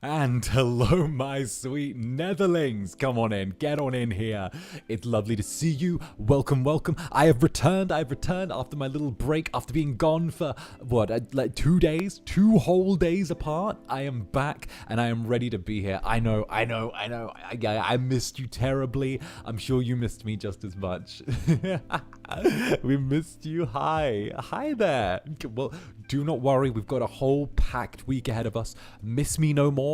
And hello, my sweet netherlings. Come on in, get on in here. It's lovely to see you. Welcome, welcome. I have returned after my little break, after being gone for, like 2 days? 2 whole days apart. I am back, and I am ready to be here. I know. I missed you terribly. I'm sure you missed me just as much. We missed you. Hi there. Well, do not worry. We've got a whole packed week ahead of us. Miss me no more.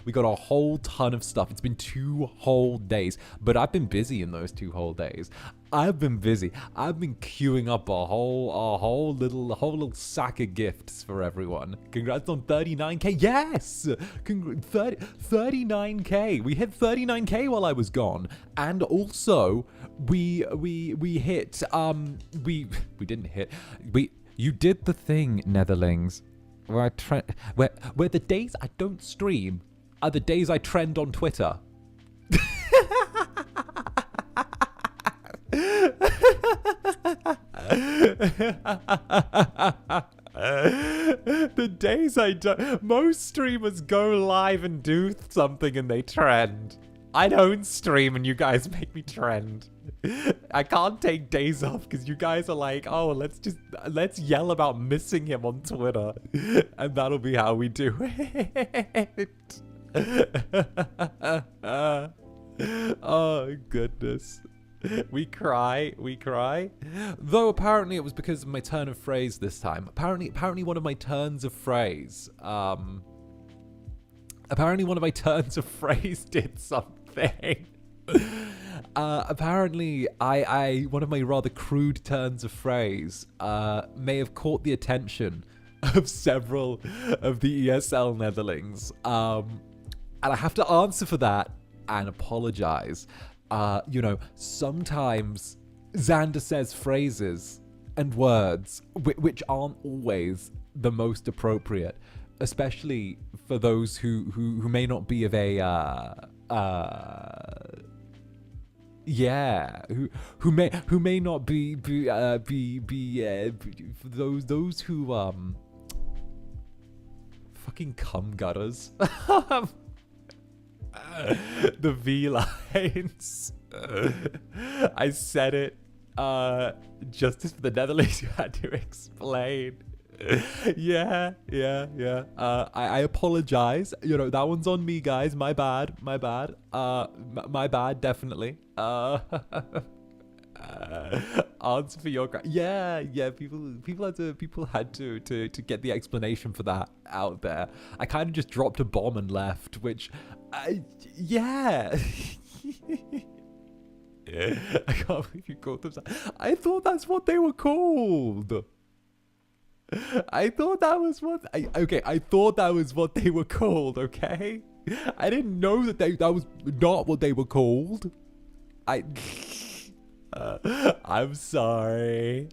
We got a whole ton of stuff. It's been 2 whole days, but I've been busy in those 2 whole days. I've been busy. I've been queuing up a whole little sack of gifts for everyone. Congrats on 39k. Yes, 39k. We hit 39k while I was gone, and also we hit we didn't hit you did the thing, Netherlings, where where the days I don't stream are the days I trend on Twitter. The days I don't. Most streamers go live and do something and they trend. I don't stream and you guys make me trend. I can't take days off because you guys are like, oh, let's yell about missing him on Twitter, and that'll be how we do it. Oh goodness. We cry. Though apparently it was because of my turn of phrase this time. Apparently one of my turns of phrase. Apparently one of my turns of phrase did something. Apparently one of my rather crude turns of phrase may have caught the attention of several of the ESL netherlings. And I have to answer for that and apologize. Sometimes Zander says phrases and words which aren't always the most appropriate, especially for those who may not be of a who may not be for those who fucking cum gutters. The V lines. I said it just as for the Netherlands you had to explain. Yeah. I apologize. That one's on me, guys. My bad. My bad, definitely. Answer for your yeah. People had to get the explanation for that out there. I kind of just dropped a bomb and left, which, yeah. I can't believe you called them. I thought that's what they were called. I thought that was what they were called. Okay, I didn't know that that was not what they were called. I'm sorry.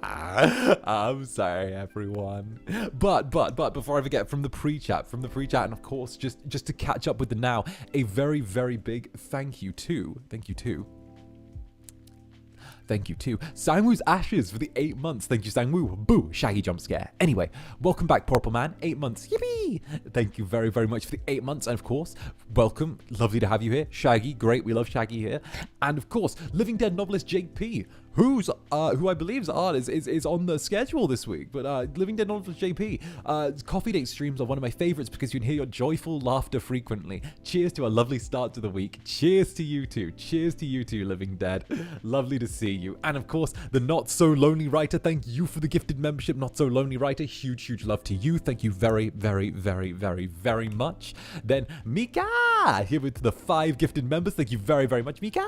I'm sorry, everyone. But before I forget, from the pre-chat, and of course, just to catch up with the now, a very, very big thank you to Sangwoo's Ashes for the 8 months. Thank you, Sangwoo. Boo, Shaggy jump scare. Anyway, welcome back, Purple Man. 8 months. Yippee! Thank you very, very much for the 8 months. And of course, welcome. Lovely to have you here. Shaggy, great. We love Shaggy here. And of course, Living Dead novelist JP, who I believe's art is on the schedule this week. But Living Dead novelist JP, coffee date streams are one of my favorites because you can hear your joyful laughter frequently. Cheers to a lovely start to the week. Cheers to you too. Living Dead. Lovely to see you. And of course, the Not So Lonely Writer, thank you for the gifted membership. Not So Lonely Writer, huge love to you. Thank you very, very, very, very, very much. Then Mika, here with the 5 gifted members. Thank you very, very much, Mika.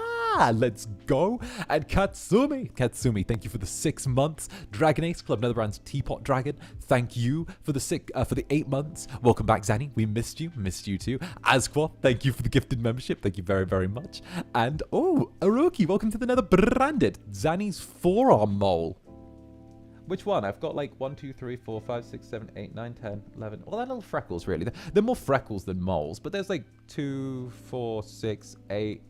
Let's go. And Katsumi, thank you for the 6 months. Dragon Ace Club Netherbrand's Teapot Dragon, thank you for the 8 months. Welcome back, Zanny. We missed you too. Asquath, thank you for the gifted membership. Thank you very, very much. And Aroki, welcome to the Netherbranded. Zanny's forearm mole. Which one? I've got like 1, 2, 3, 4, 5, 6, 7, 8, 9, 10, 11. Well, they're little freckles, really. They're more freckles than moles, but there's like 2, 4, 6, 8,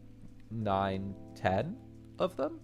9, 10 of them.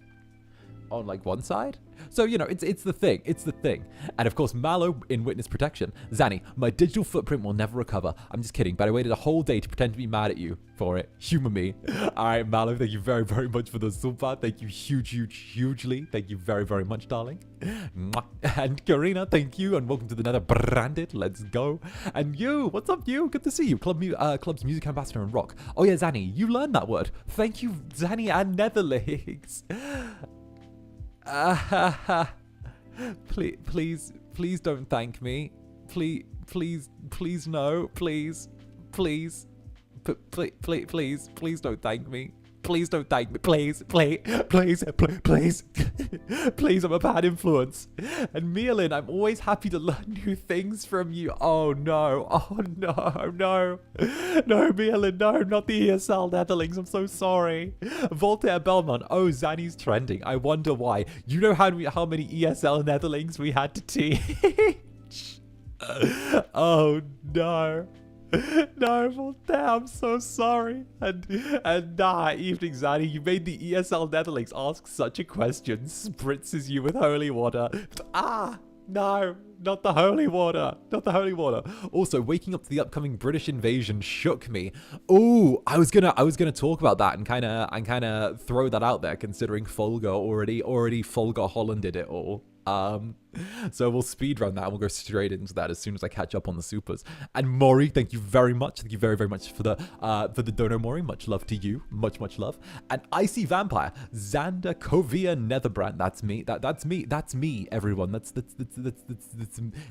like one side. So, you know, it's the thing. It's the thing. And of course, Mallow in witness protection. Zanny, my digital footprint will never recover. I'm just kidding, but I waited a whole day to pretend to be mad at you for it. Humor me. All right, Mallow, thank you very, very much for the super. Thank you hugely. Thank you very, very much, darling. Mwah. And Karina, thank you, and welcome to the Netherbrand. Let's go. And you, what's up, you? Good to see you. Club's music ambassador and rock. Oh yeah, Zanny, you learned that word. Thank you, Zanny and Netherlings. Please don't thank me. Please no. Please don't thank me. Please don't thank me. Please. Please, I'm a bad influence. And Mealin, I'm always happy to learn new things from you. Oh no, No, Mealin, no, not the ESL Netherlings. I'm so sorry. Voltaire Belmont, oh, Zanny's trending. I wonder why. You know how many ESL Netherlings we had to teach? Oh no. No, Voltaire, I'm so sorry. And evening, Zanny, you made the ESL Netherlings ask such a question. Spritzes you with holy water. No, not the holy water. Also, waking up to the upcoming British invasion shook me. Oh, I was gonna talk about that and kind of throw that out there, considering Folga already Folga Hollanded it all. So we'll speed run that and we'll go straight into that as soon as I catch up on the supers. And Maury, thank you very much. Thank you very, very much for the dono, Maury. Much love to you. Much love. And Icy Vampire, Zander 𝓂𝓸𝓾𝓻 Netherbrand. That's me. That's me, everyone.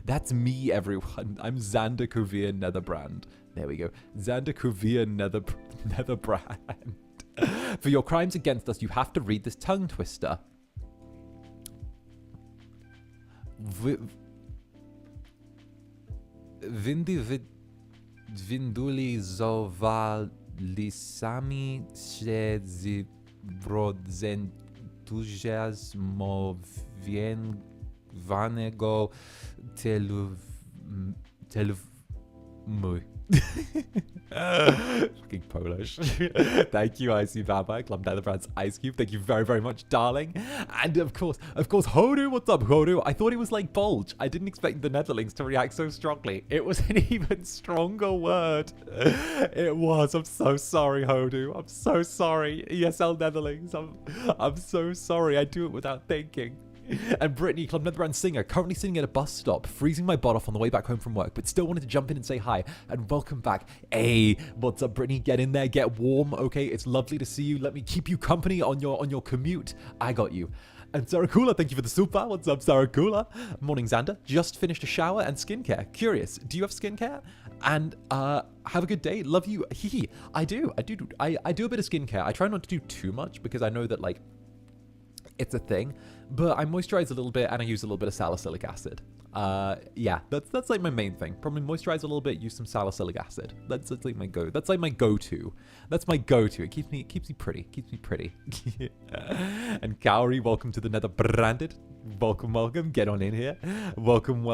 That's me, everyone. I'm Zander 𝓂𝓸𝓾𝓻 Netherbrand. There we go. Zander 𝓂𝓸𝓾𝓻 Netherbrand. For your crimes against us, you have to read this tongue twister. Winduli zowalisami się z entuzjazmowanego fucking Polish. Thank you, Icy Vampire, Club Netherbrand's Ice Cube. Thank you very, very much, darling. And of course, 𝓂𝓸𝓾. What's up, 𝓂𝓸𝓾? I thought it was like bulge. I didn't expect the Netherlings to react so strongly. It was an even stronger word. It was. I'm so sorry, 𝓂𝓸𝓾. I'm so sorry, ESL Netherlings. I'm so sorry. I do it without thinking. And Brittany, Club Netherbrand singer, currently sitting at a bus stop, freezing my butt off on the way back home from work, but still wanted to jump in and say hi and welcome back. Hey, what's up, Brittany? Get in there, get warm. Okay, it's lovely to see you. Let me keep you company on your commute. I got you. And 𝓂𝓸𝓾, thank you for the super. What's up, 𝓂𝓸𝓾? Morning, Zander. Just finished a shower and skincare. Curious, do you have skincare? And have a good day. Love you. Hee. I do a bit of skincare. I try not to do too much because I know that like it's a thing, but I moisturize a little bit and I use a little bit of salicylic acid. Yeah, that's like my main thing. Probably moisturize a little bit, use some salicylic acid. That's like my go. That's like my go-to. That's my go-to. It keeps me pretty. And Kaori, welcome to the Netherbranded. Welcome. Get on in here. Welcome.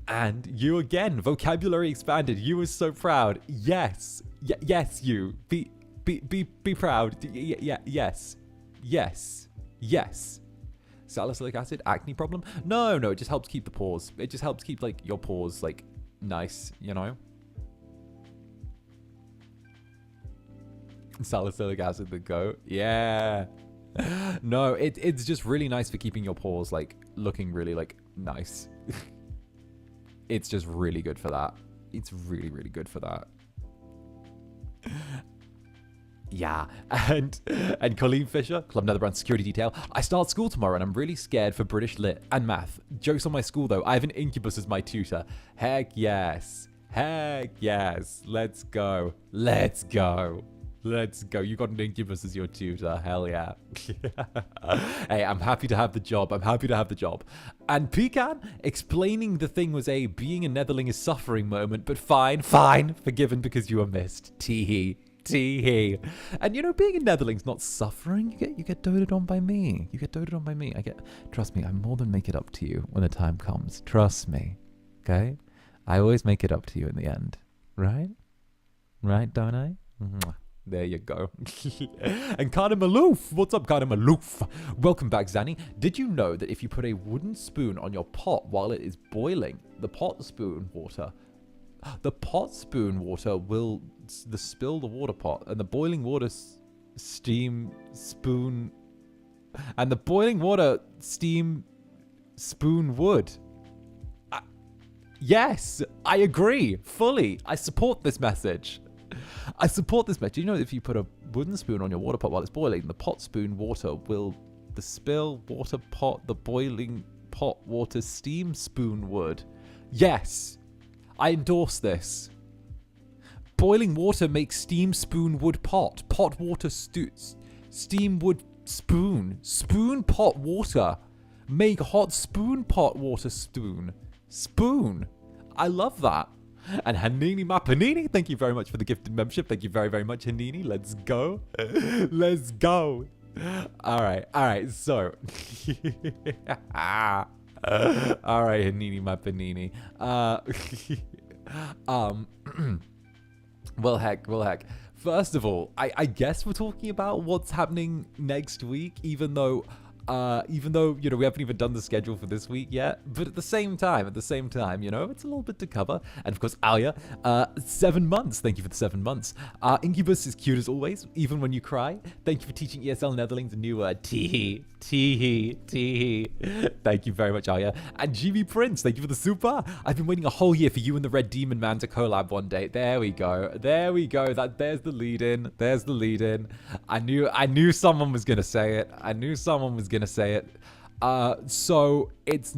And you again. Vocabulary expanded. You were so proud. Yes. Yes. You be proud. Yes. Salicylic acid, acne problem? No, it just helps keep the pores. It just helps keep like your pores like nice, you know? Salicylic acid, the goat. Yeah. No, it's just really nice for keeping your pores like looking really like nice. It's just really good for that. It's really good for that. Yeah, and Colleen Fisher, Club Netherbrand security detail. I start school tomorrow and I'm really scared for British lit and math. Jokes on my school though. I have an Incubus as my tutor. Heck yes. Let's go. You got an Incubus as your tutor. Hell yeah. Hey, I'm happy to have the job. And Pecan, explaining the thing was a being a Netherling is suffering moment, but fine. Forgiven because you were missed. Tee. And you know, being in Netherling's not suffering. You get doted on by me. Trust me, I more than make it up to you when the time comes. Trust me. Okay? I always make it up to you in the end. Right? Right, don't I? There you go. And 𝓂𝓻 Maloof. What's up, 𝓂𝓻 Maloof? Welcome back, Zanny. Did you know that if you put a wooden spoon on your pot while it is boiling, the pot spoon water will spill the water pot, and the boiling water steam spoon, and the boiling water steam spoon wood. Yes, I agree fully. I support this message. I support this message. You know, if you put a wooden spoon on your water pot while it's boiling, the pot spoon water will, the spill water pot, the boiling pot water steam spoon wood. Yes, I endorse this. Boiling water makes steam spoon wood pot. Pot water steam wood spoon. Spoon pot water. Make hot spoon pot water spoon. Spoon. I love that. And Hanini Ma Panini, thank you very much for the gifted membership. Thank you very, very much, Hanini. Let's go. Let's go. All right. So, all right, Hanini Ma Panini. Well, heck. First of all, I guess we're talking about what's happening next week, even though, you know, we haven't even done the schedule for this week yet. But at the same time, you know, it's a little bit to cover. And of course, Alia, 7 months. Thank you for the 7 months. Incubus is cute as always, even when you cry. Thank you for teaching ESL Netherlings a new word. Teehee. Thank you very much, Alia. And GB Prince, thank you for the super. I've been waiting a whole year for you and the Red Demon Man to collab one day. There we go. There's the lead in. I knew someone was gonna say it. So it's,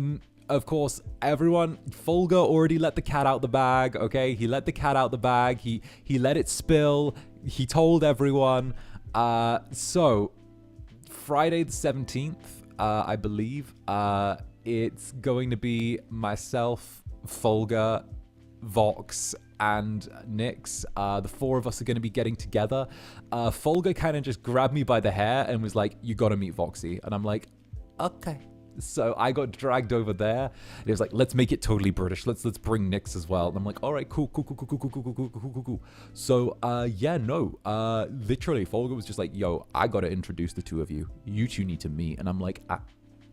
of course, everyone, 𝓂𝓸𝓾 already let the cat out the bag, okay? He let the cat out the bag. He let it spill. He told everyone. So Friday the 17th, I believe, it's going to be myself, 𝓂𝓸𝓾, Vox, and Nyx. The 4 of us are going to be getting together. 𝓂𝓸𝓾 kind of just grabbed me by the hair and was like, you got to meet Voxy. And I'm like, okay. So I got dragged over there. And it was like, let's make it totally British. Let's bring Nyx as well. And I'm like, all right, cool. So literally 𝓂𝓸𝓾 was just like, yo, I got to introduce the 2 of you. You 2 need to meet. And I'm like,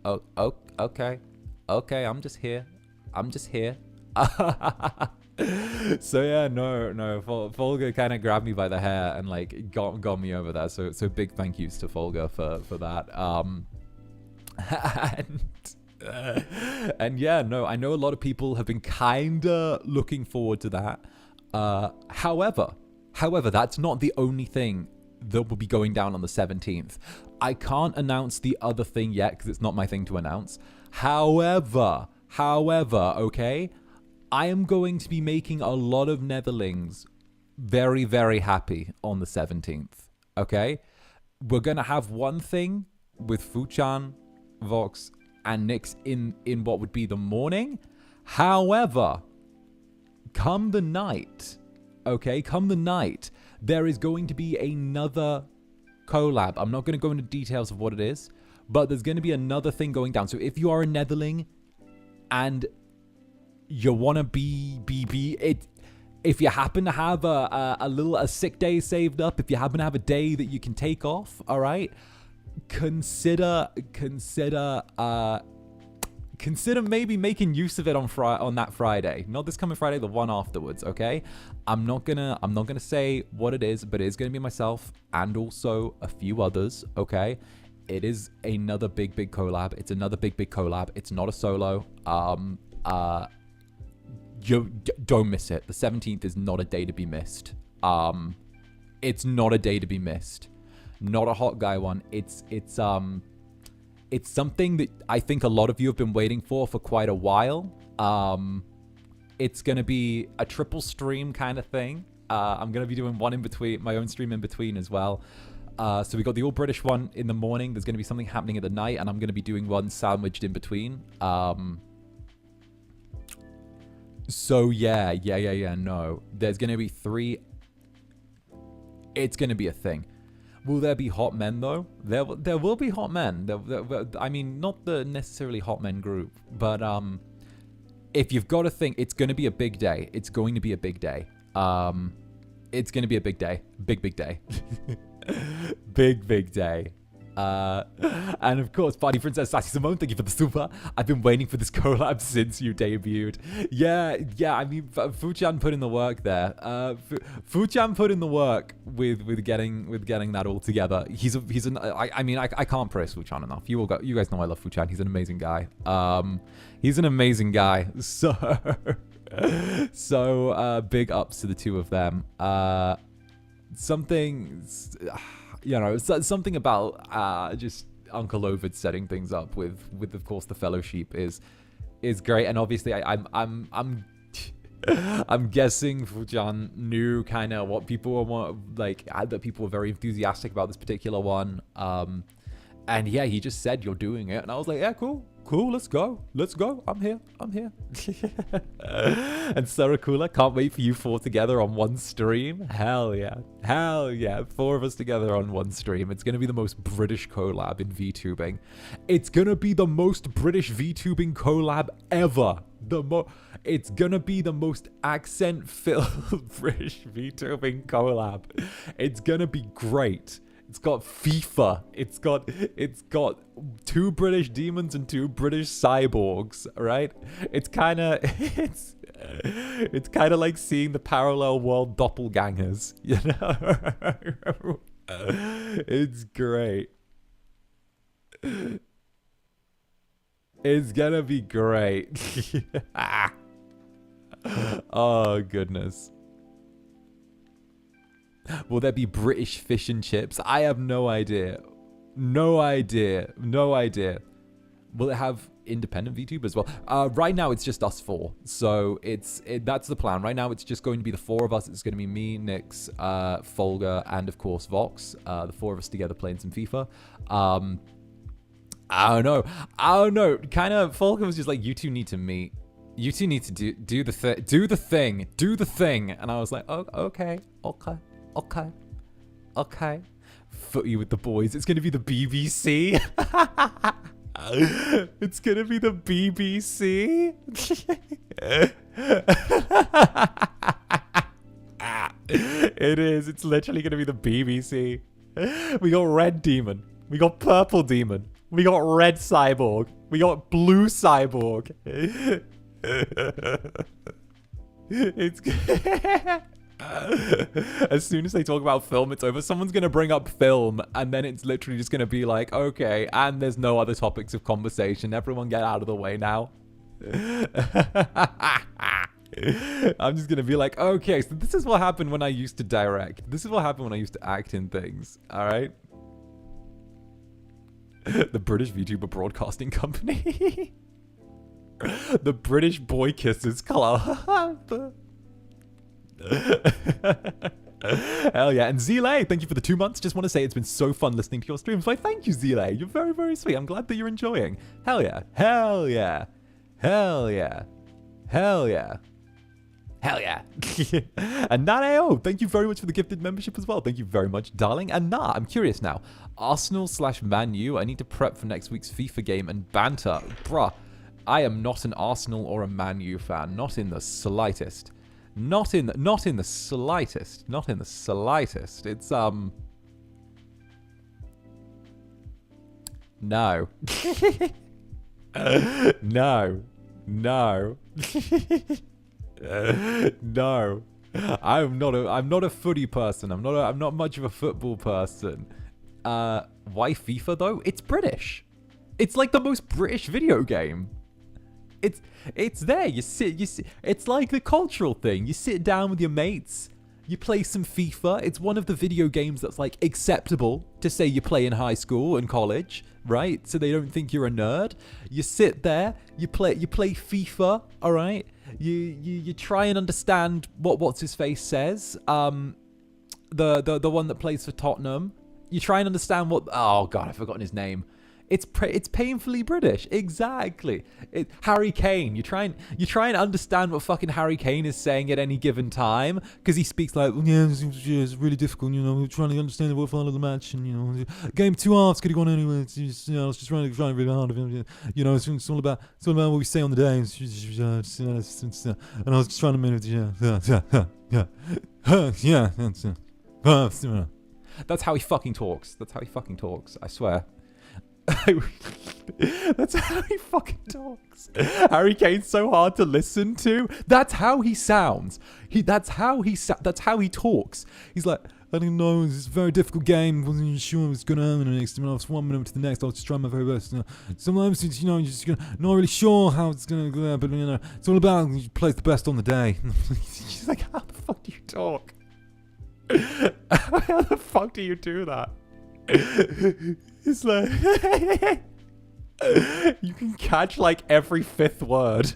okay, I'm just here. So yeah, no, 𝓂𝓸𝓾 kind of grabbed me by the hair and like got me over there. So big thank yous to 𝓂𝓸𝓾 for that. And yeah, no, I know a lot of people have been kinda looking forward to that. However, that's not the only thing that will be going down on the 17th. I can't announce the other thing yet because it's not my thing to announce. However, okay, I am going to be making a lot of Netherlings very, very happy on the 17th, okay? We're going to have one thing with Fuchan, Vox, and Nyx in what would be the morning. However, come the night, there is going to be another collab. I'm not going to go into details of what it is, but there's going to be another thing going down. So if you are a Netherling and you want to be it, if you happen to have a sick day saved up, if you happen to have a day that you can take off, all right, consider maybe making use of it on that Friday, not this coming Friday, the one afterwards, okay? I'm not gonna say what it is, but it is gonna be myself and also a few others, okay? It is another big collab. It's another big collab. It's not a solo. You don't miss it. The 17th is not a day to be missed. It's not a day to be missed. Not a hot guy one. It's something that I think a lot of you have been waiting for quite a while. It's gonna be a triple stream kind of thing. I'm gonna be doing one in between, my own stream in between as well. So we got the all British one in the morning. There's gonna be something happening at the night, and I'm gonna be doing one sandwiched in between. So yeah. No, there's gonna be 3. It's gonna be a thing. Will there be hot men though? There will be hot men. I mean, not the necessarily hot men group, but if you've got to think, it's going to be a big day. It's going to be a big day. it's gonna be a big day. Big day. big day. And of course, Party Princess Sassy Simone, thank you for the super. I've been waiting for this collab since you debuted. Yeah, I mean, Fu-chan put in the work there. Fu-chan put in the work with getting that all together. I can't praise Fu-chan enough. You guys know I love Fu-chan. He's an amazing guy. He's an amazing guy. So big ups to the two of them. Something about just Uncle Ovid setting things up with of course the fellowship is great, and obviously I'm guessing Fu-chan knew kind of what people were that people were very enthusiastic about this particular one, and yeah, he just said you're doing it, and I was like, yeah, cool, let's go, I'm here. And 𝓂𝓸𝓾𝓻, can't wait for you four together on one stream. Hell yeah, 4 of us together on one stream. It's gonna be the most British collab in VTubing. It's gonna be the most British VTubing collab ever. It's gonna be the most accent-filled British VTubing collab. It's gonna be great. It's got FIFA. It's got 2 British demons and 2 British cyborgs, right? It's kind of like seeing the parallel world doppelgangers, you know? It's great. It's gonna be great. Oh goodness. Will there be British fish and chips? I have no idea. No idea. Will it have independent VTubers as well? Right now, it's just us 4. So that's the plan. Right now, it's just going to be the 4 of us. It's going to be me, Nyx, 𝓂𝓸𝓾, and of course, Vox. The 4 of us together playing some FIFA. I don't know. Kind of, 𝓂𝓸𝓾 was just like, you two need to meet. You two need to do the thing. And I was like, oh, okay. Footy with the boys. It's gonna be the BBC. It's gonna be the BBC. It is. It's literally gonna be the BBC. We got red demon. We got purple demon. We got red cyborg. We got blue cyborg. It's as soon as they talk about film, it's over. Someone's gonna bring up film, and then it's literally just gonna be like, okay, and there's no other topics of conversation. Everyone get out of the way now. I'm just gonna be like, okay, so this is what happened when I used to direct. This is what happened when I used to act in things. All right. The British VTuber Broadcasting Company. The British Boy Kissers Club. Hell yeah. And 𝓂𝓸𝓼, thank you for the 2 months. Just want to say it's been so fun listening to your streams. Why, thank you, 𝓂𝓼𝓼. You're very, very sweet. I'm glad that you're enjoying. Hell yeah. And Naneo, thank you very much for the gifted membership as well. Thank you very much, darling. And I'm curious now. Arsenal/Man U. I need to prep for next week's FIFA game and banter. Bruh, I am not an Arsenal or a Man U fan. Not in the slightest. Not in the slightest. It's no. No. No. I'm not a footy person. I'm not much of a football person. Why FIFA though? It's British. It's like the most British video game. It's there. You sit. It's like the cultural thing. You sit down with your mates. You play some FIFA. It's one of the video games that's like acceptable to say you play in high school and college, right? So they don't think you're a nerd. You sit there. You play FIFA. All right. You try and understand what's his face says. The one that plays for Tottenham. You try and understand what. Oh God, I've forgotten his name. It's painfully British. Exactly. Harry Kane. You try and understand what fucking Harry Kane is saying at any given time because he speaks like, yeah, it's really difficult. You know, we're trying to understand the worthwhile of the match, and you know, game 2 halves could have gone anyway. It's just, you know, it's just trying really hard. You know, it's all about what we say on the day. And I was just trying to manage. Yeah. Yeah, that's how he fucking talks. That's how he fucking talks. I swear. That's how he fucking talks. Harry Kane's so hard to listen to. That's how he sounds. That's how he talks. He's like, I don't know, it's a very difficult game. Wasn't sure what's going to happen in the next minute. I was 1 minute to the next. I'll just try my very best. Sometimes, you know, you're just not really sure how it's going to go, but, you know, it's all about you play the best on the day. She's like, how the fuck do you talk? How the fuck do you do that? It's like, you can catch, like, every fifth word.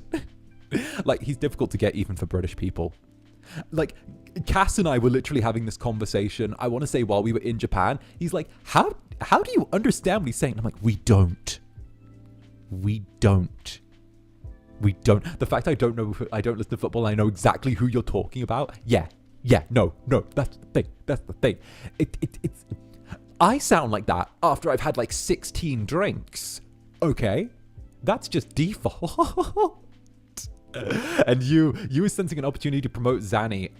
Like, he's difficult to get even for British people. Like, Cass and I were literally having this conversation, I want to say while we were in Japan. He's like, how do you understand what he's saying? And I'm like, we don't. The fact I don't know, I don't listen to football, and I know exactly who you're talking about. Yeah, no, that's the thing. It's I sound like that after I've had like 16 drinks. Okay? That's just default. And you were sensing an opportunity to promote Zanny.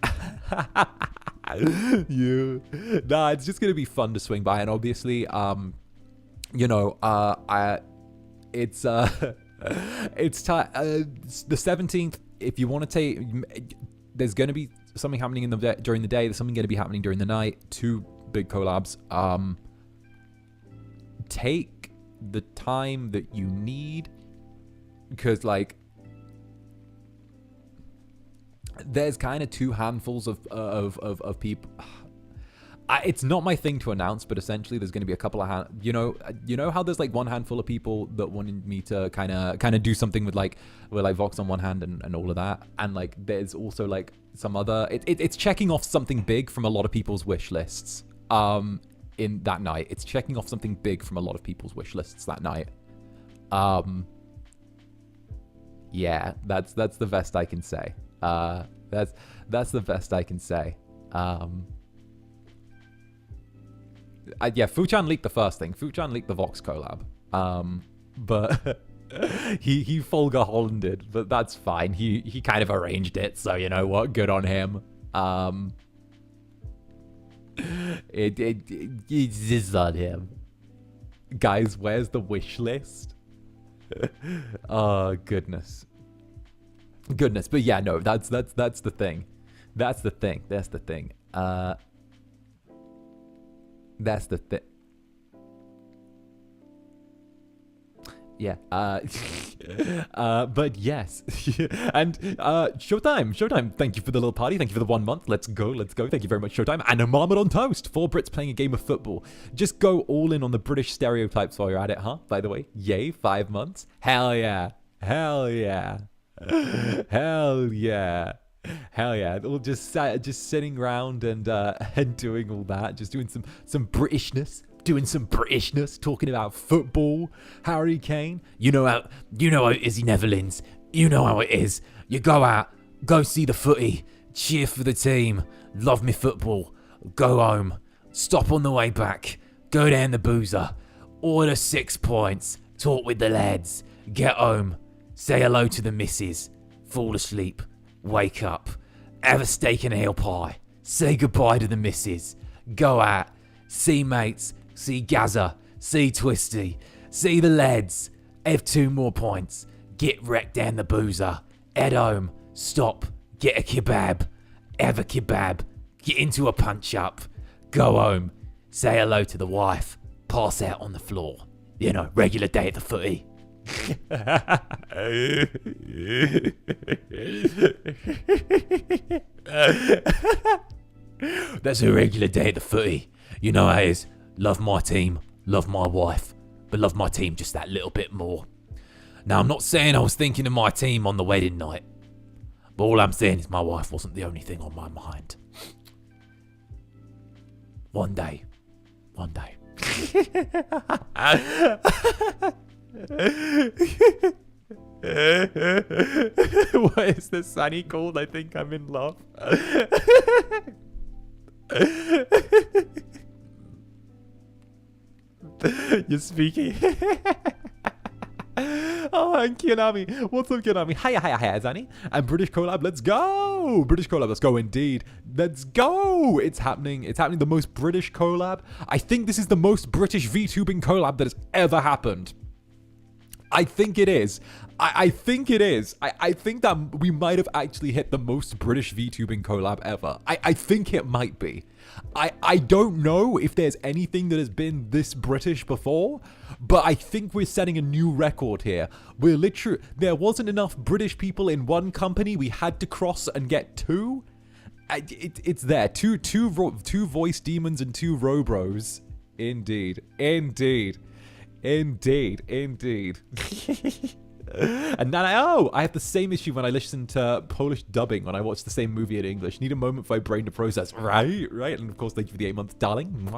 Nah, it's just gonna be fun to swing by, and obviously, you know, it's the 17th. If you want to take, there's gonna be something happening during the day. There's something gonna be happening during the night. 2 big collabs. Take the time that you need, because like, there's kind of 2 handfuls of people. It's not my thing to announce, but essentially there's going to be a couple of you know how there's like 1 handful of people that wanted me to kind of do something with like Vox on one hand and all of that, and like there's also like some other, it's checking off something big from a lot of people's wish lists in that night. It's checking off something big from a lot of people's wish lists that night. Yeah, that's the best I can say. That's the best I can say. Yeah, Fu-chan leaked the first thing. Fu-chan leaked the Vox collab. But he 𝔂𝓸𝓾𝓻, but that's fine. He kind of arranged it, so you know what? Good on him. It's just on him. Guys, where's the wish list? Oh goodness. But yeah, no, that's the thing. That's the thing. Yeah. But yes. And Showtime, thank you for the little party. Thank you for the 1 month. Let's go. Thank you very much, Showtime. And a marmot on toast. 4 Brits playing a game of football. Just go all in on the British stereotypes while you're at it, huh? By the way, yay, 5 months. Hell yeah. All just sitting around and doing all that, just doing some Britishness, talking about football. Harry Kane, you know how it is in Netherlands. You know how it is. You go out, go see the footy, cheer for the team, love me football, go home, stop on the way back, go down the boozer, order 6 points, talk with the lads, get home, say hello to the missus, fall asleep, wake up, have a steak and ale pie, say goodbye to the missus, go out, see mates, see Gazza, see Twisty, see the lads, have 2 more points, get wrecked down the boozer, head home, stop, get a kebab, have a kebab, get into a punch up, go home, say hello to the wife, pass out on the floor. You know, regular day at the footy. That's a regular day at the footy. You know how it is. Love my team, love my wife, but love my team just that little bit more. Now, I'm not saying I was thinking of my team on the wedding night, but all I'm saying is my wife wasn't the only thing on my mind. One day. What is this Sunny called? I think I'm in love. You're speaking. Oh, and Kianami. What's up, Kianami? Hiya, Zani. And British collab, let's go. British collab, let's go indeed. Let's go. It's happening. It's happening. The most British collab. I think this is the most British VTubing collab that has ever happened. I think it is. I think it is. I think that we might have actually hit the most British VTubing collab ever. I think it might be. I don't know if there's anything that has been this British before, but I think we're setting a new record here. We're literally, there wasn't enough British people in one company. We had to cross and get two. It's there. Two voice demons and two robros. Indeed. And then I have the same issue when I listen to Polish dubbing when I watch the same movie in English. Need a moment for my brain to process. Right. And of course, thank you for the 8 months, darling.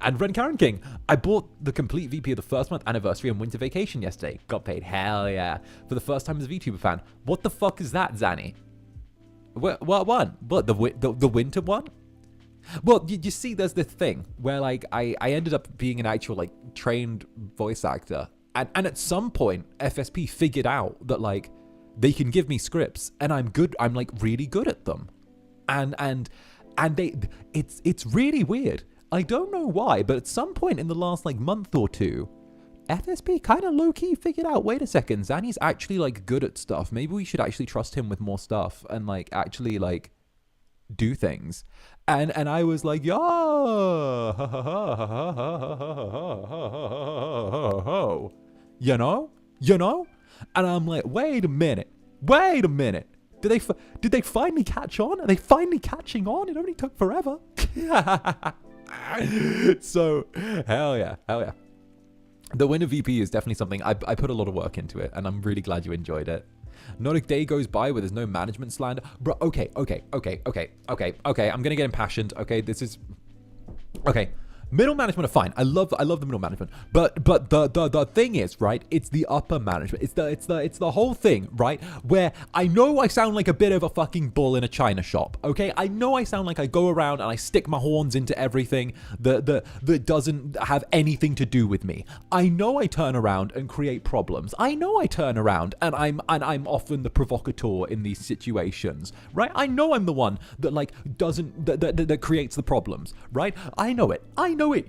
And 𝓱𝓸𝓾𝓻. I bought the complete VP of the first month anniversary and winter vacation yesterday. Got paid. Hell yeah. For the first time as a VTuber fan. What the fuck is that, Zanny? What one? What, the winter one? Well, you see, there's this thing where, like, I ended up being an actual, like, trained voice actor. And at some point, FSP figured out that, like, they can give me scripts and I'm good. I'm, like, really good at them. And it's really weird. I don't know why, but at some point in the last, like, month or two, FSP kind of low-key figured out, wait a second, Zanny's actually, like, good at stuff. Maybe we should actually trust him with more stuff and, like, actually, like, do things. And I was like, yo, you know, and I'm like, wait a minute, did they finally catch on? Are they finally catching on? It only took forever. So hell yeah. The winter VP is definitely something I put a lot of work into it, and I'm really glad you enjoyed it. Not a day goes by where there's no management slander. Bro, okay. I'm gonna get impassioned. Okay, this is... Okay. Middle management are fine. I love the middle management. But the thing is, right, it's the upper management. It's the whole thing, right? Where I know I sound like a bit of a fucking bull in a china shop, okay? I know I sound like I go around and I stick my horns into everything that doesn't have anything to do with me. I know I turn around and create problems. I know I turn around and I'm often the provocateur in these situations, right? I know I'm the one that like that creates the problems, right? I know it.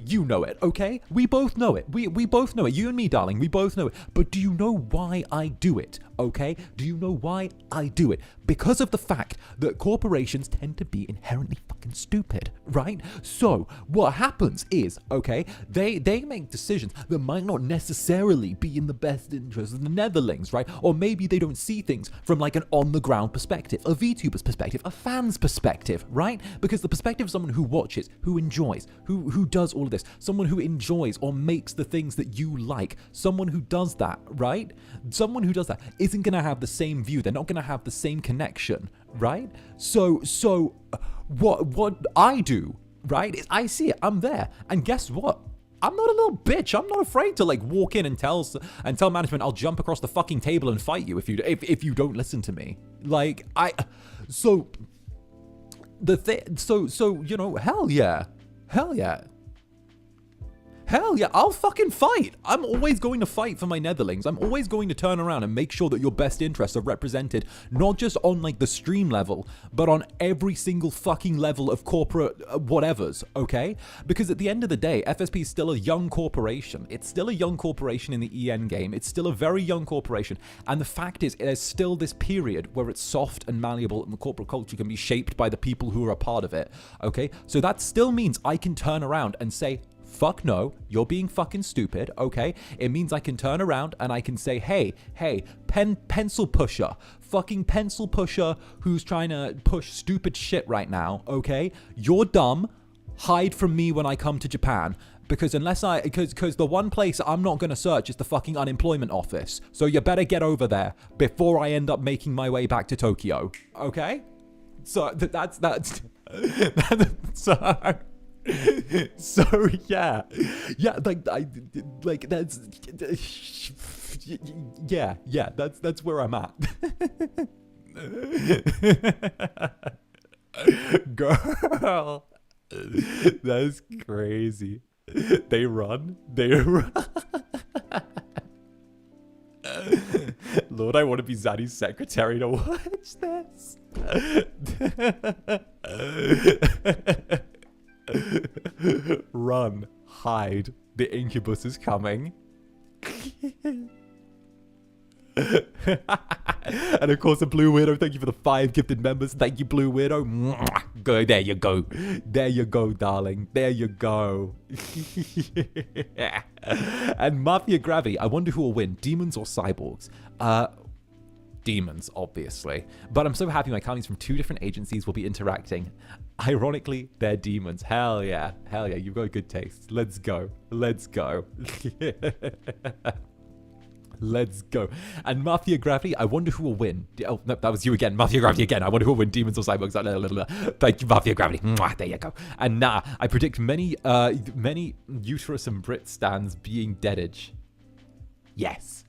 You know it, okay? We both know it. We both know it. You and me, darling, we both know it. But do you know why I do it, okay? Do you know why I do it? Because of the fact that corporations tend to be inherently fucking stupid, right? So what happens is, okay, they make decisions that might not necessarily be in the best interest of the Netherlands, right? Or maybe they don't see things from like an on-the-ground perspective, a VTuber's perspective, a fan's perspective, right? Because the perspective of someone who watches, who enjoys, who does all of this, someone who enjoys or makes the things that you like, someone who does that, right? Someone who does that isn't going to have the same view. They're not going to have the same connection, right? So what I do, right, is I see it, I'm there, and guess what? I'm not a little bitch. I'm not afraid to like walk in and tell management I'll jump across the fucking table and fight you if you don't listen to me. Like so you know, hell yeah. Hell yeah, I'll fucking fight. I'm always going to fight for my Netherlings. I'm always going to turn around and make sure that your best interests are represented, not just on like the stream level, but on every single fucking level of corporate whatevers, okay? Because at the end of the day, FSP is still a young corporation. It's still a young corporation in the EN game. It's still a very young corporation. And the fact is, there's still this period where it's soft and malleable and the corporate culture can be shaped by the people who are a part of it, okay? So that still means I can turn around and say, fuck no, you're being fucking stupid, okay? It means I can turn around and I can say, hey, pencil pusher, fucking pencil pusher who's trying to push stupid shit right now, okay? You're dumb, hide from me when I come to Japan. Because because the one place I'm not going to search is the fucking unemployment office. So you better get over there before I end up making my way back to Tokyo, okay? So that's so yeah, like that's yeah, that's where I'm at. Girl, that's crazy. They run. Lord, I want to be Zaddy's secretary to watch this. Run, hide. The Incubus is coming. And of course, the Blue Weirdo. Thank you for the 5 gifted members. Thank you, Blue Weirdo. Go, there you go. There you go, darling. There you go. And Mafia Gravity. I wonder who will win, demons or cyborgs? Demons, obviously. But I'm so happy my counties from 2 different agencies will be interacting. Ironically, they're demons. Hell yeah. Hell yeah. You've got good taste. Let's go. Let's go. Let's go. And Mafia Gravity, I wonder who will win. Oh, no, that was you again. Mafia Gravity again. I wonder who will win, demons or cyborgs. Thank you, Mafia Gravity. Mwah, there you go. And I predict many uterus and Brit stands being deadage. Yes.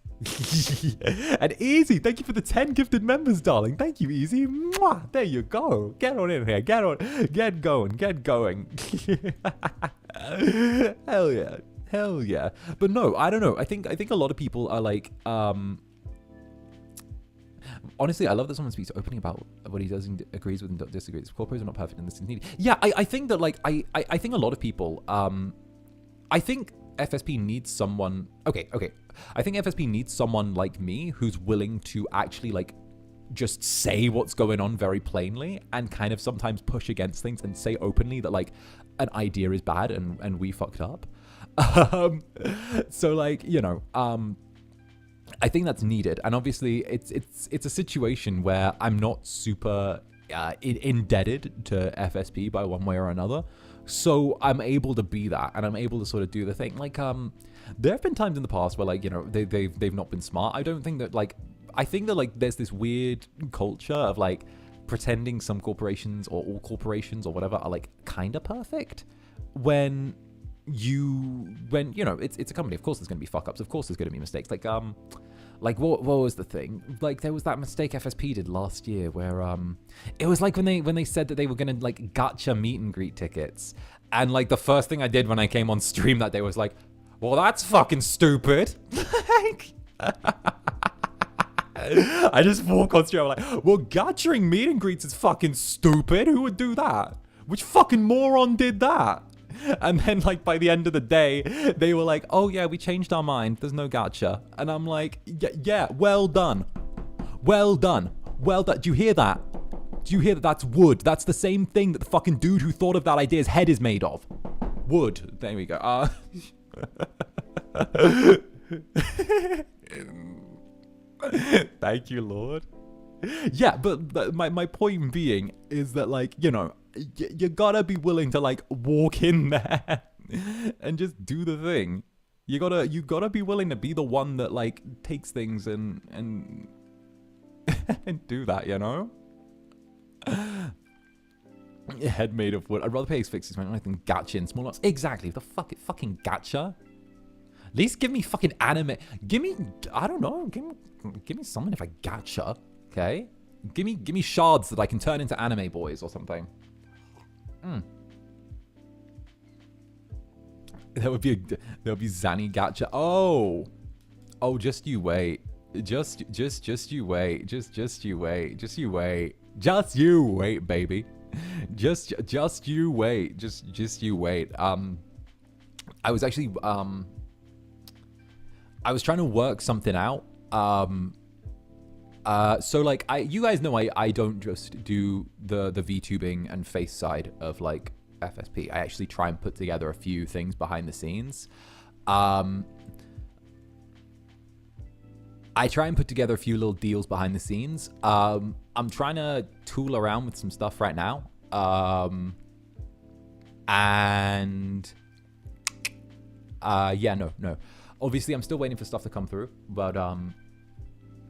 And Easy, thank you for the 10 gifted members, darling. Thank you, Easy. Mwah, there you go. Get on in here. Get going. Get going. Hell yeah. Hell yeah. But no, I don't know. I think a lot of people are like, honestly, I love that someone speaks openly about what he does and agrees with and disagrees. Corporates are not perfect in this needed. Yeah, I think that like, I think a lot of people, I think FSP needs someone, okay. I think FSP needs someone like me who's willing to actually like just say what's going on very plainly and kind of sometimes push against things and say openly that like an idea is bad and we fucked up. So like, you know, I think that's needed. And obviously it's a situation where I'm not super indebted to FSP by one way or another. So I'm able to be that, and I'm able to sort of do the thing. Like, there have been times in the past where, like, you know, they've not been smart. I don't think that, like, I think that, like, there's this weird culture of, like, pretending some corporations or all corporations or whatever are, like, kind of perfect when, you know, it's a company. Of course there's going to be fuck-ups. Of course there's going to be mistakes. Like, what was the thing? Like, there was that mistake FSP did last year where, it was like when they said that they were gonna, like, gacha meet and greet tickets. And, like, the first thing I did when I came on stream that day was like, well, that's fucking stupid. Like, I just walk on stream, I'm like, well, gathering meet and greets is fucking stupid. Who would do that? Which fucking moron did that? And then, like, by the end of the day, they were like, oh, yeah, we changed our mind. There's no gacha. And I'm like, yeah, well done. Well done. Well done. Do you hear that? Do you hear that? That's wood. That's the same thing that the fucking dude who thought of that idea's head is made of. Wood. There we go. Thank you, Lord. Yeah, but my point being is that, like, you know, you gotta be willing to, like, walk in there and just do the thing. You gotta be willing to be the one that, like, takes things and and do that, you know? Head made of wood. I'd rather pay fixes than anything gacha in small lots. Exactly. The fucking gacha. At least give me fucking anime. Give me, I don't know. Give me something if I gacha. Okay. Give me shards that I can turn into anime boys or something. That would be Zanny gacha. Oh, just you wait. Just you wait. Just you wait. Just you wait. Just you wait, baby. Just you wait. Just you wait. I was actually I was trying to work something out. So like you guys know I don't just do the VTubing and face side of like FSP. I actually try and put together a few things behind the scenes. I try and put together a few little deals behind the scenes. I'm trying to tool around with some stuff right now. Yeah, no. Obviously, I'm still waiting for stuff to come through, but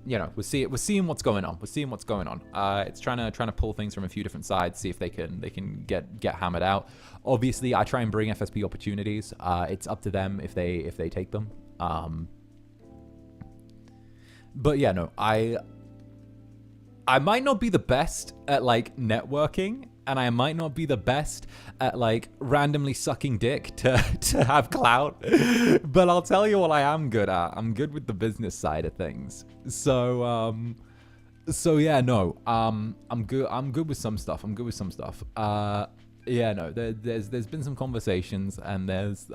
you know, we're seeing what's going on. We're seeing what's going on. It's trying to pull things from a few different sides, see if they can get hammered out. Obviously, I try and bring FSP opportunities. It's up to them if they take them. But yeah, no, I might not be the best at like networking and I might not be the best at like randomly sucking dick to have clout, but I'll tell you what I am good at. I'm good with the business side of things. So yeah, no, I'm good with some stuff. Yeah, no, there's been some conversations, and there's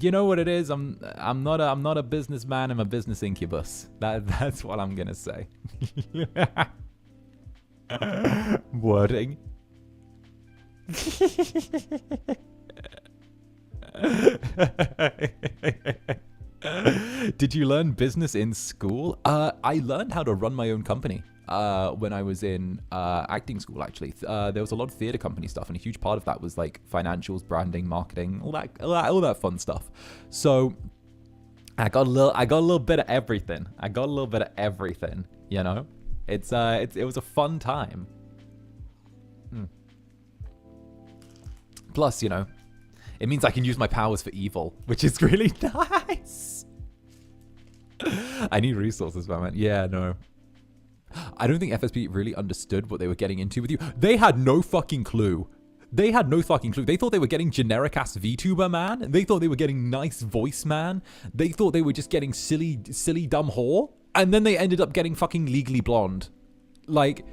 you know what it is? I'm not a businessman. I'm a business incubus. That's what I'm gonna say. Wording. Did you learn business in school? I learned how to run my own company when I was in acting school, actually. There was a lot of theater company stuff, and a huge part of that was like financials, branding, marketing, all that fun stuff. So I got a little bit of everything. You know, it was a fun time. Plus, you know, it means I can use my powers for evil, which is really nice. I need resources, man. Yeah, no. I don't think FSP really understood what they were getting into with you. They had no fucking clue. They thought they were getting generic-ass VTuber, man. They thought they were getting nice voice, man. They thought they were just getting silly, dumb whore. And then they ended up getting fucking Legally Blonde. Like,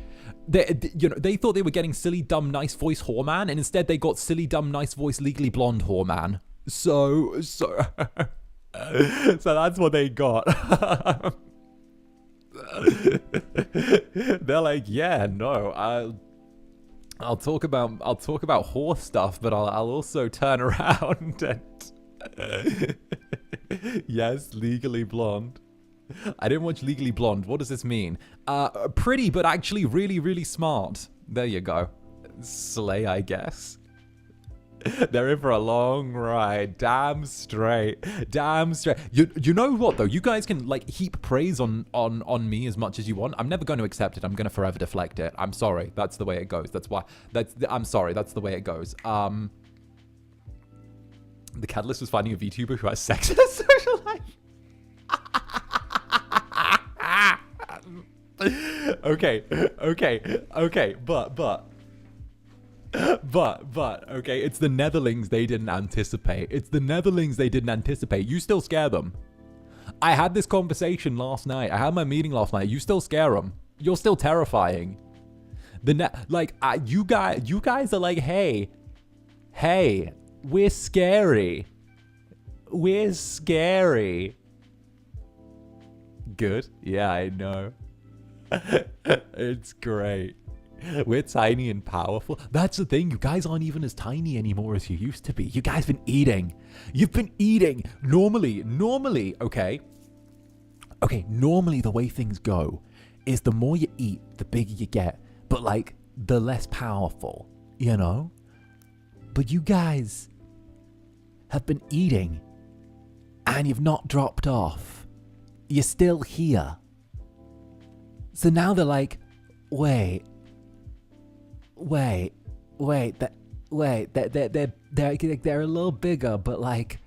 they thought they were getting silly, dumb, nice voice whore, man. And instead they got silly, dumb, nice voice, Legally Blonde whore, man. So that's what they got. They're like, yeah, no, I'll talk about horse stuff, but I'll also turn around and yes, Legally Blonde. I didn't watch Legally Blonde. What does this mean? Pretty, but actually really, really smart. There you go. Slay, I guess. They're in for a long ride. Damn straight. You know what though? You guys can like heap praise on me as much as you want. I'm never going to accept it. I'm going to forever deflect it. I'm sorry. That's the way it goes. I'm sorry. That's the way it goes. The catalyst was finding a VTuber who has sex in a social life. Okay, but okay, it's the Netherlings they didn't anticipate. You still scare them. I had this conversation last night. I had my meeting last night. You still scare them. You're still terrifying. You guys are like, hey, we're scary. Good. Yeah, I know. It's great. We're tiny and powerful. That's the thing. You guys aren't even as tiny anymore as you used to be. You guys been eating. You've been eating. Normally, okay. Normally the way things go is the more you eat, the bigger you get. But like, the less powerful, you know? But you guys have been eating and you've not dropped off. You're still here. So now they're like, wait, they're a little bigger, but like,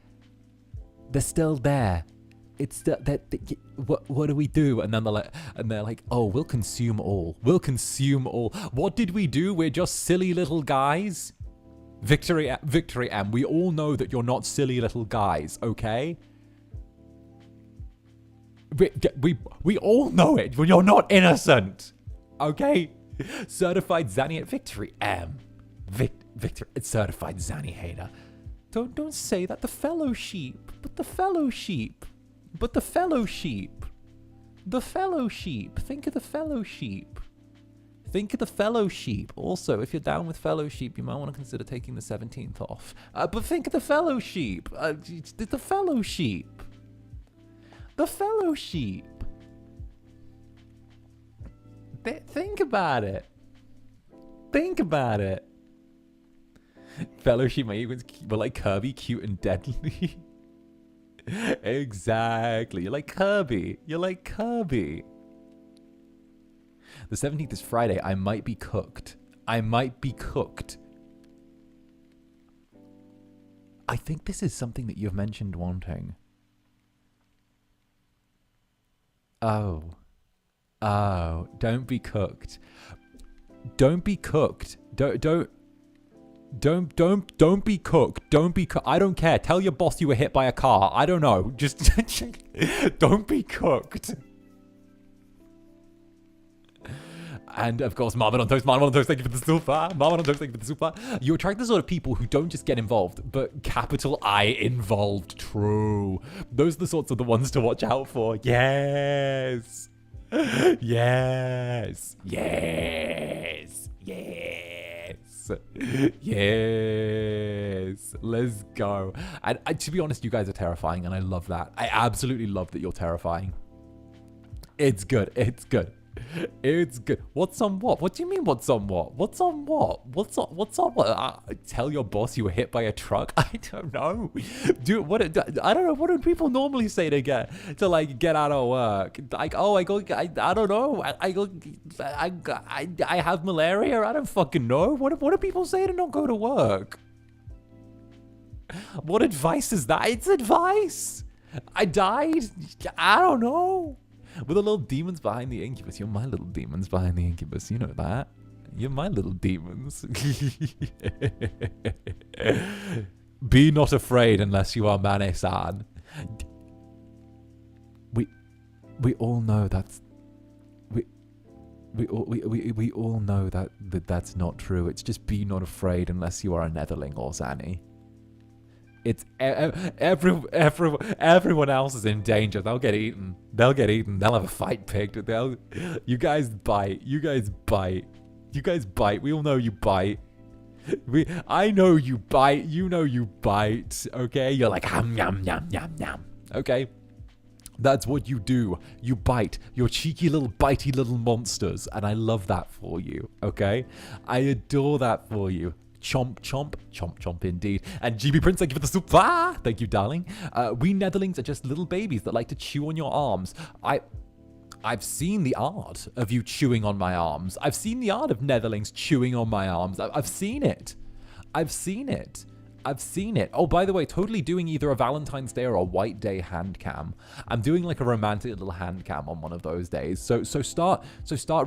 they're still there. It's still that. What do we do? And then they're like, oh, we'll consume all. What did we do? We're just silly little guys. Victory, M. We all know that you're not silly little guys, okay? We all know it. You're not innocent, okay? Certified Zanny at Victory, M. Victor, it's certified Zanny hater. Don't say that. The fellow sheep. Think of the fellow sheep. Think of the fellow sheep. Also, if you're down with fellow sheep, you might want to consider taking the 17th off. But think of the fellow sheep. The fellow sheep. Think about it. Fellow sheep, my equals were like Kirby, cute and deadly. Exactly. You're like Kirby. The 17th is Friday. I might be cooked. I think this is something that you've mentioned wanting. Oh, don't be cooked. Don't be cooked. Don't be cooked. Don't be cooked. I don't care. Tell your boss you were hit by a car. I don't know. Just don't be cooked. And of course, Marvin on Toast, thank you for the super. Marvin on Toast, thank you for the super. You attract the sort of people who don't just get involved, but capital I involved. True. Those are the sorts of the ones to watch out for. Yes. Yes. Yes. Yes. Yes. Let's go. And to be honest, you guys are terrifying, and I love that. I absolutely love that you're terrifying. It's good. It's good. It's good. What's on what? What do you mean what's on what? What's on what? What's on what? Tell your boss you were hit by a truck? I don't know. I don't know. What do people normally say to get out of work? Like, oh, I don't know. I have malaria. I don't fucking know. What do people say to not go to work? What advice is that? It's advice. I died. I don't know. With the little demons behind the Incubus. You're my little demons behind the Incubus. You know that. You're my little demons. Be not afraid unless you are Mane-san. We all know that's... We all know that's not true. It's just be not afraid unless you are a Netherling or Zanny. It's everyone else is in danger. They'll get eaten. They'll get eaten. They'll have a fight picked. You guys bite. You guys bite. You guys bite. We all know you bite. I know you bite. You know you bite. Okay? You're like, yum, yum, yum, yum, yum. Okay? That's what you do. You bite. You're cheeky little bitey little monsters. And I love that for you. Okay? I adore that for you. Chomp, chomp, chomp, chomp indeed. And GB Prince, thank you for the super. Thank you, darling. We Netherlings are just little babies that like to chew on your arms. I've seen the art of you chewing on my arms. I've seen the art of Netherlings chewing on my arms. I've seen it. I've seen it. I've seen it. Oh, by the way, totally doing either a Valentine's Day or a White Day hand cam. I'm doing like a romantic little hand cam on one of those days. So start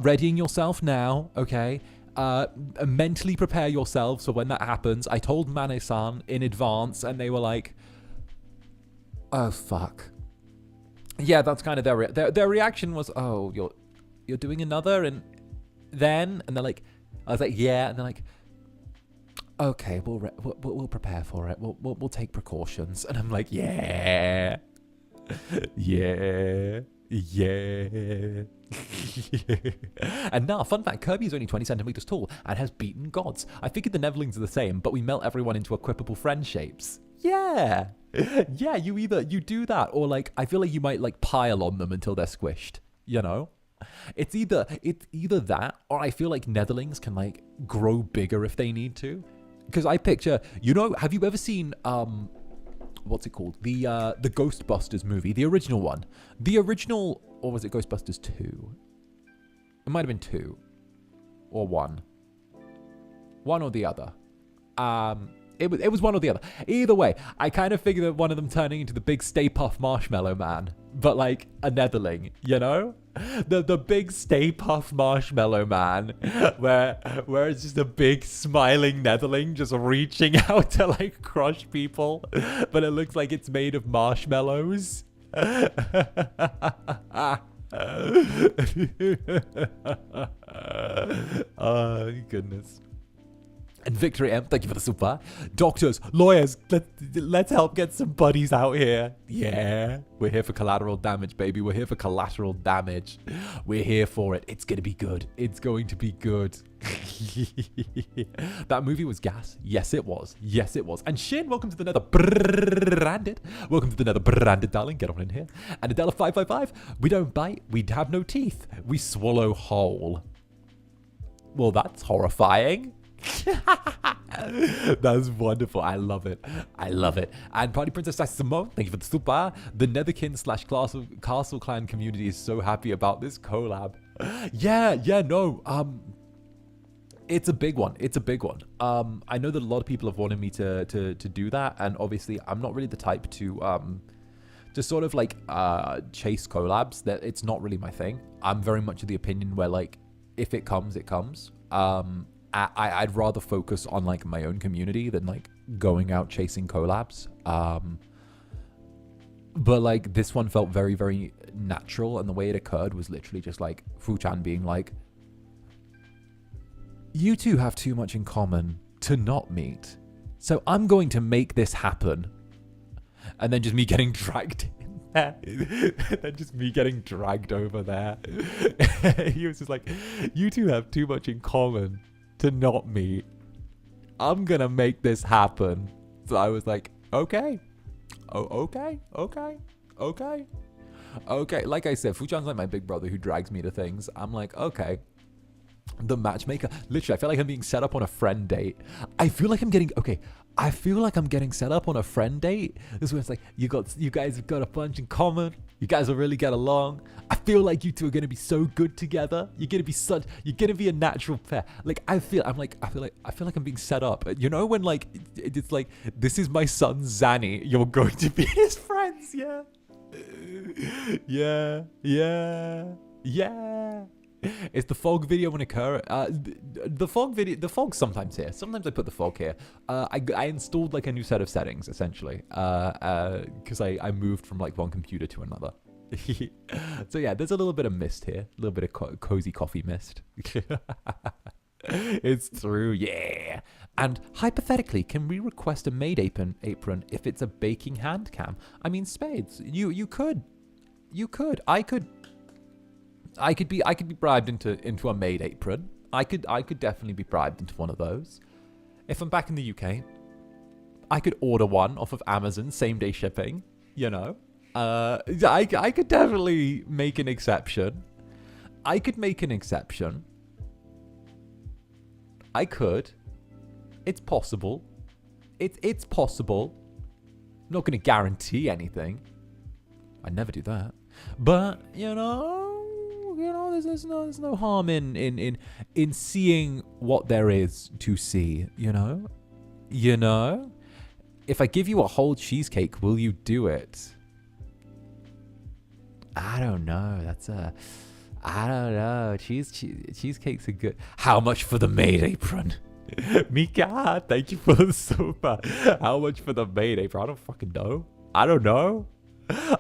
readying yourself now, okay? Mentally prepare yourselves for when that happens. I told Mane-san in advance, and they were like, "Oh fuck." Yeah, that's kind of their reaction was, "Oh, you're doing another," and they're like, I was like, "Yeah," and they're like, "Okay, we'll prepare for it. We'll take precautions," and I'm like, "Yeah, yeah." Yeah. And now, fun fact, Kirby is only 20 centimeters tall and has beaten gods. I figured the Netherlings are the same, but we melt everyone into equipable friend shapes. Yeah. Yeah, you do that, or like, I feel like you might like pile on them until they're squished, you know? It's either that, or I feel like Netherlings can like grow bigger if they need to. Because I picture, have you ever seen, what's it called? The Ghostbusters movie, the original one. The original, or was it Ghostbusters 2? It might have been 2 or 1. One or the other. It was one or the other. Either way, I kind of figure that one of them turning into the big Stay Puft Marshmallow Man, but like a Netherling, you know? The big Stay Puft Marshmallow Man, where it's just a big smiling Netherling just reaching out to like crush people, but it looks like it's made of marshmallows. Oh goodness. And Victory M, thank you for the super. Doctors, lawyers, let's help get some buddies out here. Yeah, we're here for collateral damage, baby. We're here for collateral damage. We're here for it. It's going to be good. It's going to be good. That movie was gas. Yes, it was. Yes, it was. And Shin, welcome to the Netherbranded. Welcome to the Netherbranded, darling. Get on in here. And Adela 555, we don't bite. We have no teeth. We swallow whole. Well, that's horrifying. That's wonderful. I love it. I love it. And Party Princess Simone, thank you for the super. The Netherkin/Castle Clan community is so happy about this collab. No. It's a big one. It's a big one. I know that a lot of people have wanted me to do that, and obviously I'm not really the type to sort of like chase collabs. That it's not really my thing. I'm very much of the opinion where like if it comes, it comes. I'd rather focus on like my own community than like going out chasing collabs. But like this one felt very, very natural, and the way it occurred was literally just like 𝓂𝓸𝓾 being like, you two have too much in common to not meet, so I'm going to make this happen. And then just me getting dragged in there. Then just me getting dragged over there. He was just like, you two have too much in common to not meet. I'm gonna make this happen. So I was like, okay. Oh, okay. Like I said, 𝓂𝓸𝓾's like my big brother who drags me to things. I'm like, okay. The matchmaker. Literally, I feel like I'm being set up on a friend date. I feel like I'm getting set up on a friend date. This is where it's like, you guys have got a bunch in common. You guys will really get along. I feel like you two are gonna be so good together. You're gonna be a natural pair. Like I feel like I'm being set up. You know when like it's like, this is my son Zanny. You're going to be his friends. Yeah. It's the fog video when occur. The fog's sometimes here. Sometimes I put the fog here. I installed like a new set of settings essentially, because I moved from like one computer to another. So yeah, there's a little bit of mist here, a little bit of cozy coffee mist. It's true, yeah. And hypothetically, can we request a maid apron if it's a baking hand cam? I mean, spades. You could. I could be bribed into a maid apron. I could definitely be bribed into one of those. If I'm back in the UK, I could order one off of Amazon, same day shipping. You know, I could definitely make an exception. I could make an exception. I could. It's possible. It's possible. I'm not going to guarantee anything. I'd never do that. But you know, there's no harm in seeing what there is to see. You know. If I give you a whole cheesecake, will you do it? I don't know. I don't know. Cheesecakes are good. How much for the maid apron? Mika, thank you for the super. How much for the maid apron? I don't fucking know. I don't know.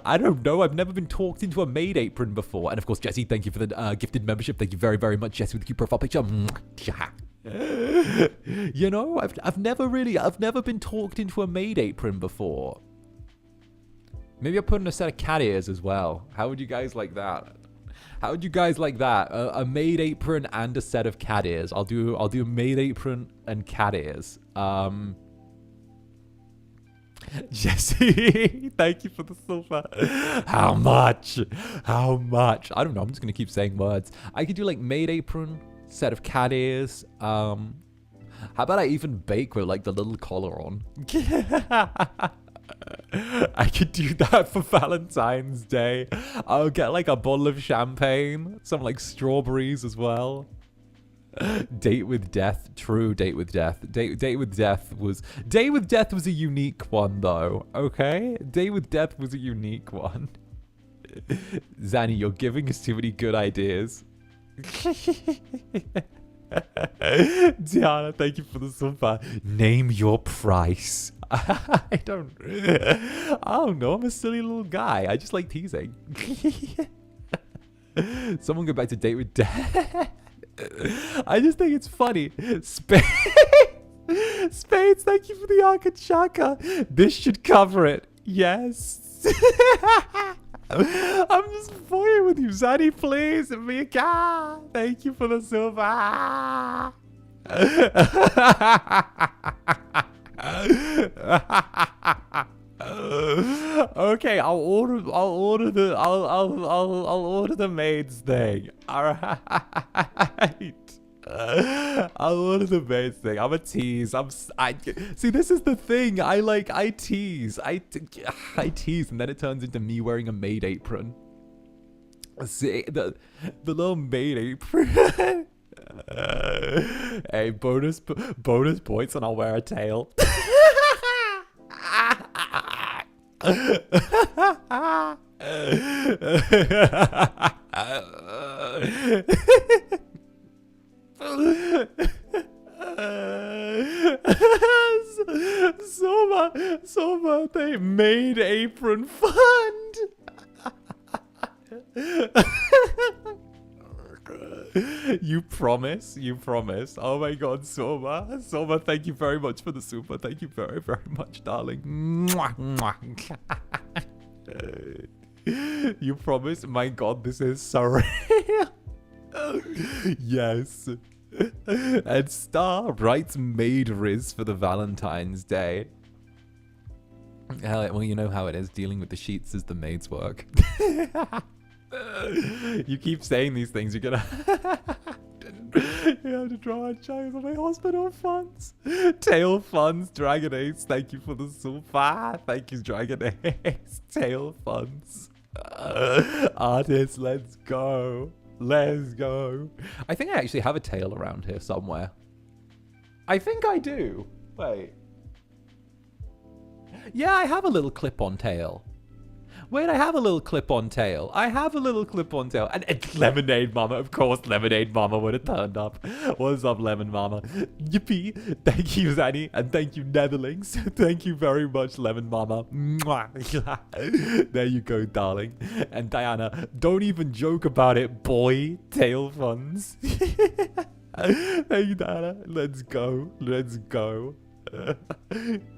I've never been talked into a maid apron before. And of course, Jesse, thank you for the gifted membership. Thank you very, very much, Jesse, with the cute profile picture. You know, I've never been talked into a maid apron before. Maybe I'll put in a set of cat ears as well. How would you guys like that? A maid apron and a set of cat ears. I'll do a maid apron and cat ears. Jesse, thank you for the silver. How much? I don't know. I'm just gonna keep saying words. I could do like maid apron, set of cat ears. How about I even bake with like the little collar on? I could do that for Valentine's Day. I'll get like a bottle of champagne, some like strawberries as well. Date with death. True, date with death. Date with death was a unique one though. Okay, date with death was a unique one. Zanny, you're giving us too many good ideas. Diana, thank you for the super. Name your price. I don't know. I'm a silly little guy. I just like teasing. Someone go back to date with death. I just think it's funny. Spades, thank you for the Akachaka. This should cover it. Yes. I'm just toying with you, Zaddy, please. Mika, thank you for the silver. Okay, I'll order the maid's thing. All right. I'll order the maid's thing. I'm a tease. See, this is the thing. I tease. I tease, and then it turns into me wearing a maid apron. See, the little maid apron. Hey, bonus points, and I'll wear a tail. Soma, they made apron fund. You promise? You promise? Oh my god, Soma. Soma, thank you very much for the super. Thank you very, very much, darling. You promise? My god, this is so real. Yes. And Star writes maid Riz for the Valentine's Day. Hell, well, you know how it is. Dealing with the sheets is the maid's work. You keep saying these things, you're gonna you have to draw a child on my hospital funds. Tail funds, Dragon Ace, thank you for the super. Thank you, Dragon Ace. Tail funds. Artist, let's go. Let's go. I think I actually have a tail around here somewhere. I think I do. Wait. Yeah, I have a little clip-on tail. Wait, I have a little clip-on tail. I have a little clip-on tail. And Lemonade Mama, of course, Lemonade Mama would have turned up. What's up, Lemon Mama? Yippee. Thank you, Zanny. And thank you, Netherlings. Thank you very much, Lemon Mama. There you go, darling. And Diana, don't even joke about it, boy. Tail funds. Thank you, Diana. Let's go. Let's go.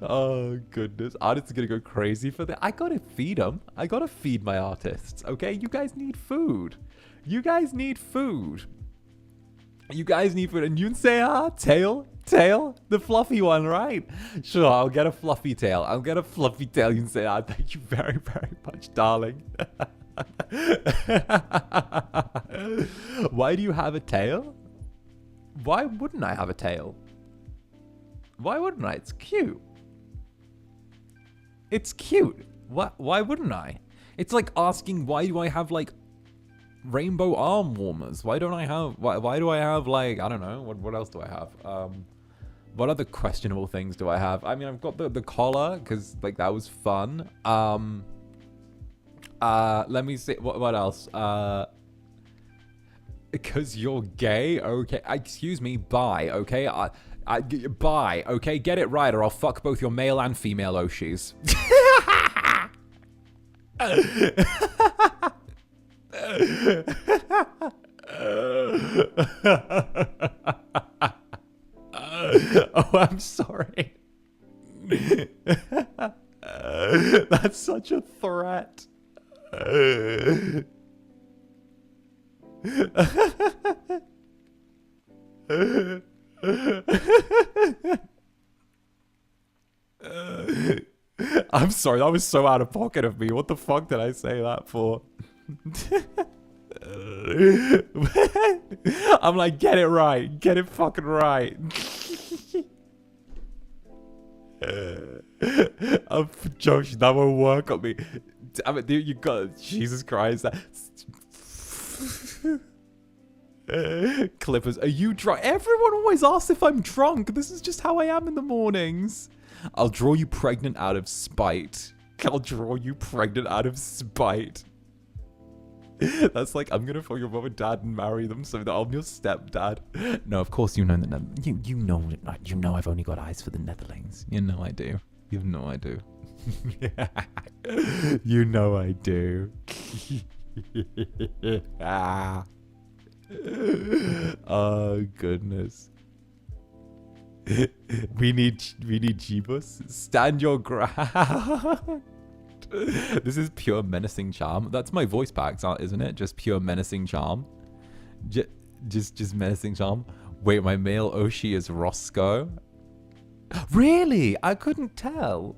Oh goodness, artists are gonna go crazy for that. I gotta feed them. I gotta feed my artists. Okay, you guys need food. You guys need food. You guys need food. And you say, tail, the fluffy one, right? Sure, I'll get a fluffy tail. I'll get a fluffy tail. You say, thank you very, very much, darling. Why do you have a tail? Why wouldn't I have a tail? Why wouldn't I? It's cute. It's cute. Why wouldn't I? It's like asking, why do I have like rainbow arm warmers? Why don't I have, why do I have like, I don't know, what else do I have? What other questionable things do I have? I mean, I've got the collar, because like that was fun. Let me see, what else? Because you're gay? Okay, excuse me, bye, okay? Bye, okay? Get it right or I'll fuck both your male and female Oshis. Oh, I'm sorry. That's such a threat. I'm sorry, that was so out of pocket of me. What the fuck did I say that for? I'm like, get it right. Get it fucking right. Josh, that won't work on me. Damn it, dude, you got Jesus Christ. Clippers, are you drunk? Everyone always asks if I'm drunk. This is just how I am in the mornings. I'll draw you pregnant out of spite. I'll draw you pregnant out of spite. That's like, I'm gonna fuck your mom and dad and marry them so that I'm your stepdad. No, of course you know that. You know I've only got eyes for the Netherlings. You know I do. You know I do. You know I do. Ah. Oh goodness. We need Jeebus. Stand your ground. This is pure menacing charm. That's my voice packs, isn't it? Just pure menacing charm. Just menacing charm. Wait, my male Oshi is Roscoe. Really? I couldn't tell.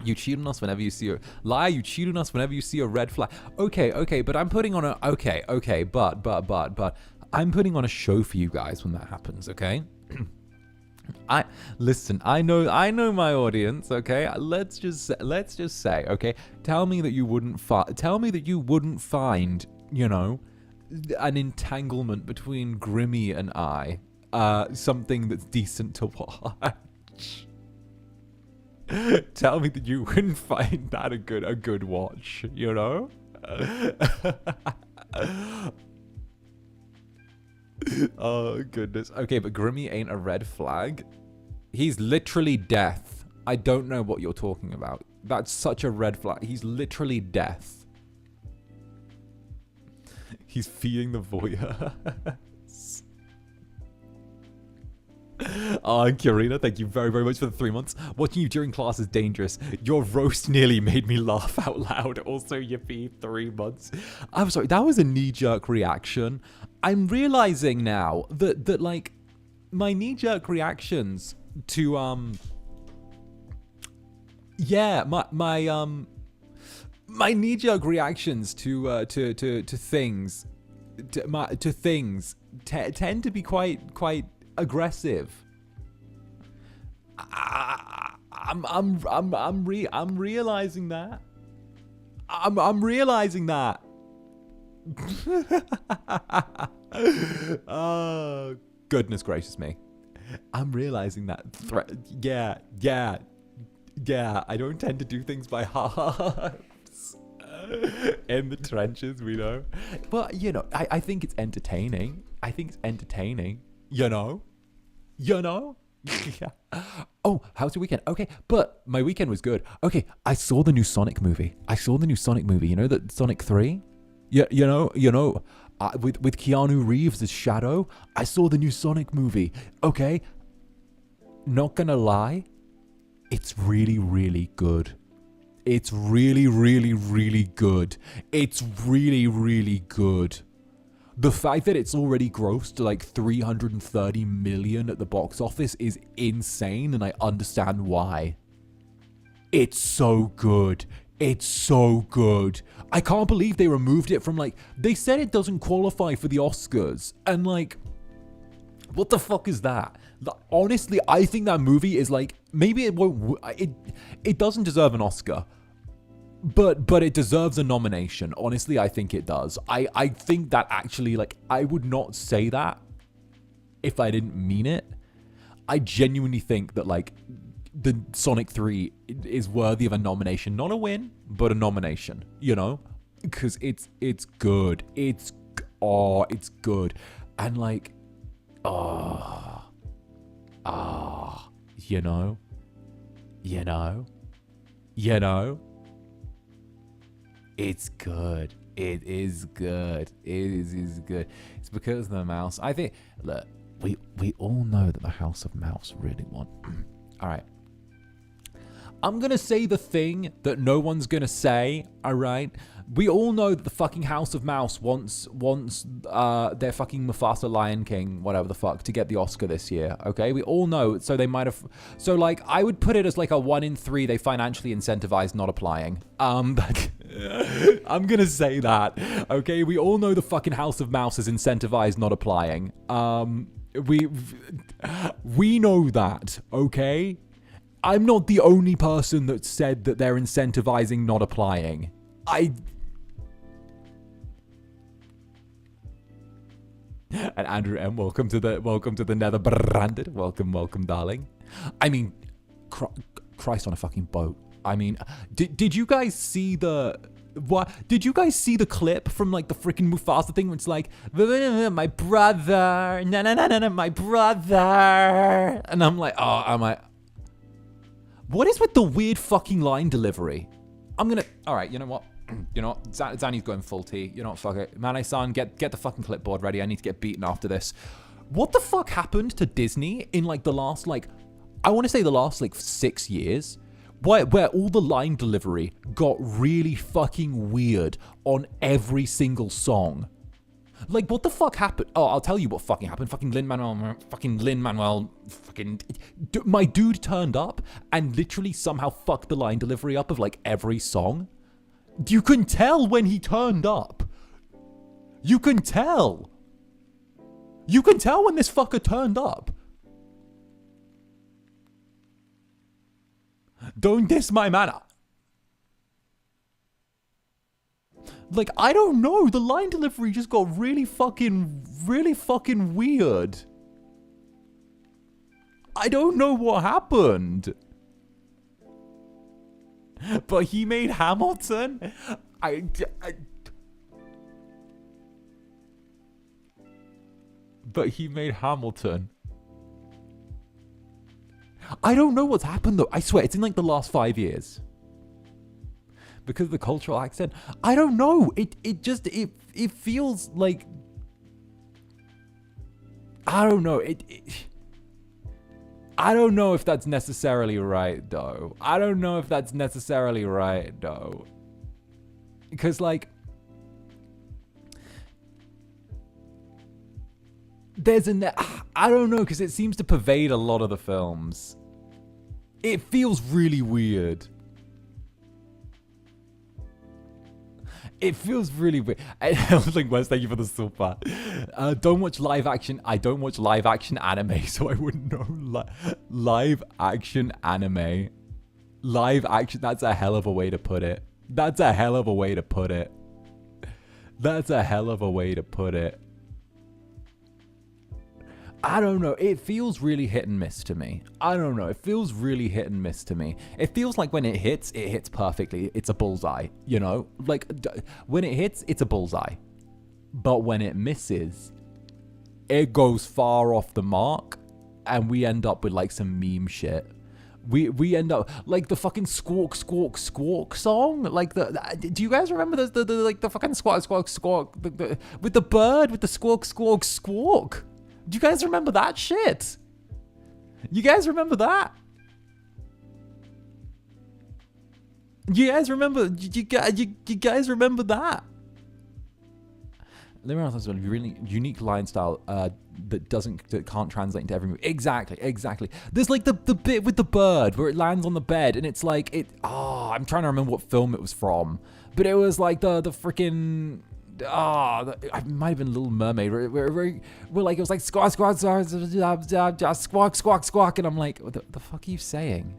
You cheat on us whenever you see a lie. You cheat on us whenever you see a red flag. Okay, but I'm putting on a okay, but I'm putting on a show for you guys when that happens. Okay. Listen. I know my audience. Okay. Let's just say. Okay. Tell me that you wouldn't find, you know, an entanglement between Grimmy and I, something that's decent to watch. Tell me that you wouldn't find that a good watch, you know? Oh, goodness. Okay, but Grimmy ain't a red flag. He's literally death. I don't know what you're talking about. That's such a red flag. He's literally death. He's feeding the voyeurs. 𝔂𝓸𝓾𝓻, thank you very, very much for the 3 months. Watching you during class is dangerous. Your roast nearly made me laugh out loud. Also, yippee, 3 months. I'm sorry, that was a knee-jerk reaction. I'm realizing now that like, my knee-jerk reactions to, yeah, my knee-jerk reactions to things, tend to be quite aggressive. I'm realizing that. I'm realizing that. Oh, goodness gracious me. I'm realizing that. Yeah. I don't tend to do things by halves. In the trenches, we know. But, you know, I think it's entertaining. You know? Yeah. Oh, how's your weekend? Okay, but my weekend was good. Okay, I saw the new Sonic movie. You know, the Sonic 3? Yeah, you know, with Keanu Reeves as Shadow. I saw the new Sonic movie. Okay, not gonna lie, it's really, really good. It's really, really, really good. It's really, really good. The fact that it's already grossed like 330 million at the box office is insane, and I understand why. It's so good. It's so good. I can't believe they removed it from, like, they said it doesn't qualify for the Oscars, and like, what the fuck is that? Honestly, I think that movie is like, maybe it won't, it doesn't deserve an Oscar. But it deserves a nomination. Honestly, I think it does. I think that actually, like, I would not say that if I didn't mean it. I genuinely think that, like, the Sonic 3 is worthy of a nomination. Not a win, but a nomination, you know? Because it's good. It's good. And, like, you know? It's good. It is good. It is good. It's because of the mouse. I think, look, we all know that the House of Mouse really won. All right. I'm going to say the thing that no one's going to say, all right? We all know that the fucking House of Mouse wants their fucking Mufasa Lion King, whatever the fuck, to get the Oscar this year, okay? We all know, so they might have... So, like, I would put it as, like, a 1 in 3 they financially incentivized not applying. I'm going to say that, okay? We all know the fucking House of Mouse is incentivized not applying. We know that, okay? I'm not the only person that said that they're incentivizing not applying. And Andrew M, welcome to the Netherbrand. Welcome, darling. I mean, Christ on a fucking boat. I mean, did you guys see the... What? Did you guys see the clip from, like, the freaking Mufasa thing where it's like, my brother, no, my brother. And I'm like, what is with the weird fucking line delivery? All right, you know what? Zanny's going full T. You know what? Fuck it. Mane-san, get the fucking clipboard ready. I need to get beaten after this. What the fuck happened to Disney in, like, the last, like, I want to say the last, like, 6 years? Where all the line delivery got really fucking weird on every single song. Like, what the fuck happened? Oh, I'll tell you what fucking happened. Fucking Lin-Manuel, my dude turned up and literally somehow fucked the line delivery up of, like, every song. You can tell when he turned up. You can tell. You can tell when this fucker turned up. Don't diss my manner. Like, I don't know. The line delivery just got really fucking weird. I don't know what happened. But he made Hamilton. but he made Hamilton. I don't know what's happened though. I swear, it's in like the last 5 years. Because of the cultural accent. I don't know. It feels like, I don't know. I don't know if that's necessarily right though. Because like, I don't know, because it seems to pervade a lot of the films. It feels really weird. It feels really weird. I was like, Wes, thank you for the super. Don't watch live action. I don't watch live action anime, so I wouldn't know. Live action anime. Live action, that's a hell of a way to put it. I don't know. It feels really hit and miss to me. It feels like when it hits perfectly. It's a bullseye, you know? Like, when it hits, it's a bullseye. But when it misses, it goes far off the mark, and we end up with, like, some meme shit. We end up like the fucking squawk squawk squawk song. Like do you guys remember the fucking squawk squawk squawk with the bird with the squawk squawk squawk? Do you guys remember that shit? You guys remember that? You guys remember that? Limerence has a really unique line style that can't translate into every movie. Exactly. There's like the bit with the bird where it lands on the bed and it's like I'm trying to remember what film it was from, but it was like the freaking it might have been Little Mermaid where like it was like squawk squawk squawk squawk squawk, and I'm like, what the fuck are you saying?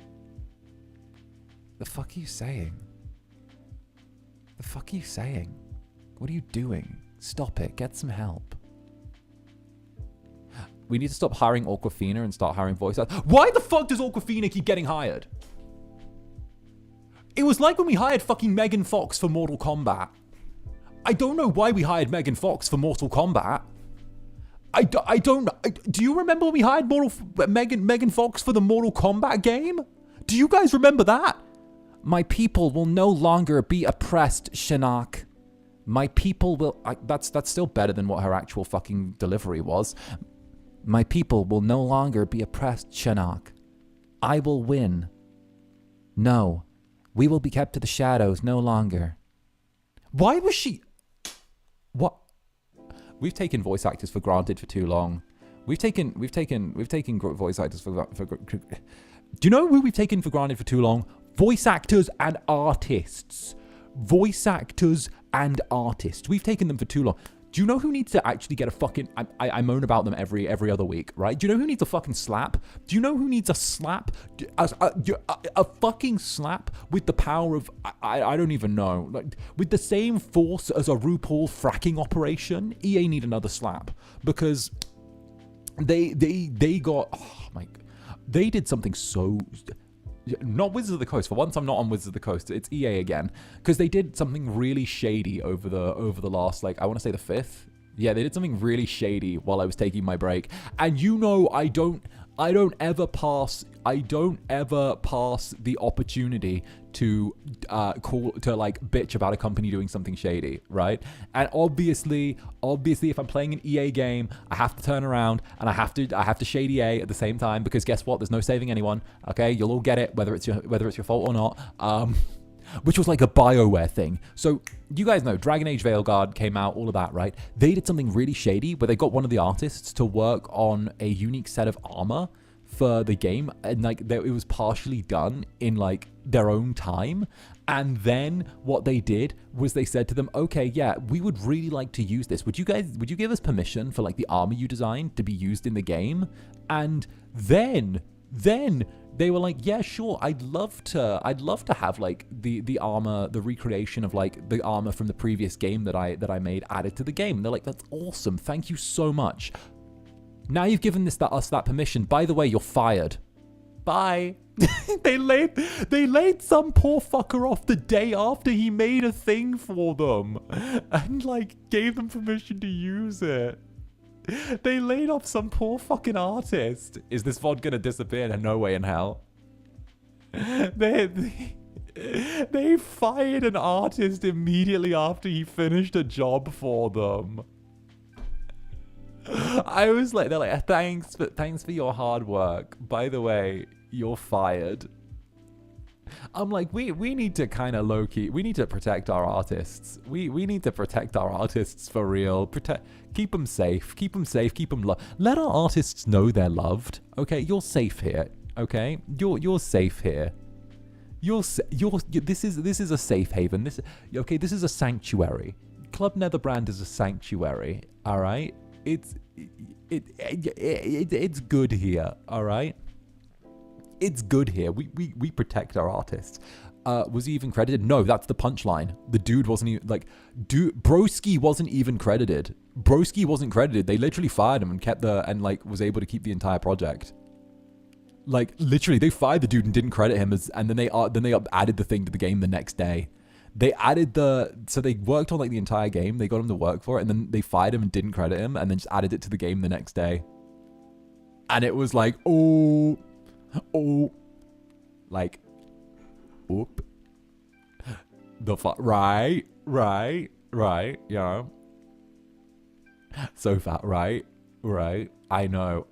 What are you doing? Stop it. Get some help. We need to stop hiring 𝓂𝓚 and start hiring voice actors. Why the fuck does 𝓂𝓚 keep getting hired? It was like when we hired fucking Megan Fox for Mortal Kombat. I don't know why we hired Megan Fox for Mortal Kombat. I don't. Do you remember when we hired Megan Fox for the Mortal Kombat game? Do you guys remember that? My people will no longer be oppressed, 𝓱𝓸𝓾𝓻. My people will... that's still better than what her actual fucking delivery was. My people will no longer be oppressed, 𝓱𝓸𝓾𝓻. I will win. No, we will be kept to the shadows no longer. Why was she... What? We've taken voice actors for granted for too long. We've taken voice actors for... Do you know who we've taken for granted for too long? Voice actors and artists. We've taken them for too long. Do you know who needs to actually get a fucking... I moan about them every other week, right? Do you know who needs a fucking slap? Do you know who needs a slap? A fucking slap with the power of... I don't even know. Like, with the same force as a RuPaul fracking operation, EA need another slap. Because they got... Oh my... They did something so... Not Wizards of the Coast. For once, I'm not on Wizards of the Coast. It's EA again, because they did something really shady over the last, like, I want to say the 5th. Yeah, they did something really shady while I was taking my break. And you know, I don't ever pass the opportunity to like bitch about a company doing something shady, right? And obviously, if I'm playing an EA game, I have to turn around and I have to shade EA at the same time, because guess what? There's no saving anyone. Okay, you'll all get it, whether it's your fault or not. Which was like a BioWare thing. So you guys know Dragon Age Veilguard came out, all of that, right? They did something really shady where they got one of the artists to work on a unique set of armor for the game, and like it was partially done in like their own time. And then what they did was they said to them, okay, yeah, we would really like to use this. Would you give us permission for like the armor you designed to be used in the game? And then they were like, yeah, sure, I'd love to have like the armor, the recreation of like the armor from the previous game that I made added to the game. And they're like, that's awesome, thank you so much. Now you've given us that permission. By the way, you're fired. Bye. They laid some poor fucker off the day after he made a thing for them and like gave them permission to use it. They laid off some poor fucking artist. Is this VOD gonna disappear? No way in hell. They fired an artist immediately after he finished a job for them. I was like, they're like, thanks for your hard work. By the way, you're fired. I'm like, we need to kind of low-key, we need to protect our artists. We need to protect our artists for real. Keep them safe, keep them loved. Let our artists know they're loved. Okay, you're safe here. Okay, you're safe here. This is a safe haven. This is a sanctuary. Club Netherbrand is a sanctuary. All right, it's good here. All right. It's good here. We protect our artists. Was he even credited? No, that's the punchline. The dude wasn't even Broski wasn't even credited. Broski wasn't credited. They literally fired him and was able to keep the entire project. Like literally, they fired the dude and didn't credit him and then they added the thing to the game the next day. They added so they worked on like the entire game. They got him to work for it, and then they fired him and didn't credit him, and then just added it to the game the next day. And it was like, like, oop, right, yeah. So fat, right. I know.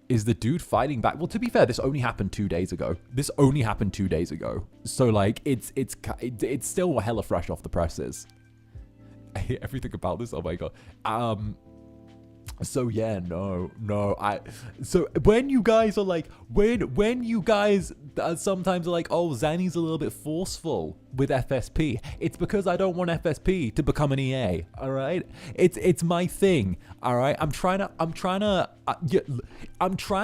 Is the dude fighting back? Well, to be fair, this only happened 2 days ago. So like, it's still hella fresh off the presses. I hate everything about this. Oh my god. So yeah, no. So when you guys are like, when you guys sometimes are like, oh, Zanny's a little bit forceful with FSP, it's because I don't want FSP to become an EA. All right, it's my thing. All right, I'm trying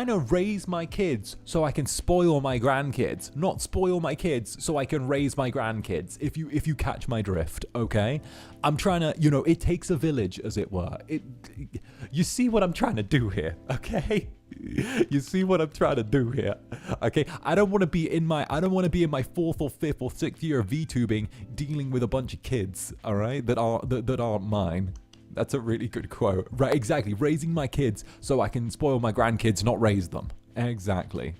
to raise my kids so I can spoil my grandkids, not spoil my kids so I can raise my grandkids. If you catch my drift, okay? I'm trying to, it takes a village, as it were. You see what I'm trying to do here, okay? You see what I'm trying to do here, okay? I don't want to be in my 4th or 5th or 6th year of VTubing dealing with a bunch of kids, all right, that aren't mine. That's a really good quote, right? Exactly, raising my kids so I can spoil my grandkids, not raise them. Exactly.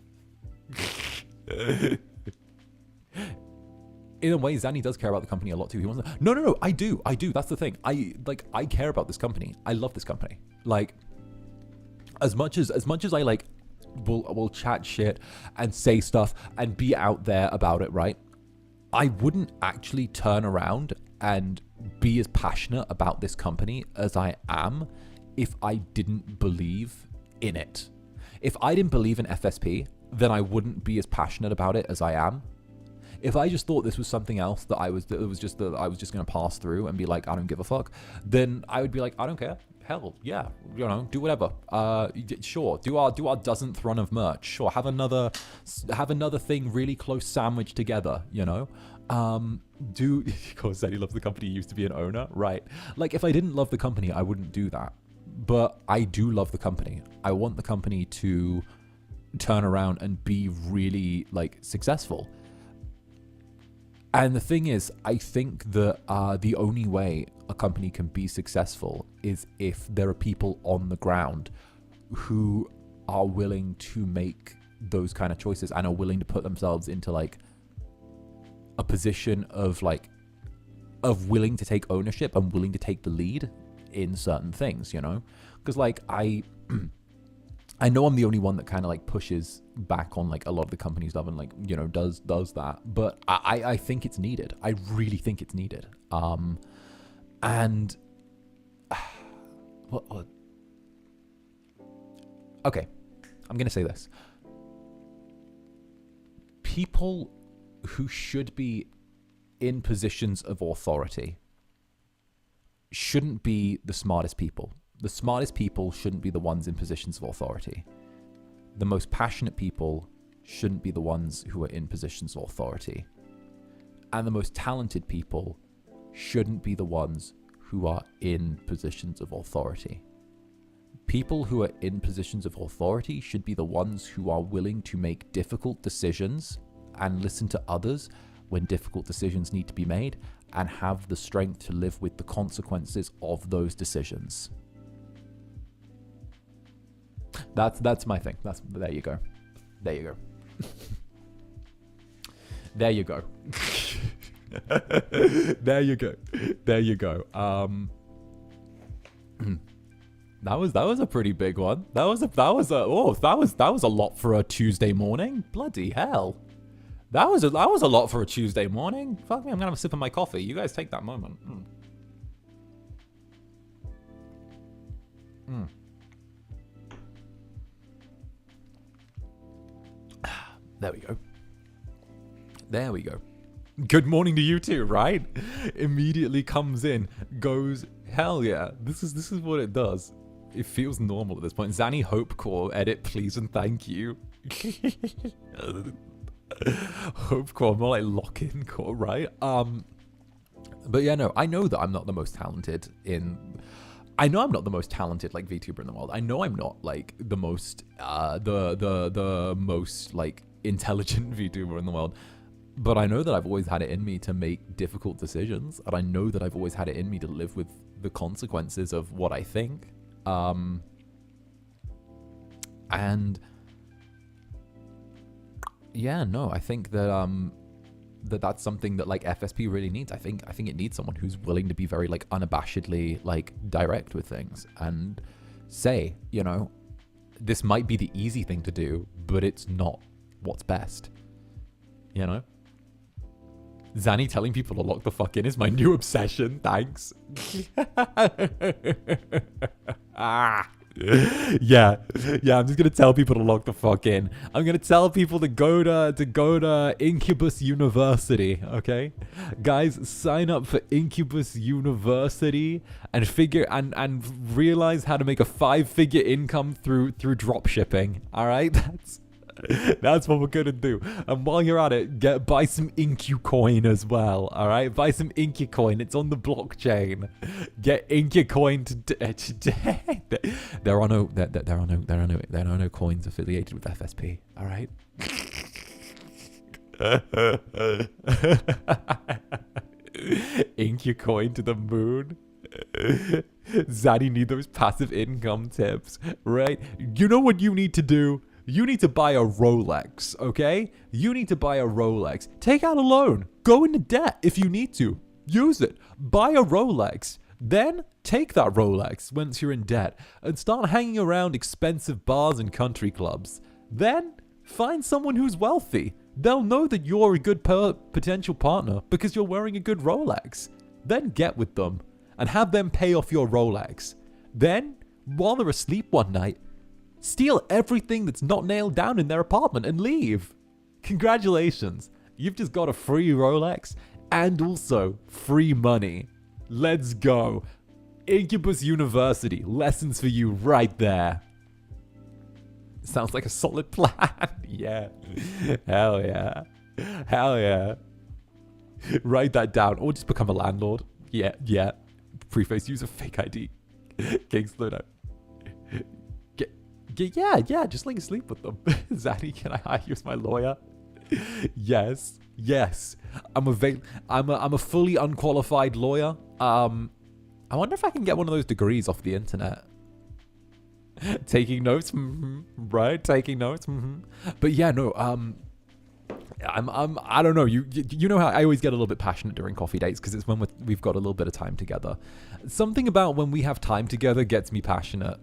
In a way, Zanny does care about the company a lot too. He wants to, no, I do. That's the thing. I care about this company. I love this company. Like, as much as I like will chat shit and say stuff and be out there about it, right? I wouldn't actually turn around and be as passionate about this company as I am if I didn't believe in it. If I didn't believe in FSP, then I wouldn't be as passionate about it as I am. If I just thought this was something else that I was just going to pass through and be like, I don't give a fuck, then I would be like, I don't care. Hell, yeah, do whatever. Sure, do our dozenth run of merch. Sure, have another thing really close sandwiched together. Because said he loves the company, he used to be an owner, right? Like, if I didn't love the company, I wouldn't do that. But I do love the company. I want the company to turn around and be really like successful. And the thing is, I think that the only way a company can be successful is if there are people on the ground who are willing to make those kind of choices and are willing to put themselves into like a position of willing to take ownership and willing to take the lead in certain things, because like I know I'm the only one that kind of like pushes back on like a lot of the company stuff and like, does that. But I think it's needed. I really think it's needed. And what? Okay, I'm going to say this. People who should be in positions of authority shouldn't be the smartest people. The smartest people shouldn't be the ones in positions of authority. The most passionate people shouldn't be the ones who are in positions of authority. And the most talented people shouldn't be the ones who are in positions of authority. People who are in positions of authority should be the ones who are willing to make difficult decisions and listen to others, when difficult decisions need to be made, and have the strength to live with the consequences of those decisions. That's my thing. There you go. There you go. There you go. There you go. There you go. That was a pretty big one. That was a lot for a Tuesday morning. Bloody hell. That was a lot for a Tuesday morning. Fuck me, I'm gonna have a sip of my coffee. You guys take that moment. There we go. There we go. Good morning to you too, right? Immediately comes in, goes, hell yeah. This is what it does. It feels normal at this point. Zanny Hope Core, edit please and thank you. Hope Core, more like lock-in core, right? But yeah, no, I know that I'm not the most talented like VTuber in the world. I know I'm not like the most the most like intelligent VTuber in the world. But I know that I've always had it in me to make difficult decisions, and I know that I've always had it in me to live with the consequences of what I think. And yeah, no, I think that that's something that like FSP really needs. I think it needs someone who's willing to be very like unabashedly like direct with things and say, you know, this might be the easy thing to do, but it's not what's best. You know? Zanny telling people to lock the fuck in is my new obsession. Thanks. Yeah, I'm just gonna tell people to lock the fuck in. I'm gonna tell people to go to Incubus University, okay? Guys, sign up for Incubus University and realize how to make a 5-figure income through drop shipping. Alright? That's what we're gonna do. And while you're at it, buy some IncuCoin as well. All right, buy some IncuCoin. It's on the blockchain. Get IncuCoin today. There are no coins affiliated with FSP. All right. IncuCoin to the moon. Zaddy need those passive income tips, right? You know what you need to do? You need to buy a Rolex, okay? You need to buy a Rolex. Take out a loan. Go into debt if you need to. Use it. Buy a Rolex. Then take that Rolex once you're in debt and start hanging around expensive bars and country clubs. Then find someone who's wealthy. They'll know that you're a good potential partner because you're wearing a good Rolex. Then get with them and have them pay off your Rolex. Then, while they're asleep one night, steal everything that's not nailed down in their apartment and leave. Congratulations. You've just got a free Rolex and also free money. Let's go. Incubus University. Lessons for you right there. Sounds like a solid plan. Yeah. Hell yeah. Hell yeah. Write that down or just become a landlord. Yeah. Preface, use a fake ID. 𝓂𝓸𝓼𝓽. Yeah, just like sleep with them. Zaddy, can I hire you as my lawyer? Yes. I'm a fully unqualified lawyer. I wonder if I can get one of those degrees off the internet. Taking notes, right? Taking notes, But yeah, no. I don't know. You know how I always get a little bit passionate during coffee dates because it's when we've got a little bit of time together. Something about when we have time together gets me passionate.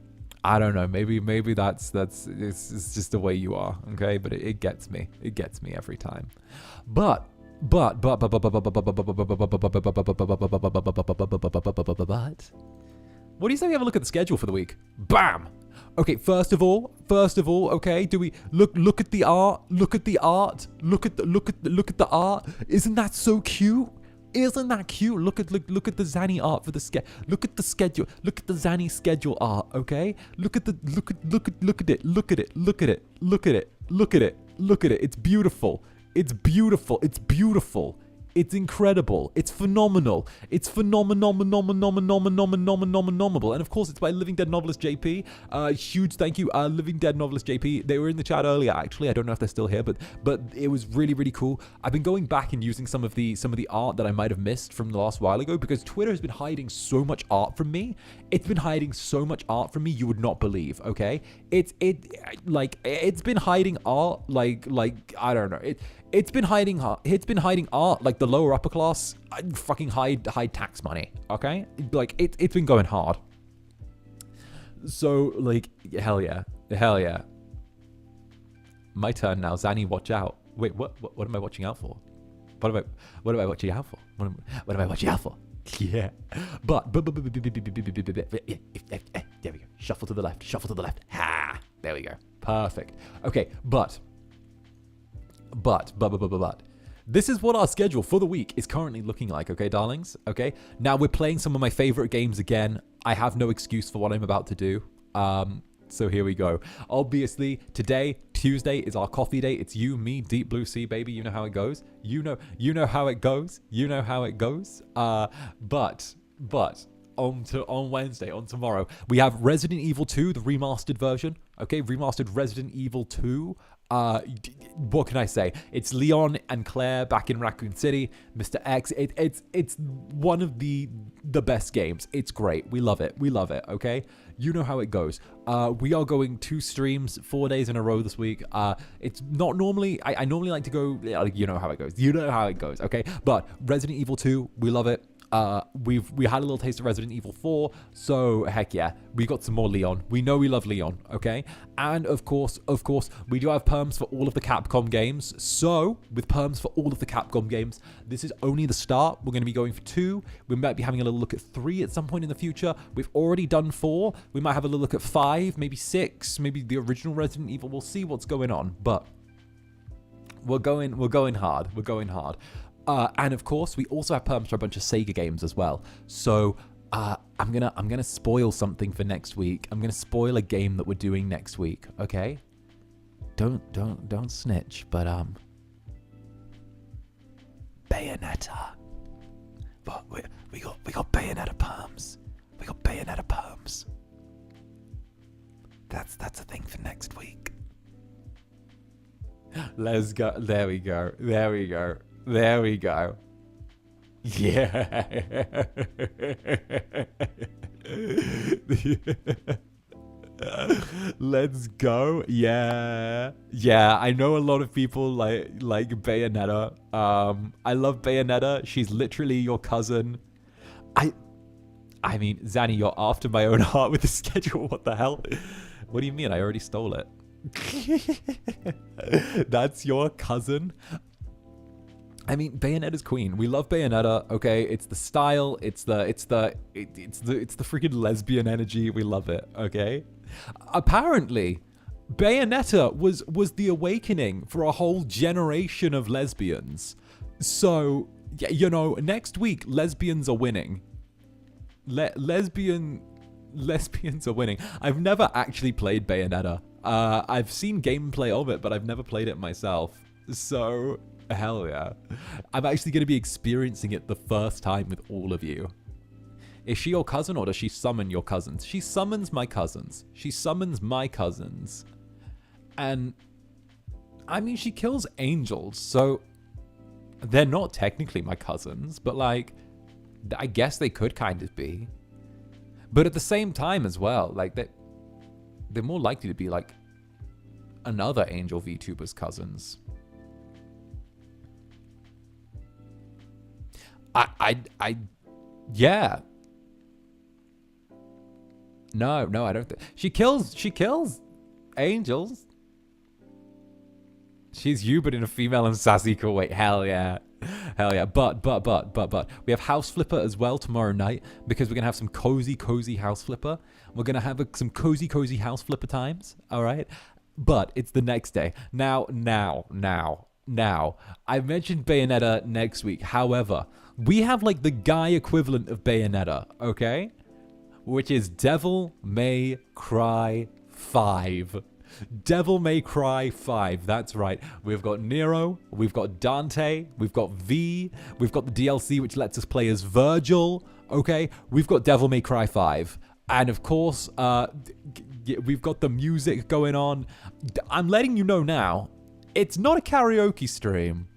I don't know. Maybe it's just the way you are, okay? But it gets me. It gets me every time. But what do you say we have a look at the schedule for the week? Bam. Okay, first of all, okay, do we look at the art? Look at the art. Look at the art. Isn't that so cute? Isn't that cute? Look at the Zanny art for the schedule. Look at the schedule. Look at the Zanny schedule art, okay? Look at it. Look at it. It's beautiful. It's incredible. It's phenomenal. It's phenomenal. And of course, it's by Living Dead Novelist JP. Huge thank you, Living Dead Novelist JP. They were in the chat earlier, actually. I don't know if they're still here, but it was really, really cool. I've been going back and using some of the art that I might have missed from the last while ago, because Twitter has been hiding so much art from me. It's been hiding so much art from me you would not believe. Okay, it's been hiding art like I don't know. It's been hiding art like the lower upper class fucking hide tax money. Okay, like it's been going hard. So like hell yeah. My turn now. Zanny, watch out. Wait, what am I watching out for? What am I watching out for? What am I watching out for? Yeah, but there we go. Shuffle to the left. Ha! There we go. Perfect. Okay, but this is what our schedule for the week is currently looking like. Okay, darlings. Okay, now we're playing some of my favorite games again. I have no excuse for what I'm about to do. So here we go. Obviously, today, Tuesday, is our coffee day. It's you, me, Deep Blue Sea, baby. You know how it goes. You know how it goes. But on Wednesday, on tomorrow, we have Resident Evil 2, the remastered version. Okay, remastered Resident Evil 2. What can I say? It's Leon and Claire back in Raccoon City. Mr. X. It's one of the best games. It's great. We love it. Okay, you know how it goes. We are going 2 streams 4 days in a row this week. It's not normally. I normally like to go. You know how it goes. Okay, but Resident Evil 2, we love it. We had a little taste of Resident Evil 4, so heck yeah, we got some more Leon. We know we love Leon, okay? And of course, we do have perms for all of the Capcom games. So, with perms for all of the Capcom games, this is only the start. We're going to be going for 2. We might be having a little look at 3 at some point in the future. We've already done 4. We might have a little look at 5, maybe 6, maybe the original Resident Evil. We'll see what's going on, but we're going hard. And of course, we also have perms for a bunch of Sega games as well. So I'm gonna spoil something for next week. I'm gonna spoil a game that we're doing next week. Okay? Don't snitch. But Bayonetta. But we got Bayonetta perms. That's a thing for next week. Let's go. There we go. Yeah. Let's go. Yeah. I know a lot of people like Bayonetta. I love Bayonetta. She's literally your cousin. I mean, Zanny, you're after my own heart with the schedule. What the hell? What do you mean? I already stole it. That's your cousin. I mean, Bayonetta's queen. We love Bayonetta. Okay, it's the style. It's the freaking lesbian energy. We love it. Okay. Apparently, Bayonetta was the awakening for a whole generation of lesbians. So, yeah, you know, next week lesbians are winning. Lesbians are winning. I've never actually played Bayonetta. I've seen gameplay of it, but I've never played it myself. So, hell yeah. I'm actually going to be experiencing it the first time with all of you. Is she your cousin, or does she summon your cousins? She summons my cousins. And, I mean, she kills angels, so they're not technically my cousins, but, like, I guess they could kind of be. But at the same time as well, like, they're more likely to be, like, another angel VTubers cousins. Yeah. No, I don't think she kills angels. She's you, but in a female and sassy cool way. Hell yeah. But we have House Flipper as well tomorrow night, because we're gonna have some cozy House Flipper. We're gonna have some cozy House Flipper times. All right, but it's the next day. Now, I mentioned Bayonetta next week. However, we have like the guy equivalent of Bayonetta, okay? Which is Devil May Cry 5. Devil May Cry 5. That's right. We've got Nero, we've got Dante, we've got V, we've got the DLC which lets us play as Virgil. Okay, we've got Devil May Cry 5. And of course, we've got the music going on. I'm letting you know now, it's not a karaoke stream.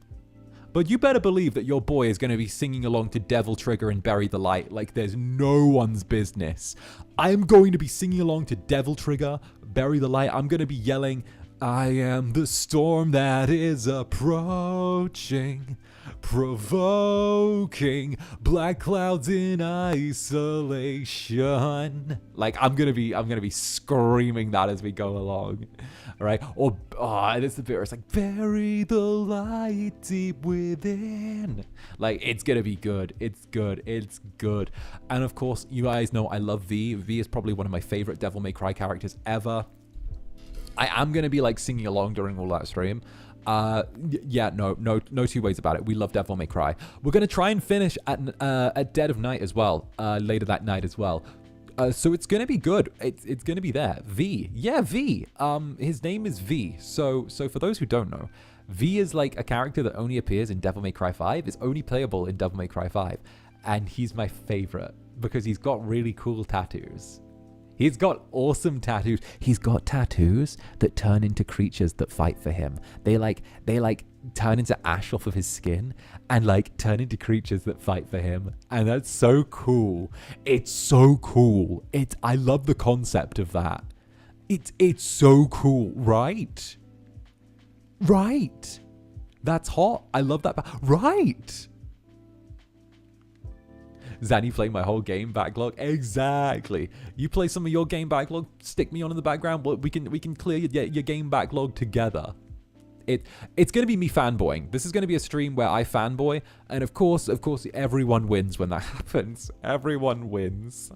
But you better believe that your boy is going to be singing along to Devil Trigger and Bury the Light like there's no one's business. I'm going to be singing along to Devil Trigger, Bury the Light. I'm going to be yelling, I am the storm that is approaching, provoking black clouds in isolation. Like I'm gonna be screaming that as we go along. All right, or this is the bit where it's like, bury the light deep within. Like it's gonna be good. It's good. It's good. And of course, you guys know I love V. V is probably one of my favorite Devil May Cry characters ever. I am gonna be like singing along during all that stream. Yeah, no two ways about it. We love Devil May Cry. We're gonna try and finish at dead of night as well, later that night as well. So it's gonna be good. It's gonna be there. V, yeah, V. His name is V. So for those who don't know, V is like a character that only appears in Devil May Cry 5. It's only playable in Devil May Cry 5, and he's my favorite because he's got really cool tattoos. He's got awesome tattoos. He's got tattoos that turn into creatures that fight for him. They like turn into ash off of his skin and like turn into creatures that fight for him. And that's so cool. It's so cool. I love the concept of that. It's so cool, right? Right. That's hot. I love that. Right. Zanny playing my whole game backlog. Exactly. You play some of your game backlog, stick me on in the background. We can clear your game backlog together. It's going to be me fanboying. This is going to be a stream where I fanboy, and of course, everyone wins when that happens. Everyone wins.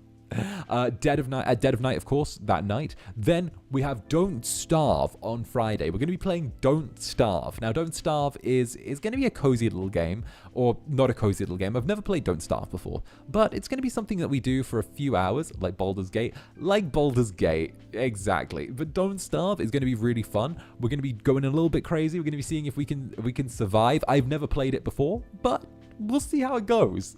Dead of night, of course, that night. Then we have Don't Starve on Friday. We're going to be playing Don't Starve. Now, Don't Starve is going to be a cozy little game, or not a cozy little game. I've never played Don't Starve before, but it's going to be something that we do for a few hours, like Baldur's Gate. Exactly. But Don't Starve is going to be really fun. We're going to be going a little bit crazy. We're going to be seeing if we can survive. I've never played it before, but we'll see how it goes.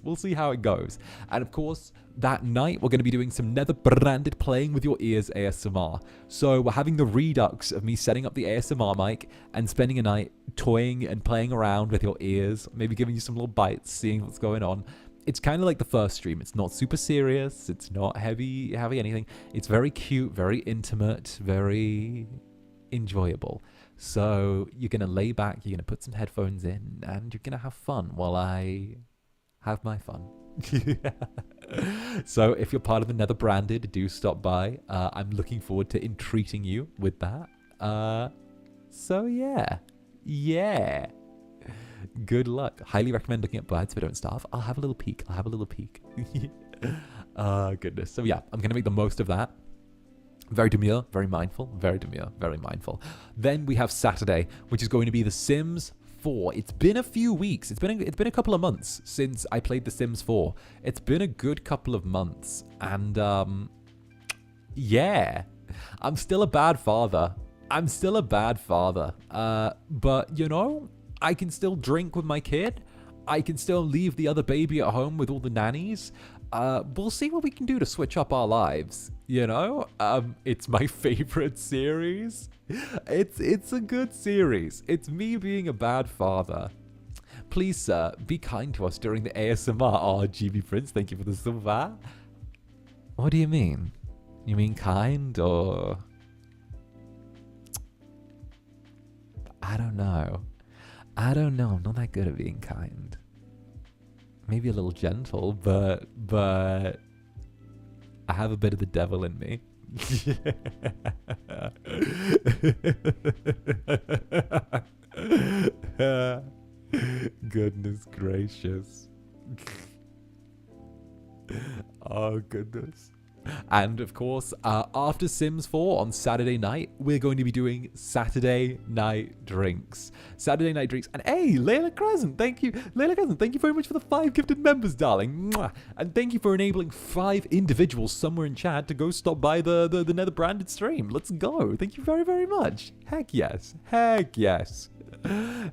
And of course, that night, we're going to be doing some Netherbranded playing with your ears ASMR. So we're having the redux of me setting up the ASMR mic and spending a night toying and playing around with your ears, maybe giving you some little bites, seeing what's going on. It's kind of like the first stream. It's not super serious. It's not heavy anything. It's very cute, very intimate, very enjoyable. So you're going to lay back, you're going to put some headphones in, and you're going to have fun while I have my fun. So if you're part of the Netherbranded, do stop by. I'm looking forward to entreating you with that. So yeah. Good luck. Highly recommend looking at Birds But Don't Starve. I'll have a little peek. Goodness. So yeah, I'm gonna make the most of that. Very demure, very mindful. Then we have Saturday, which is going to be The Sims 4. It's been a few weeks. It's been a couple of months since I played The Sims 4. It's been a good couple of months, and yeah, I'm still a bad father. But you know, I can still drink with my kid. I can still leave the other baby at home with all the nannies. We'll see what we can do to switch up our lives. You know, it's my favorite series. It's a good series. It's me being a bad father. Please, sir, be kind to us during the ASMR. Oh, GB Prince, thank you for the silver. What do you mean? You mean kind, or... I don't know. I'm not that good at being kind. Maybe a little gentle, but I have a bit of the devil in me. Goodness gracious. Oh goodness. And of course, after Sims 4 on Saturday night, we're going to be doing Saturday night drinks. Saturday night drinks. And hey, 𝔂𝓸𝓾𝓻, thank you. 𝔂𝓸𝓾𝓻, thank you very much for the 5 gifted members, darling. Mwah. And thank you for enabling 5 individuals somewhere in chat to go stop by the Netherbranded stream. Let's go. Thank you very, very much. Heck yes. Heck yes.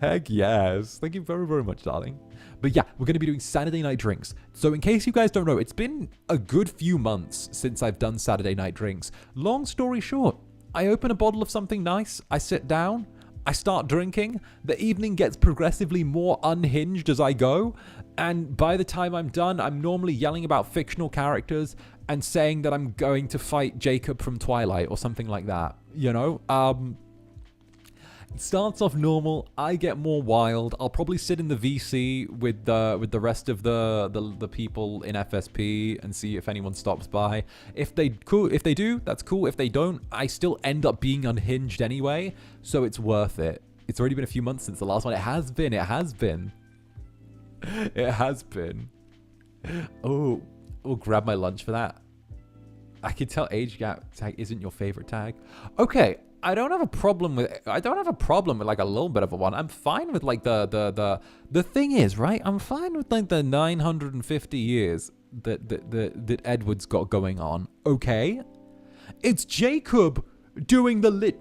Heck yes. Thank you very, very much, darling. But yeah, we're going to be doing Saturday night drinks. So in case you guys don't know, it's been a good few months since I've done Saturday night drinks. Long story short, I open a bottle of something nice, I sit down, I start drinking, the evening gets progressively more unhinged as I go, and by the time I'm done, I'm normally yelling about fictional characters and saying that I'm going to fight Jacob from Twilight or something like that, you know? It starts off normal. I get more wild. I'll probably sit in the VC with the rest of the people in FSP and see if anyone stops by. If they do, that's cool. If they don't, I still end up being unhinged anyway, so it's worth it. It's already been a few months since the last one. It has been. It has been. It has been. Oh, we'll grab my lunch for that. I can tell age gap tag isn't your favorite tag. Okay. I don't have a problem with like a little bit of a one. I'm fine with like the thing is, right? I'm fine with like the 950 years that Edward's got going on. Okay? It's Jacob doing the lit.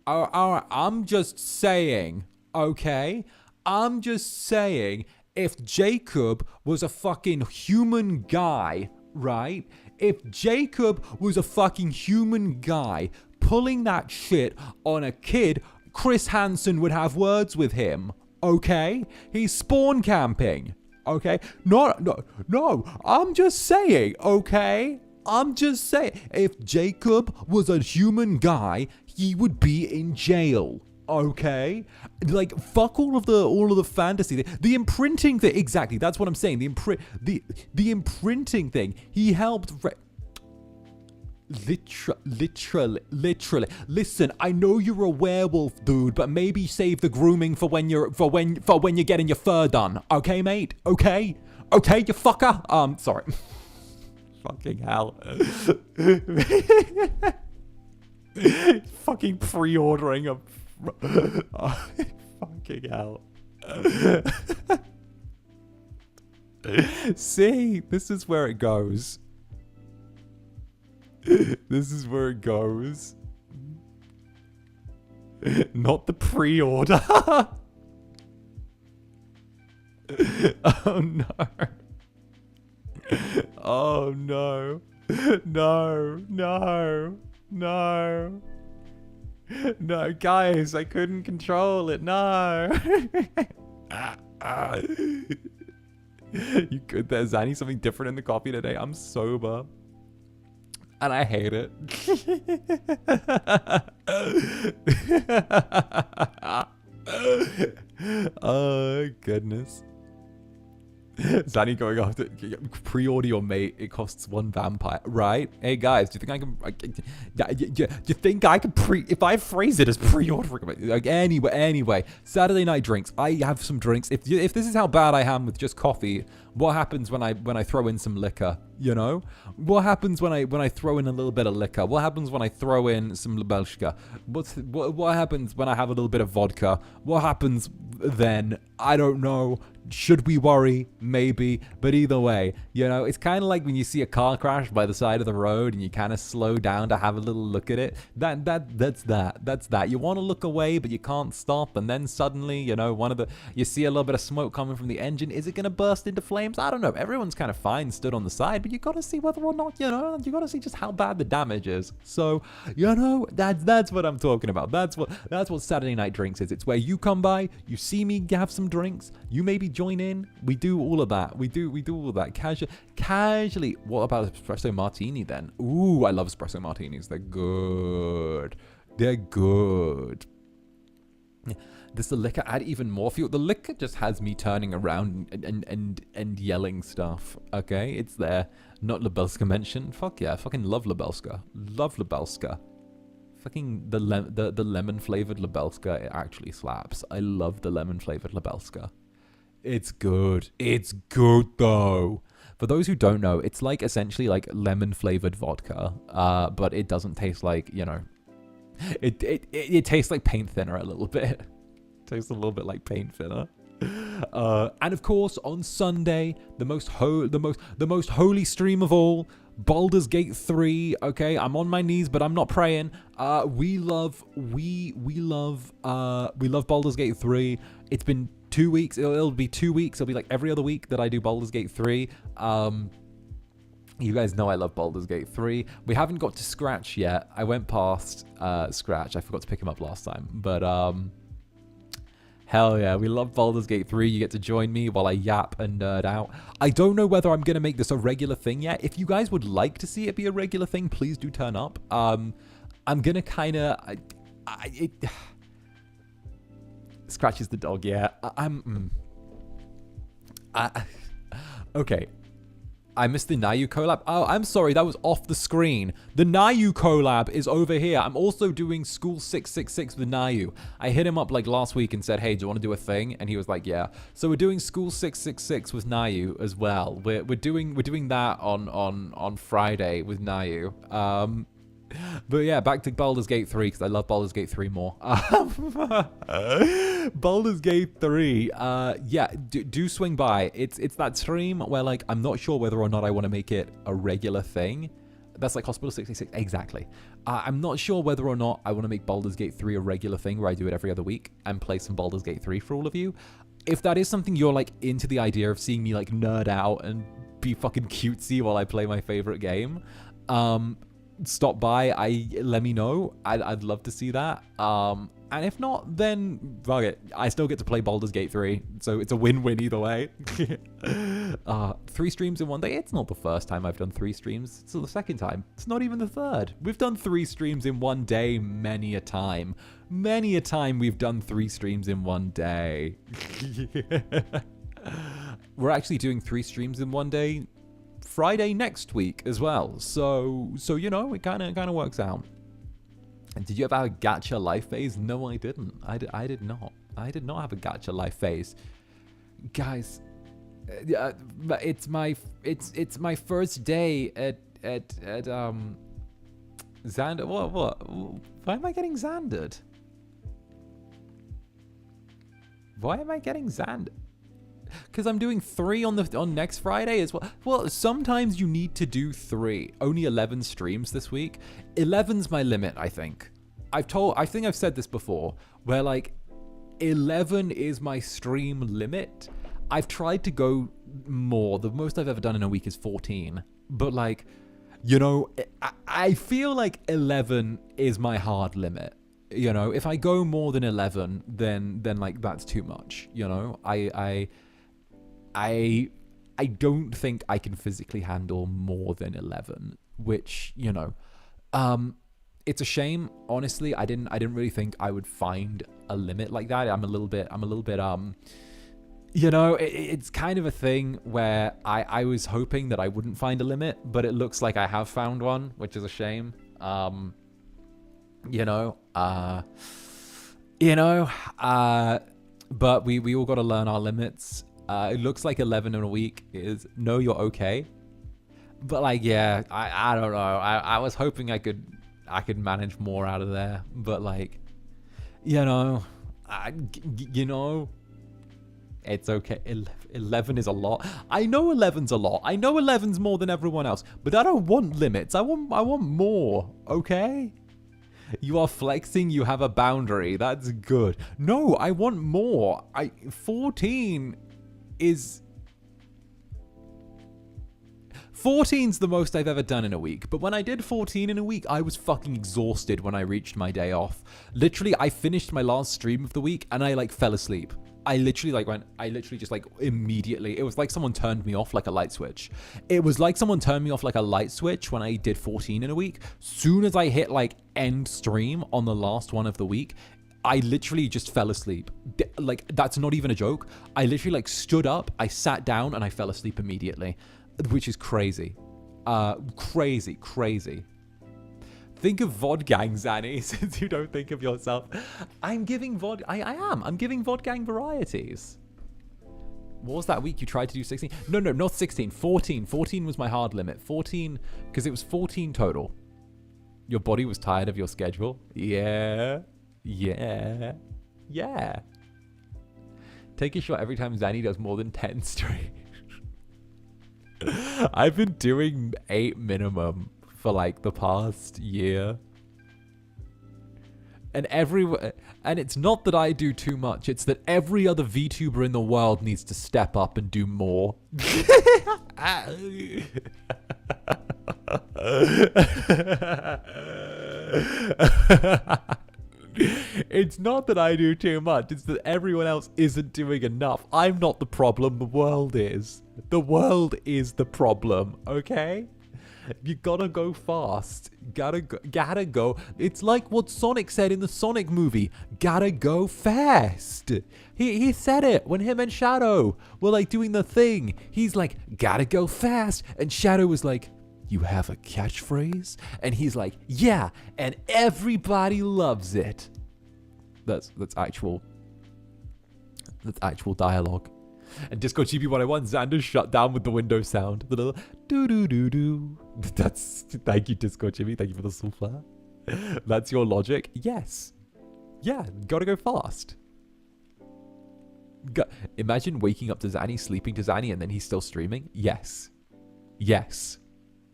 I'm just saying, okay? I'm just saying if Jacob was a fucking human guy, right? If Jacob was a fucking human guy pulling that shit on a kid, Chris Hansen would have words with him, okay? He's spawn camping, okay? No, I'm just saying, okay? I'm just saying, if Jacob was a human guy, he would be in jail. Okay, like fuck all of the fantasy, the imprinting thing. Exactly, that's what I'm saying. The imprinting thing. He helped. Literally. Listen, I know you're a werewolf, dude, but maybe save the grooming for when you're getting your fur done. Okay, mate. Okay, you fucker. Sorry. Fucking hell. Fucking pre-ordering a. Oh, fucking hell. See, this is where it goes. This is where it goes. Not the pre-order. Oh no. Oh no. No. No, guys, I couldn't control it. No. You good there, Zanny? Something different in the coffee today? I'm sober. And I hate it. Oh, goodness. Zanny going after pre-order your mate. It costs 1 vampire, right? Hey guys, do you think I can? Do you think I can if I phrase it as pre-ordering? Like anyway, Saturday night drinks. I have some drinks. If this is how bad I am with just coffee, what happens when I throw in some liquor? You know, what happens when I throw in a little bit of liquor? What happens when I throw in some 𝓂𝓸𝓾𝓻? What happens when I have a little bit of vodka? What happens then? I don't know. Should we worry? Maybe. But either way, you know, it's kind of like when you see a car crash by the side of the road and you kind of slow down to have a little look at it. That's that. You want to look away, but you can't stop. And then suddenly, you know, you see a little bit of smoke coming from the engine. Is it going to burst into flames? I don't know. Everyone's kind of fine stood on the side, but you got to see whether or not, you know, you got to see just how bad the damage is. So, you know, that's what I'm talking about. That's what Saturday night drinks is. It's where you come by, you see me have some drinks, you maybe join in. We do all of that. We do all of that casually. What about espresso martini then? Ooh, I love espresso martinis. They're good. Does the liquor add even more fuel? The liquor just has me turning around and yelling stuff. Okay, it's there. Not 𝓂𝓼𝓾 mentioned. Fuck yeah, fucking love 𝓂𝓼𝓾. Love 𝓂𝓼𝓾. Fucking the lemon flavored 𝓂𝓼𝓾. It actually slaps. I love the lemon flavored 𝓂𝓼𝓾. It's good. It's good though. For those who don't know, it's like essentially like lemon flavored vodka, but it doesn't taste like, you know, it tastes like paint thinner a little bit. Tastes a little bit like paint thinner. And of course, on Sunday, the most holy stream of all, Baldur's Gate 3. Okay, I'm on my knees, but I'm not praying. We love Baldur's Gate 3. It's been 2 weeks. It'll be 2 weeks. It'll be like every other week that I do Baldur's Gate 3. You guys know I love Baldur's Gate 3. We haven't got to Scratch yet. I went past Scratch. I forgot to pick him up last time, but hell yeah, we love Baldur's Gate 3. You get to join me while I yap and nerd out. I don't know whether I'm going to make this a regular thing yet. If you guys would like to see it be a regular thing, please do turn up. I'm going to kind of... Scratch is the dog, yeah. Okay. I missed the Nayu collab. Oh, I'm sorry, that was off the screen. The Nayu collab is over here. I'm also doing School 666 with Nayu. I hit him up like last week and said, hey, do you want to do a thing? And he was like, yeah. So we're doing School 666 with Nayu as well. We're doing that on Friday with Nayu. But yeah, back to Baldur's Gate 3 because I love Baldur's Gate 3 more. Baldur's Gate 3, yeah, do swing by. It's that stream where like I'm not sure whether or not I want to make it a regular thing. That's like Hospital 66, exactly. I'm not sure whether or not I want to make Baldur's Gate 3 a regular thing where I do it every other week and play some Baldur's Gate 3 for all of you. If that is something you're like into the idea of seeing me like nerd out and be fucking cutesy while I play my favorite game, stop by. Let me know. I'd love to see that. And if not, then fuck it. I still get to play Baldur's Gate 3, so it's a win-win either way. 3 streams in one day. It's not the first time I've done 3 streams. It's the second time. It's not even the third. We've done 3 streams in one day many a time. Many a time we've done 3 streams in one day. We're actually doing 3 streams in one day Friday next week as well. So you know, it kind of works out. And did you ever have a gacha life phase? No, I didn't. I did not. I did not have a gacha life phase, guys. It's my first day at Zander. What? Why am I getting Zandered? Why am I getting Zander? Because I'm doing 3 on next Friday as well. Well, sometimes you need to do 3. Only 11 streams this week. 11's my limit, I think. I think I've said this before, where like 11 is my stream limit. I've tried to go more. The most I've ever done in a week is 14. But like, you know, I feel like 11 is my hard limit. You know, if I go more than 11, then like that's too much. You know, I don't think I can physically handle more than 11, which, you know, it's a shame. Honestly, I didn't really think I would find a limit like that. I'm a little bit, you know, it's kind of a thing where I was hoping that I wouldn't find a limit, but it looks like I have found one, which is a shame. But we all got to learn our limits. It looks like 11 in a week is no, you're okay. But like, yeah, I don't know. I was hoping I could manage more out of there. But like, you know, it's okay. 11 is a lot. I know 11's a lot. I know 11's more than everyone else. But I don't want limits. I want more. Okay? You are flexing. You have a boundary. That's good. No, I want more. 14 is... 14's the most I've ever done in a week, but when I did 14 in a week, I was fucking exhausted when I reached my day off. Literally, I finished my last stream of the week and I like fell asleep. I literally just like immediately, it was like someone turned me off like a light switch. It was like someone turned me off like a light switch when I did 14 in a week. Soon as I hit like end stream on the last one of the week, I literally just fell asleep. Like, that's not even a joke. I literally like stood up, I sat down and I fell asleep immediately, which is crazy. Crazy. Think of VOD Gang, Zanny, since you don't think of yourself. I'm giving VOD... I am. I'm giving VOD Gang varieties. What was that week you tried to do 16? No, not 16. 14. 14 was my hard limit. 14, because it was 14 total. Your body was tired of your schedule? Yeah. Yeah. Yeah. Take a shot every time Zanny does more than 10 straight. I've been doing 8 minimum for like the past year. And it's not that I do too much, it's that every other VTuber in the world needs to step up and do more. It's not that I do too much, it's that everyone else isn't doing enough. I'm not the problem, the world is. The world is the problem, okay? You gotta go fast. Gotta go. It's like what Sonic said in the Sonic movie. Gotta go fast. He said it when him and Shadow were like doing the thing. He's like, gotta go fast. And Shadow was like, you have a catchphrase? And he's like, yeah, and everybody loves it. That's actual dialogue. And Disco GB101, Zander shut down with the Windows sound. The little do. That's, thank you, Disco Jimmy. Thank you for the souffle. That's your logic. Yes. Yeah, gotta go fast. Imagine waking up to Zanny, sleeping to Zanny, and then he's still streaming. Yes. Yes.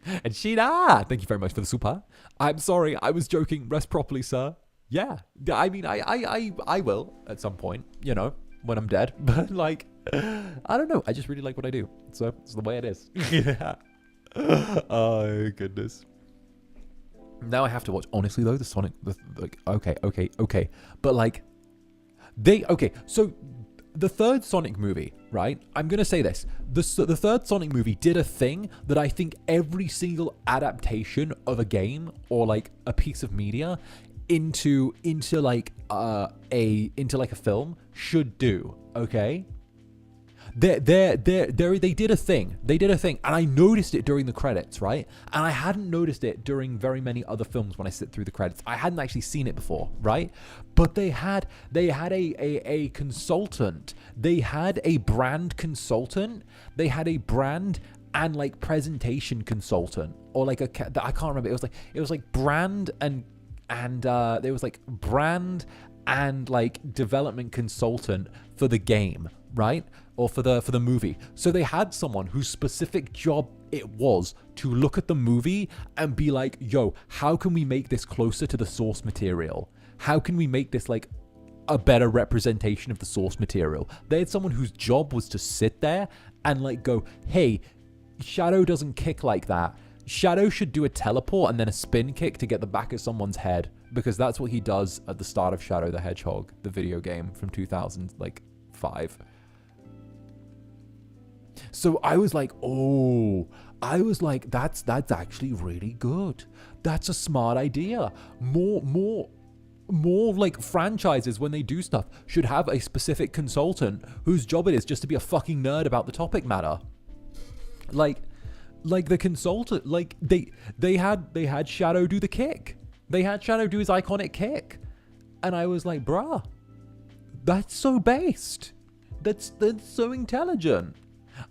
And Sheena, thank you very much for the super. I'm sorry, I was joking. Rest properly, sir. Yeah. I mean, I will at some point, you know, when I'm dead. But like, I don't know. I just really like what I do. So it's the way it is. Yeah. Oh, goodness. Now I have to watch. Honestly, though, the Sonic, like, okay. But like, so the third Sonic movie, right? I'm going to say this. The third Sonic movie did a thing that I think every single adaptation of a game or like a piece of media into like a film should do, okay? They did a thing. And I noticed it during the credits, right? And I hadn't noticed it during very many other films when I sit through the credits. I hadn't actually seen it before, right? But they had a consultant. They had a brand consultant. They had a brand and like presentation consultant, or like I can't remember. It was like brand and there was like brand and like development consultant for the game, right? Or for the movie. So they had someone whose specific job it was to look at the movie and be like, yo, how can we make this closer to the source material? How can we make this like a better representation of the source material? They had someone whose job was to sit there and like go, hey, Shadow doesn't kick like that. Shadow should do a teleport and then a spin kick to get the back of someone's head, because that's what he does at the start of Shadow the Hedgehog, the video game from 2005. So I was like, that's actually really good. That's a smart idea. More like franchises, when they do stuff, should have a specific consultant whose job it is just to be a fucking nerd about the topic matter. Like the consultant, like they had Shadow do the kick. They had Shadow do his iconic kick. And I was like, bruh, that's so based. That's so intelligent.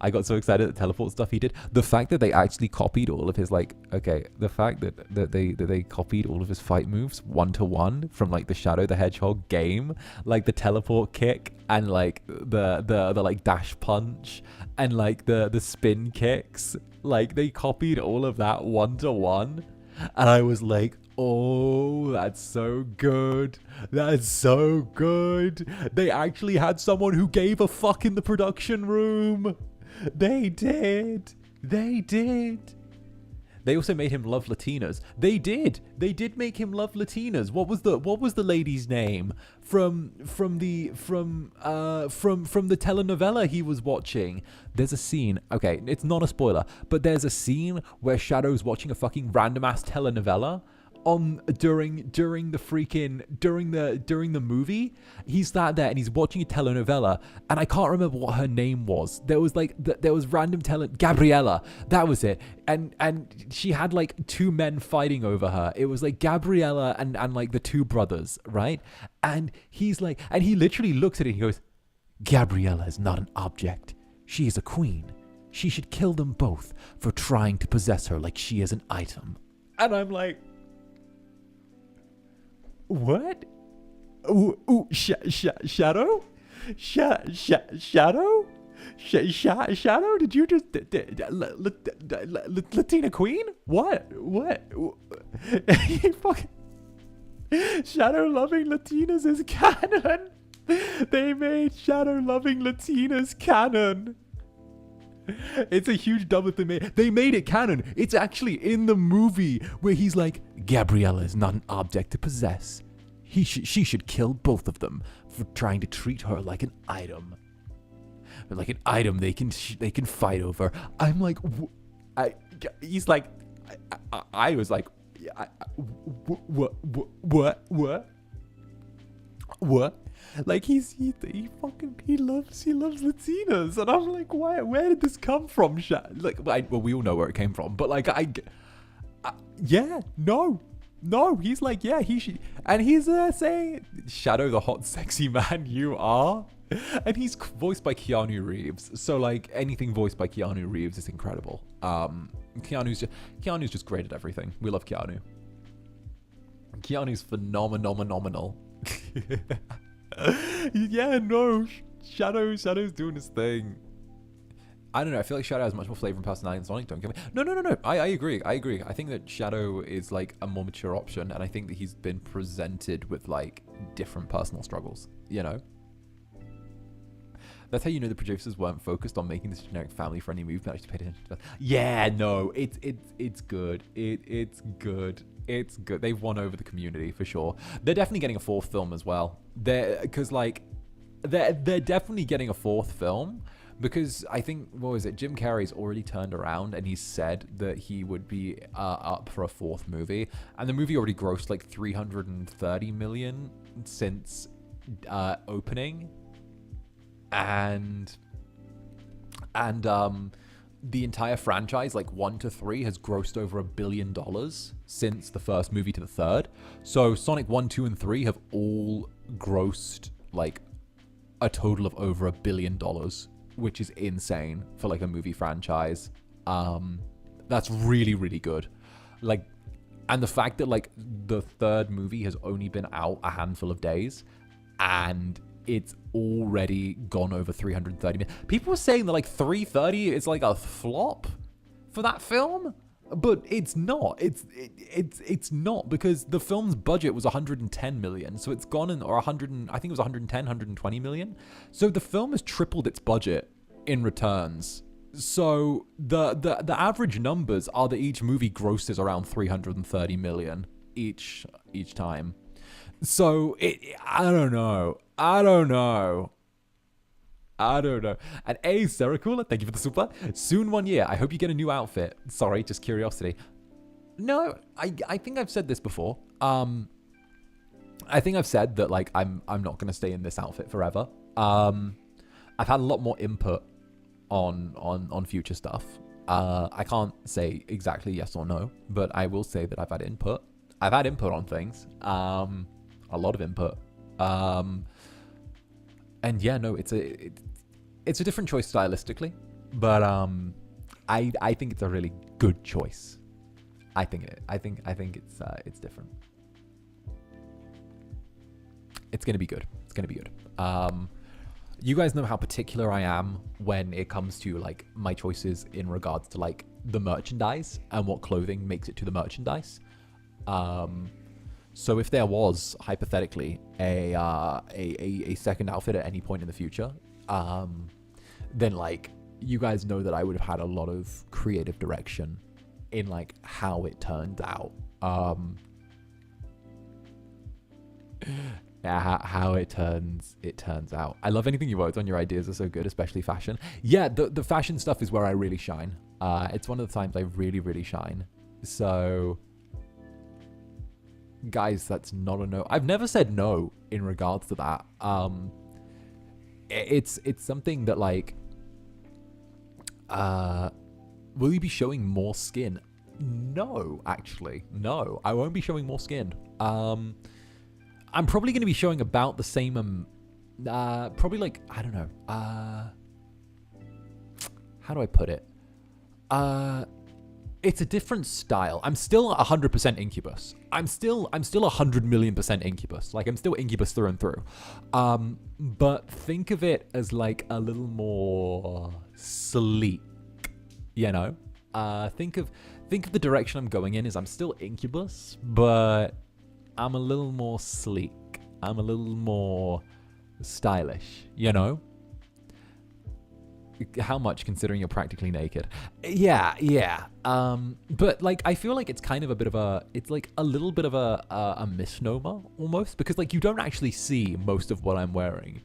I got so excited at the teleport stuff he did. The fact that they actually copied all of his the fact that they copied all of his fight moves 1-to-1 from like the Shadow the Hedgehog game, like the teleport kick and like the like dash punch and like the spin kicks, like they copied all of that 1-to-1, and I was like, oh, that's so good. That's so good. They actually had someone who gave a fuck in the production room. They did. They also made him love Latinas. They did make him love Latinas. What was the lady's name from the telenovela he was watching? There's a scene. Okay, it's not a spoiler, but there's a scene where Shadow's watching a fucking random ass telenovela during the movie. He's sat there and he's watching a telenovela, and I can't remember what her name was. There was random Gabriella, that was it, and she had like two men fighting over her. It was like Gabriella and like the two brothers, right? And he's like, and he literally looks at it and he goes, Gabriella is not an object, She is a queen. She should kill them both for trying to possess her like she is an item. And I'm like, what? Ooh, Shadow? Shadow? Shadow? Did you just Latina Queen? What? You fucking Shadow loving Latinas is canon. They made Shadow loving Latinas canon. It's a huge double thing. They made it canon. It's actually in the movie where he's like, Gabriella is not an object to possess. She should kill both of them for trying to treat her like an item. Like an item they can fight over. I'm like, he's like, I was like, what? Like he loves Latinas, and I'm like, where did this come from? Well, we all know where it came from, but like no, he's like, yeah, he should, and he's saying, Shadow, the hot, sexy man you are, and he's voiced by Keanu Reeves. So like anything voiced by Keanu Reeves is incredible. Keanu's just great at everything. We love Keanu. Keanu's phenomenal. Yeah, no, Shadow's doing his thing. I don't know. I feel like Shadow has much more flavor and personality than Sonic. Don't get me. No. I agree. I think that Shadow is like a more mature option, and I think that he's been presented with like different personal struggles. You know. That's how you know the producers weren't focused on making this generic family-friendly movie, but actually paid attention to that. Yeah, no, it's good. It's good. It's good. They've won over the community for sure. They're definitely getting a fourth film as well. They're definitely getting a fourth film. Because I think, what was it, Jim Carrey's already turned around and he said that he would be up for a fourth movie. And the movie already grossed like $330 million since opening. And the entire franchise, like 1 to 3, has grossed over $1 billion since the first movie to the third. So Sonic 1, 2, and 3 have all grossed like a total of over $1 billion. Which is insane for like a movie franchise. That's really good. Like, and the fact that like the third movie has only been out a handful of days and it's already gone over 330 million. People were saying that like 330 is like a flop for that film, but it's not. It's not, because the film's budget was 110 million, so it's gone in, or 100, I think it was 110, 120 million. So the film has tripled its budget in returns. So the average numbers are that each movie grosses around 330 million each time. So I don't know. And Sarah Cooler, thank you for the super. Soon 1 year. I hope you get a new outfit. Sorry, just curiosity. No, I think I've said this before. I think I've said that like I'm not gonna stay in this outfit forever. I've had a lot more input on future stuff. I can't say exactly yes or no, but I will say that I've had input. I've had input on things. A lot of input. And yeah, no, it's a different choice stylistically, but I think it's a really good choice. I think it's different. It's gonna be good. You guys know how particular I am when it comes to like my choices in regards to like the merchandise and what clothing makes it to the merchandise. So if there was hypothetically a second outfit at any point in the future, then like you guys know that I would have had a lot of creative direction in like how it turned out. How it turns out. I love anything you worked on. Your ideas are so good, especially fashion. Yeah, the fashion stuff is where I really shine. It's one of the times I really shine. So guys, that's not a no. I've never said no in regards to that. It's something that like, will you be showing more skin? No, actually, no, I won't be showing more skin. I'm probably going to be showing about the same, probably like, I don't know, how do I put it? It's a different style. I'm still 100% Incubus. I'm still 100,000,000% Incubus. Like, I'm still Incubus through and through. But think of it as like a little more sleek, you know? Think of the direction I'm going in is I'm still Incubus, but I'm a little more sleek. I'm a little more stylish, you know? How much, considering you're practically naked? Yeah. But like, I feel like it's kind of a bit of a, it's like a little bit of a misnomer almost, because like you don't actually see most of what I'm wearing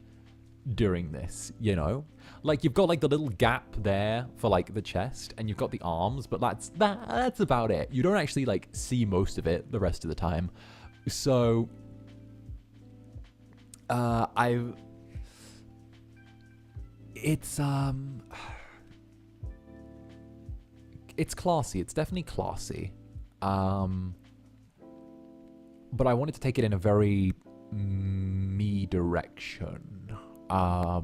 during this, you know? Like, you've got like the little gap there for like the chest, and you've got the arms, but that's about it. You don't actually like see most of it the rest of the time. So it's classy. It's definitely classy. But I wanted to take it in a very me direction. How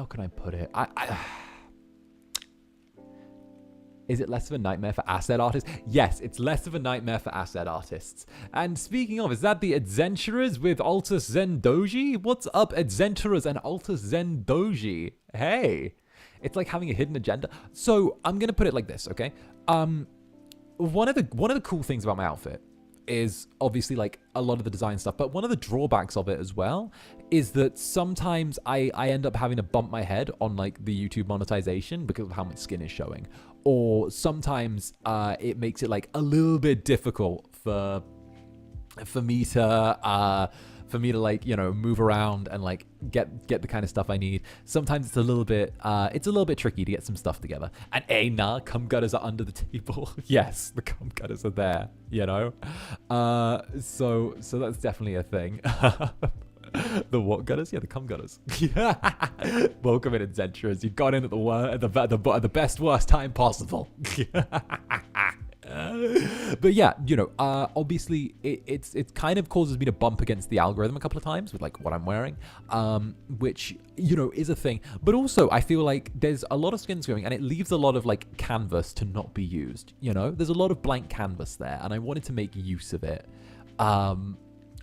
can I put it? Is it less of a nightmare for asset artists? Yes, it's less of a nightmare for asset artists. And speaking of, is that the adventurers with Altus Zendoji? What's up, adventurers and Altus Zendoji? Hey, it's like having a hidden agenda. So I'm gonna put it like this, okay? One of the cool things about my outfit is obviously like a lot of the design stuff, but one of the drawbacks of it as well is that sometimes I end up having to bump my head on like the YouTube monetization because of how much skin is showing, or sometimes it makes it like a little bit difficult for me to like, you know, move around and like get the kind of stuff I need. Sometimes it's a little bit tricky to get some stuff together. And nah, cum gutters are under the table. Yes, the cum gutters are there, you know. So that's definitely a thing. The what gutters? Yeah, the cum gutters. Welcome in, adventurers. You got in at the best worst time possible. But yeah, you know, obviously it kind of causes me to bump against the algorithm a couple of times with like what I'm wearing, which, you know, is a thing. But also I feel like there's a lot of skins going and it leaves a lot of like canvas to not be used, you know. There's a lot of blank canvas there and I wanted to make use of it.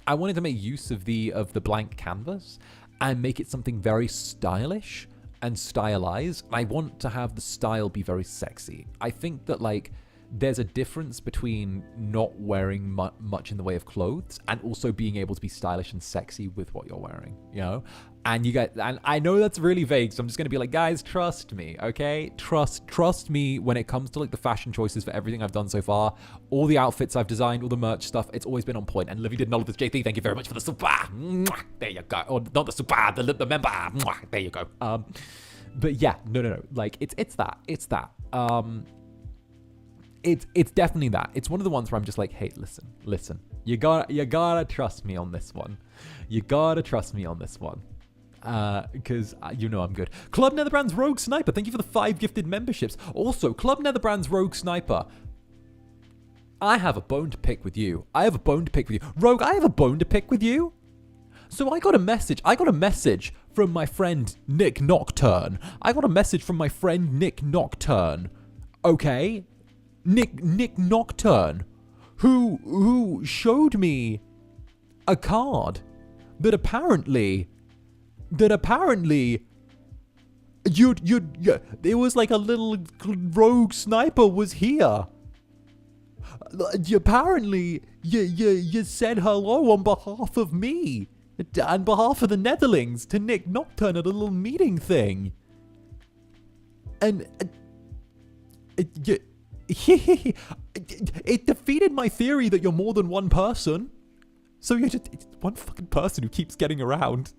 I wanted to make use of the blank canvas and make it something very stylish and stylized. I want to have the style be very sexy. I think that like there's a difference between not wearing much in the way of clothes and also being able to be stylish and sexy with what you're wearing, you know? And I know that's really vague, so I'm just going to be like, guys, trust me, okay? Trust me when it comes to like the fashion choices for everything I've done so far. All the outfits I've designed, all the merch stuff, it's always been on point. And Livy did all of this. JP, thank you very much for the super. There you go. Or not the super, the member. There you go. But yeah, no. Like it's that. It's definitely that. It's one of the ones where I'm just like, hey, listen. You gotta trust me on this one. You gotta trust me on this one. Because you know I'm good. Club Netherbrand's Rogue Sniper, thank you for the 5 gifted memberships. Also, Club Netherbrand's Rogue Sniper, I have a bone to pick with you. Rogue, I have a bone to pick with you. So I got a message from my friend Nick Nocturne. Okay? Nick Nocturne, who showed me a card that apparently it was like a little rogue sniper was here. Apparently you said hello on behalf of me, on behalf of the Netherlings, to Nick Nocturne at a little meeting thing. And it defeated my theory that you're more than one person. So you're just one fucking person who keeps getting around.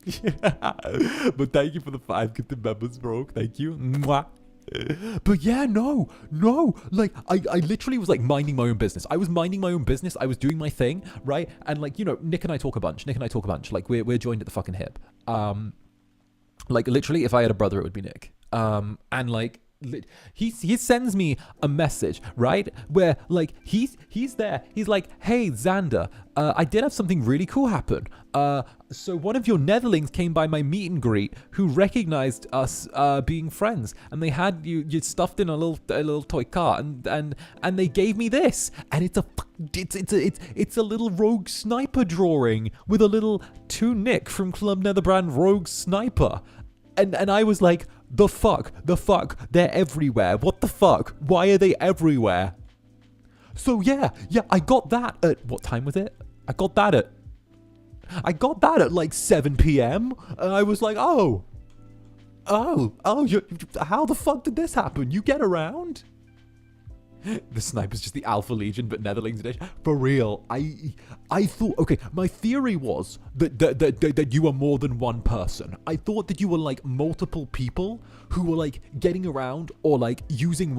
But thank you for the 5 gifted members, bro. Thank you. Mwah. But yeah, no. Like, I literally was like minding my own business. I was doing my thing, right? And like, you know, Nick and I talk a bunch. Like, we're joined at the fucking hip. Like, literally, if I had a brother, it would be Nick. And like, he sends me a message, right, where like he's there, he's like, hey Zander, I did have something really cool happen. So one of your Netherlings came by my meet and greet who recognized us being friends, and they had you stuffed in a little toy cart, and they gave me this, and it's a little rogue sniper drawing with a little tunic from Club Netherbrand rogue sniper. And I was like, the fuck, they're everywhere. What the fuck? Why are they everywhere? So yeah, I got that at, what time was it? I got that at like 7 p.m. And I was like, oh, how the fuck did this happen? You get around? The sniper's just the Alpha Legion, but Netherlings edition. For real, I thought, okay, my theory was that you were more than one person. I thought that you were like multiple people who were like getting around, or like using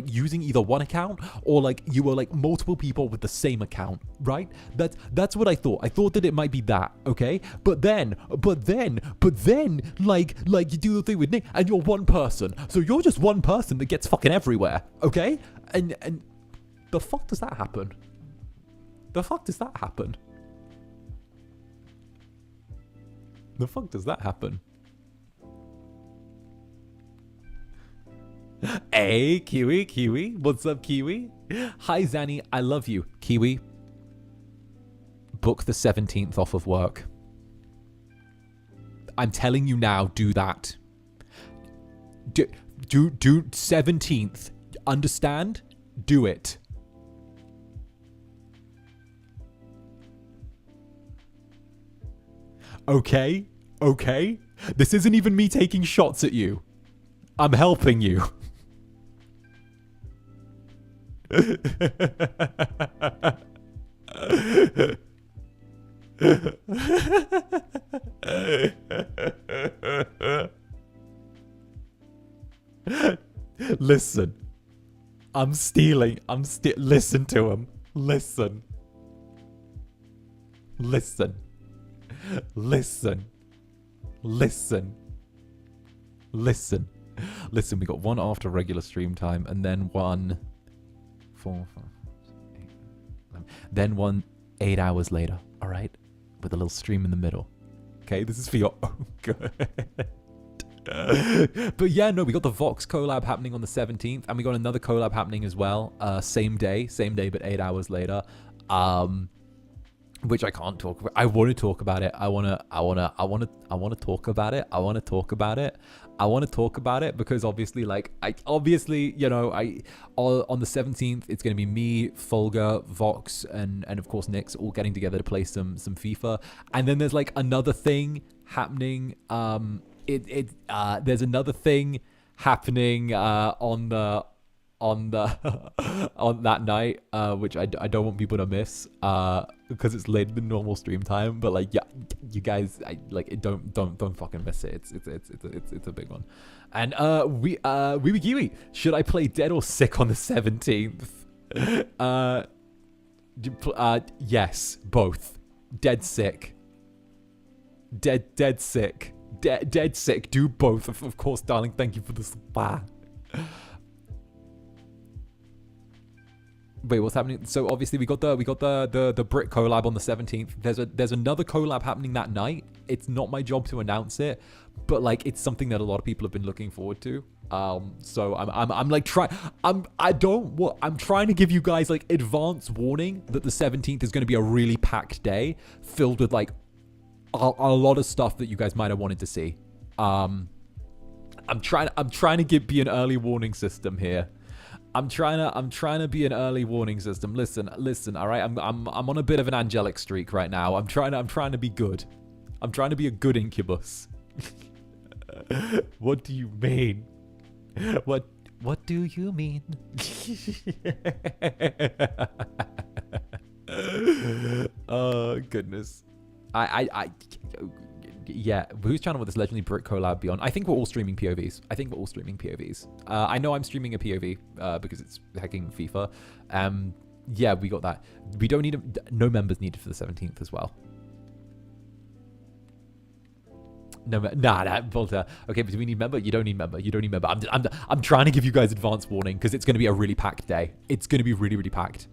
using either one account, or like you were like multiple people with the same account, right? That's what I thought. I thought that it might be that, okay? But then, like you do the thing with Nick, and you're one person, so you're just one person that gets fucking everywhere, okay? And the fuck does that happen? The fuck does that happen? The fuck does that happen? Hey, Kiwi. What's up, Kiwi? Hi, Zanny. I love you. Kiwi, book the 17th off of work. I'm telling you now, do that. Do 17th. Understand? Do it. Okay? This isn't even me taking shots at you. I'm helping you. Listen. I'm stealing. Listen to him. Listen. Listen, we got one after regular stream time, and then one 4, 5, 6, 8, 11, then one 8 hours later, all right? With a little stream in the middle. Okay, this is for your own good. But yeah, no, we got the Vox collab happening on the 17th, and we got another collab happening as well, same day, but 8 hours later. Which I can't talk about. I want to talk about it. I want to talk about it. I want to talk about it because obviously, like, on the 17th, it's going to be me, 𝓂𝓸𝓾𝓻, Vox, and of course Nyx all getting together to play some FIFA. And then there's like another thing happening. There's another thing happening on that night, which I don't want people to miss, because it's later than normal stream time. But like, yeah, you guys, don't fucking miss it. It's a big one. And Kiwi, should I play Dead or Sick on the 17th? Yes, both. Dead Sick. Dead Sick. Dead Sick. Do both, of course, darling. Thank you for the spa. Wait, what's happening? So obviously we got the Brit collab on the 17th. There's another collab happening that night. It's not my job to announce it, but like it's something that a lot of people have been looking forward to. So I'm trying to give you guys like advance warning that the 17th is going to be a really packed day filled with like a lot of stuff that you guys might have wanted to see. I'm trying to be an early warning system here. I'm trying to be an early warning system. Listen, all right? I'm on a bit of an angelic streak right now. I'm trying to be good. I'm trying to be a good Incubus. What do you mean? What do you mean? Oh, goodness. Yeah, whose channel will this legendary Brit collab be on? I think we're all streaming POVs. I know I'm streaming a POV because it's hacking FIFA. Yeah, we got that. We don't need no members needed for the 17th as well. No, nah, Volta. Okay, but do we need member? You don't need member. You don't need member. I'm trying to give you guys advance warning because it's going to be a really packed day. It's going to be really, really packed.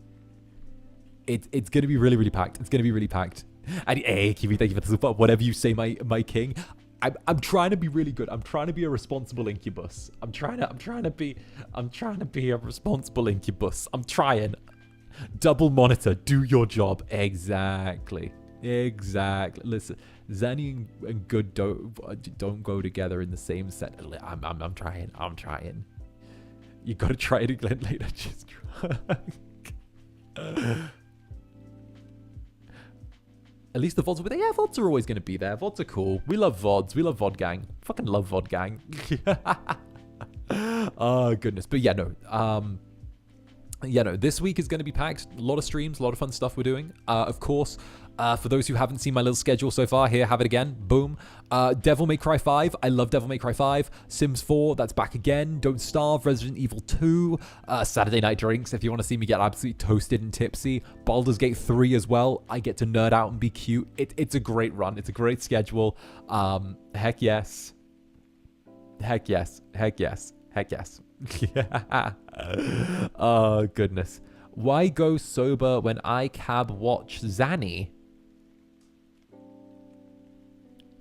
It's going to be really, really packed. It's going to be really packed. And hey, Kiwi, thank you for the super. Whatever you say, my king. I'm trying to be really good. I'm trying to be a responsible incubus. I'm trying to be a responsible incubus. I'm trying. Double monitor. Do your job. Exactly. Listen, Zanny and good don't go together in the same set. I'm trying. You gotta try it again later. Just try. At least the VODs are with it. Yeah, VODs are always gonna be there. VODs are cool. We love VODs. We love VOD gang. Fucking love VOD gang. Oh goodness. But yeah, no. Yeah, no, this week is going to be packed. A lot of streams, a lot of fun stuff we're doing. Of course, for those who haven't seen my little schedule so far, here, have it again. Boom. Devil May Cry 5. I love Devil May Cry 5. Sims 4, that's back again. Don't Starve, Resident Evil 2. Saturday Night Drinks, if you want to see me get absolutely toasted and tipsy. Baldur's Gate 3 as well. I get to nerd out and be cute. It's a great run. It's a great schedule. Heck yes. Heck yes. Heck yes. Heck yes. Oh, goodness. Why go sober when I cab watch Zanny?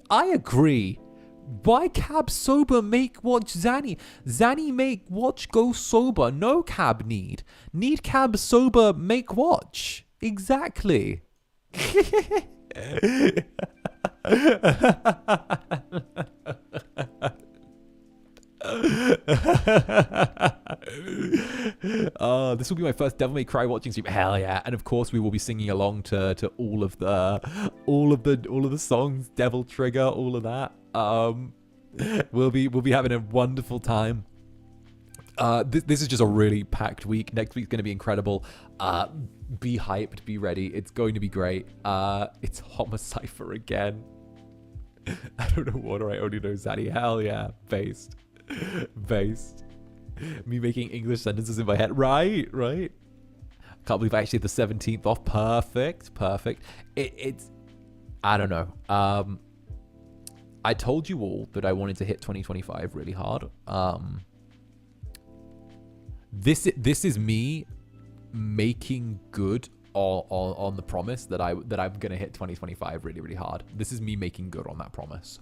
I agree. Why cab sober make watch Zanny? Zanny make watch go sober. No cab need. Need cab sober make watch. Exactly. This will be my first Devil May Cry watching stream. Hell yeah! And of course, we will be singing along to all of the songs, Devil Trigger, all of that. We'll be having a wonderful time. This is just a really packed week. Next week's going to be incredible. Be hyped, be ready. It's going to be great. It's Homicypher again. I don't know what, or I only know Zaddy. Hell yeah, based. Me making English sentences in my head. Right. Can't believe I actually had the 17th off. Perfect. It's I don't know. I told you all that I wanted to hit 2025 really hard. This is me making good on the promise that I'm gonna hit 2025 really, really hard. This is me making good on that promise.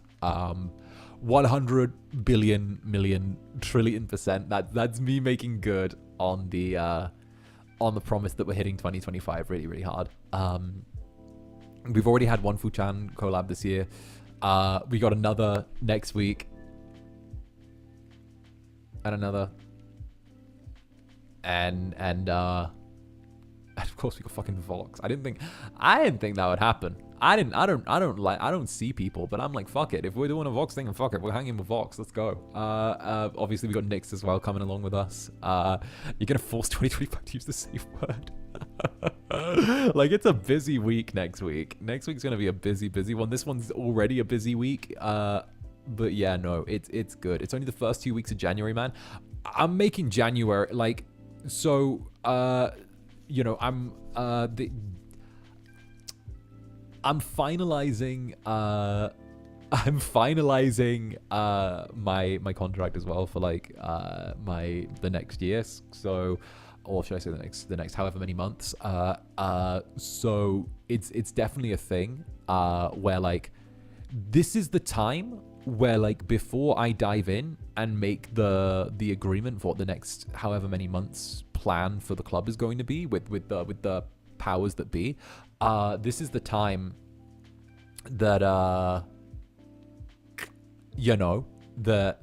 100 billion million trillion %. That's me making good on the promise that we're hitting 2025 really, really hard. We've already had one Fu-Chan collab this year. We got another next week, and another, and of course we got fucking Vox. I didn't think that would happen. I don't see people, but I'm like, fuck it. If we're doing a Vox thing, fuck it. We're hanging with Vox. Let's go. Obviously we got Nyx as well coming along with us. You're gonna force 2025 to use the safe word. Like, it's a busy week next week. Next week's gonna be a busy one. This one's already a busy week. But yeah, no, it's good. It's only the first 2 weeks of January, man. I'm making January like so. You know, I'm finalizing my contract as well for like the next year. So, or should I say the next however many months. So it's definitely a thing where like this is the time where like before I dive in and make the agreement for what the next however many months plan for the club is going to be with the powers that be. This is the time that you know that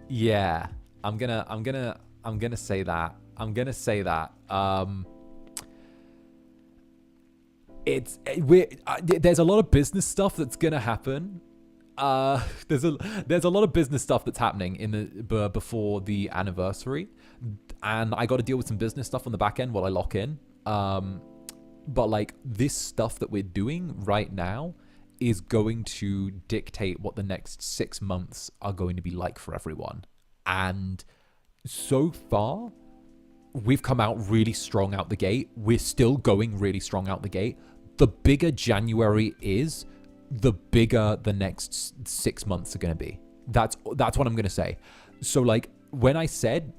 yeah. I'm gonna say that. There's a lot of business stuff that's gonna happen. There's a lot of business stuff that's happening in the before the anniversary, and I got to deal with some business stuff on the back end while I lock in. But like this stuff that we're doing right now is going to dictate what the next 6 months are going to be like for everyone. And so far, we've come out really strong out the gate. We're still going really strong out the gate. The bigger January is, the bigger the next 6 months are going to be. That's what I'm going to say. So, like, when I said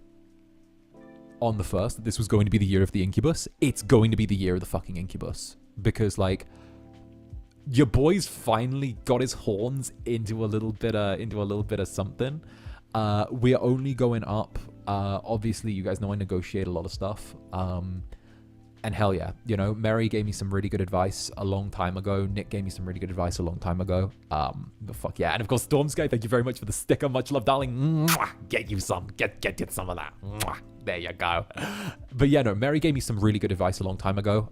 on the 1st that this was going to be the year of the Incubus, it's going to be the year of the fucking Incubus. Because, like, your boy's finally got his horns into a little bit of something. We're only going up. Obviously, you guys know I negotiate a lot of stuff. And hell yeah, you know, Mary gave me some really good advice a long time ago. Nick gave me some really good advice a long time ago. But fuck yeah. And of course, Stormsky, thank you very much for the sticker. Much love, darling. Mwah! Get you some. Get some of that. Mwah! There you go. But yeah, no, Mary gave me some really good advice a long time ago.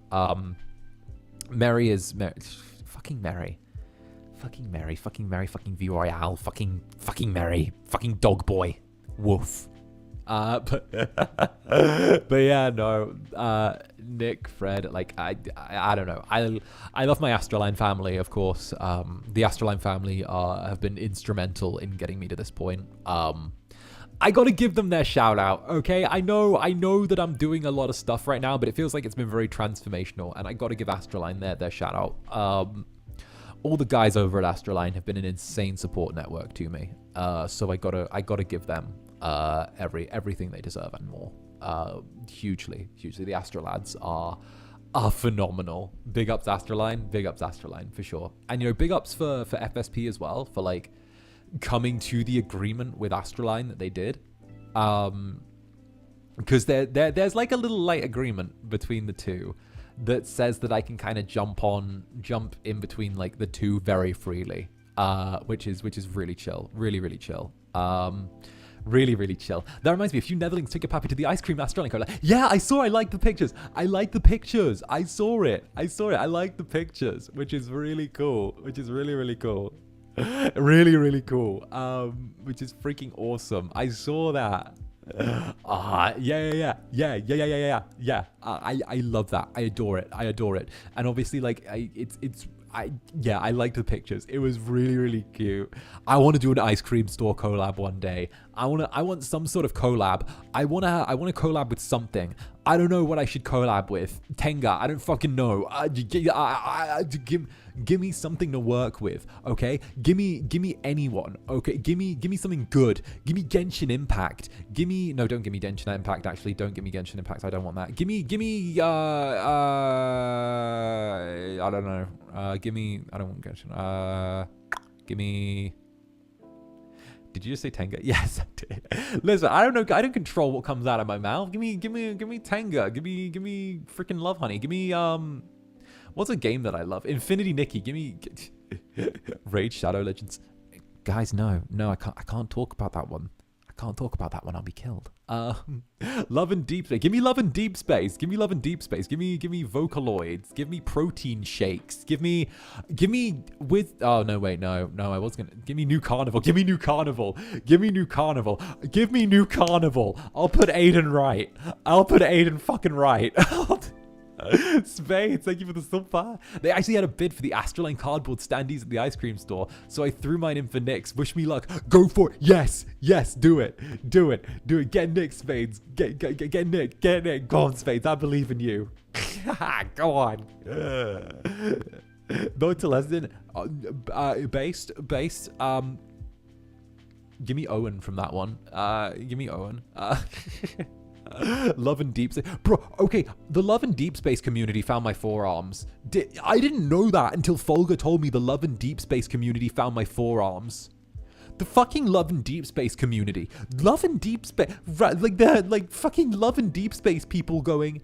Mary is... Fucking Mary. Fucking Mary. Fucking Mary. Fucking V Royale. Fucking Mary. Fucking dog boy. Woof. But yeah, no, Nick, Fred, like, I don't know. I love my Astroline family, of course. The Astroline family have been instrumental in getting me to this point. I gotta give them their shout out, okay? I know that I'm doing a lot of stuff right now, but it feels like it's been very transformational, and I gotta give Astroline their shout out. All the guys over at Astroline have been an insane support network to me. So I gotta give them everything they deserve and more. Hugely. The Astrolads are phenomenal. Big ups Astroline for sure. And you know, big ups for FSP as well, for like coming to the agreement with Astroline that they did. Because there's like a little light agreement between the two that says that I can kind of jump in between like the two very freely. Which is really chill. Really chill. Really chill. That reminds me, a few Netherlings took a pappy to the ice cream Astronic. Like, yeah, I like the pictures. I saw it. I like the pictures, which is really cool. Which is really cool. Really cool. Which is freaking awesome. I saw that. Yeah. I love that. I adore it. And obviously, like, I liked the pictures. It was really cute. I want to do an ice cream store collab one day. I want some sort of collab. I want to collab with something. I don't know what I should collab with. Tenga, I don't fucking know. Give me something to work with, okay? Give me anyone, okay? Give me something good. Give me Genshin Impact. No, don't give me Genshin Impact, actually. Don't give me Genshin Impact. I don't want that. Give me I don't know. I don't want Genshin. Give me... Did you just say Tenga? Yes, I did. Listen, I don't know. I don't control what comes out of my mouth. Give me Tenga. Give me freaking Love Honey. Give me what's a game that I love? Infinity Nikki. Give me Raid Shadow Legends. Guys, no, I can't talk about that one. I'll be killed. Love and Deep Space. Give me Love and Deep Space. Give me Vocaloids. Give me protein shakes. Give me with... Oh, no, wait, no. I was going to... Give me New Carnival. Give me New Carnival. I'll put Aiden right. I'll put Aiden fucking right. Spades, thank you for the super. They actually had a bid for the Astroline cardboard standees at the ice cream store, so I threw mine in for Nick's. Wish me luck. Go for it. Yes, do it. Get Nick, Spades. Get Nick. Go on, Spades. I believe in you. Go on. No to lesson. Based. Give me Owen from that one. Give me Owen. Love and Deep Space. Bro, okay, the Love and Deep Space community found my forearms. I didn't know that until Folga told me the Love and Deep Space community found my forearms. The fucking Love and Deep Space community. Love and Deep Space. Like, they're like fucking Love and Deep Space people going,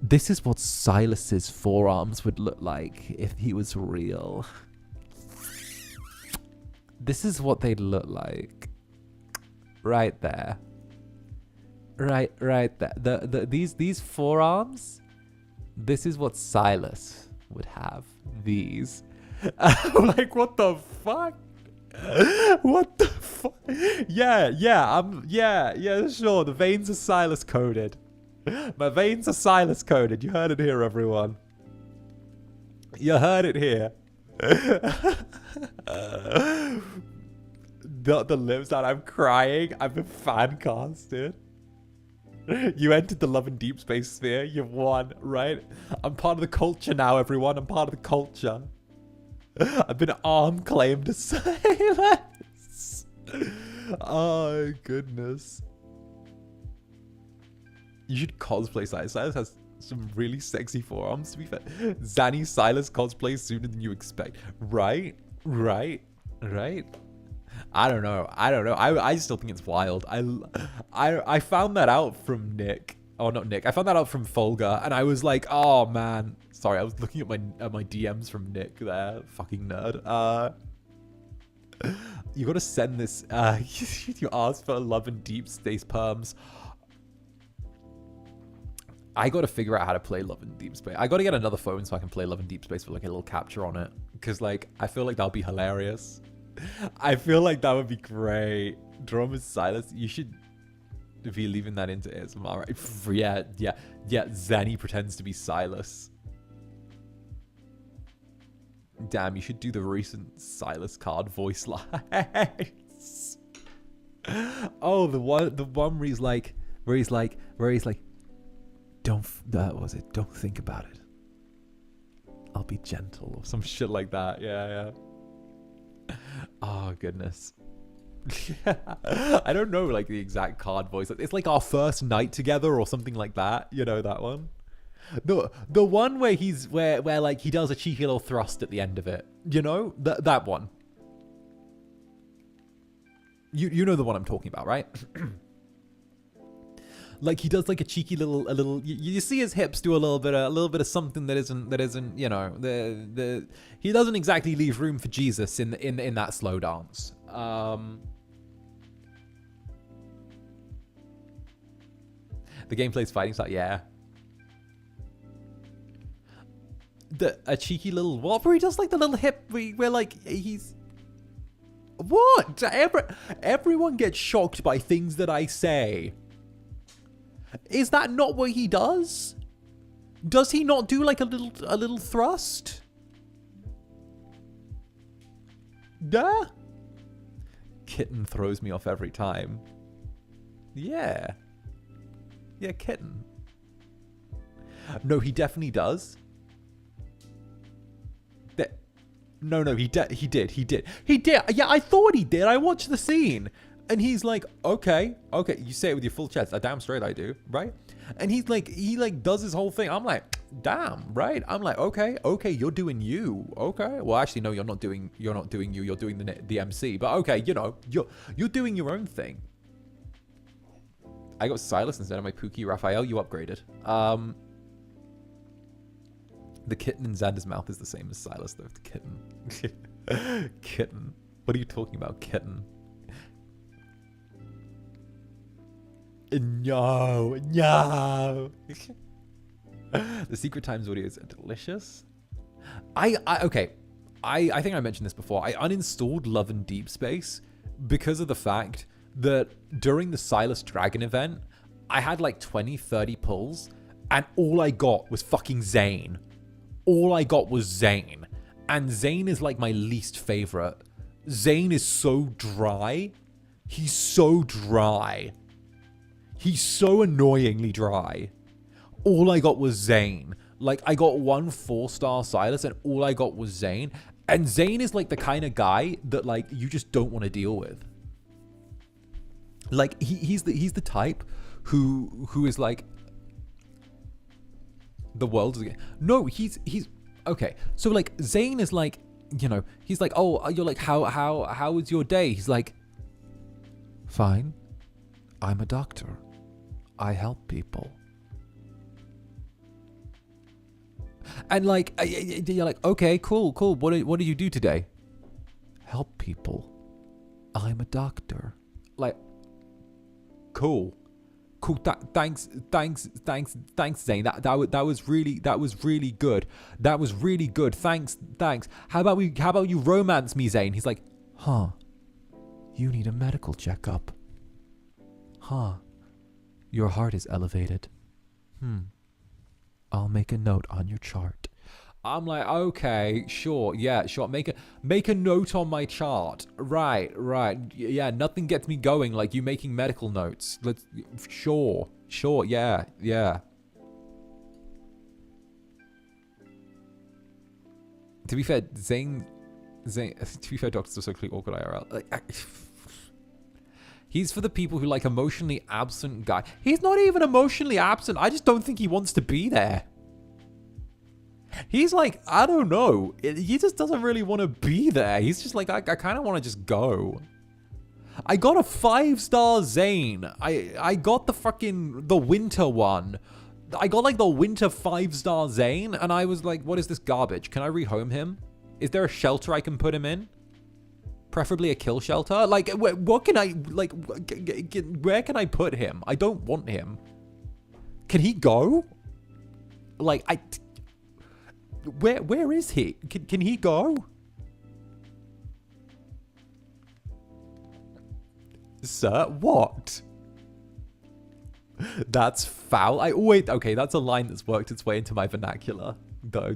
this is what Silas's forearms would look like if he was real. This is what they'd look like. Right there. Right there. These forearms, this is what Silas would have. These. Like, what the fuck? What the fuck? Yeah, sure. The veins are Silas coded. My veins are Silas coded. You heard it here, everyone. You heard it here. The lips that I'm crying. I've been fan casted. You entered the love and deep space sphere. You've won, right? I'm part of the culture now, everyone. I'm part of the culture. I've been arm claimed to silence. Oh, goodness. You should cosplay Silas. Silas has some really sexy forearms, to be fair. Zanny Silas cosplay sooner than you expect. Right? Right? Right? I don't know. I don't know. I still think it's wild. I found that out from Nick. Oh, not Nick. I found that out from Folga, and I was like, oh man. Sorry, I was looking at my DMs from Nick there. Fucking nerd. You gotta send this. You asked for love and deep space perms. I gotta figure out how to play Love and Deep Space. I gotta get another phone so I can play Love and Deep Space with like a little capture on it. Because like, I feel like that'll be hilarious. I feel like that would be great. Drummer's Silas. You should be leaving that into ASMR, right? Yeah. Zanny pretends to be Silas. Damn, you should do the recent Silas card voice lines. Oh, the one where he's like, don't think about it. I'll be gentle or some shit like that. Yeah. Oh, goodness. I don't know, like, the exact card voice. It's like our first night together or something like that. You know that one? The one where where like he does a cheeky little thrust at the end of it. You know? That one. You know the one I'm talking about, right? Like he does like a cheeky little you see his hips do a little bit of something that isn't you know he doesn't exactly leave room for Jesus in that slow dance. The gameplay's fighting style, yeah. A cheeky little what where he does like the little hip where like he's what? Everyone gets shocked by things that I say. Is that not what he does? Does he not do like a little thrust? Duh. Kitten throws me off every time. Yeah, Kitten. No, he definitely does. No, he did. Yeah, I thought he did. I watched the scene. And he's like, okay, you say it with your full chest. Damn straight I do, right? And he does his whole thing. I'm like, damn, right? I'm like, okay, you're doing you, okay. Well, actually, no, you're not doing you. You're doing the MC. But okay, you know, you're doing your own thing. I got Silas instead of my Pookie Raphael. You upgraded. The kitten in Zander's mouth is the same as Silas, though. The kitten. Kitten. What are you talking about, kitten? No. The Secret Times audios are delicious. Okay. I think I mentioned this before. I uninstalled Love and Deep Space because of the fact that during the Silas Dragon event, I had like 20-30 pulls, and all I got was fucking Zane. All I got was Zane. And Zane is like my least favorite. Zane is so dry. He's so dry. He's so annoyingly dry. All I got was Zane. Like, I got one 4-star Silas and all I got was Zane. And Zane is like the kind of guy that like you just don't want to deal with. Like, he's the type who is like, the world is again. No, he's okay. So like Zane is like, you know, he's like, oh, you're like, how was your day? He's like, fine. I'm a doctor. I help people. And like, you're like, okay, cool. What do you do today? Help people. I'm a doctor. Like, cool. Thanks, Zane. That was really good. That was really good. Thanks. How about you romance me, Zane? He's like, huh? You need a medical checkup. Huh? Your heart is elevated. I'll make a note on your chart. I'm like, okay, sure, yeah, sure. Make a note on my chart. Right. Yeah, nothing gets me going like you making medical notes. Sure. Sure, yeah, yeah. To be fair, Zane, to be fair, Doctor's so quickly awkward IRL. Like, he's for the people who like emotionally absent guy. He's not even emotionally absent. I just don't think he wants to be there. He's like, I don't know. He just doesn't really want to be there. He's just like, I kind of want to just go. I got a 5-star Zane. I got the winter one. I got like the winter 5-star Zane, and I was like, what is this garbage? Can I rehome him? Is there a shelter I can put him in? Preferably a kill shelter? Like, what can I, like, where can I put him? I don't want him. Can he go? Like, where is he? Can he go? Sir, what? That's foul. Okay, that's a line that's worked its way into my vernacular. No,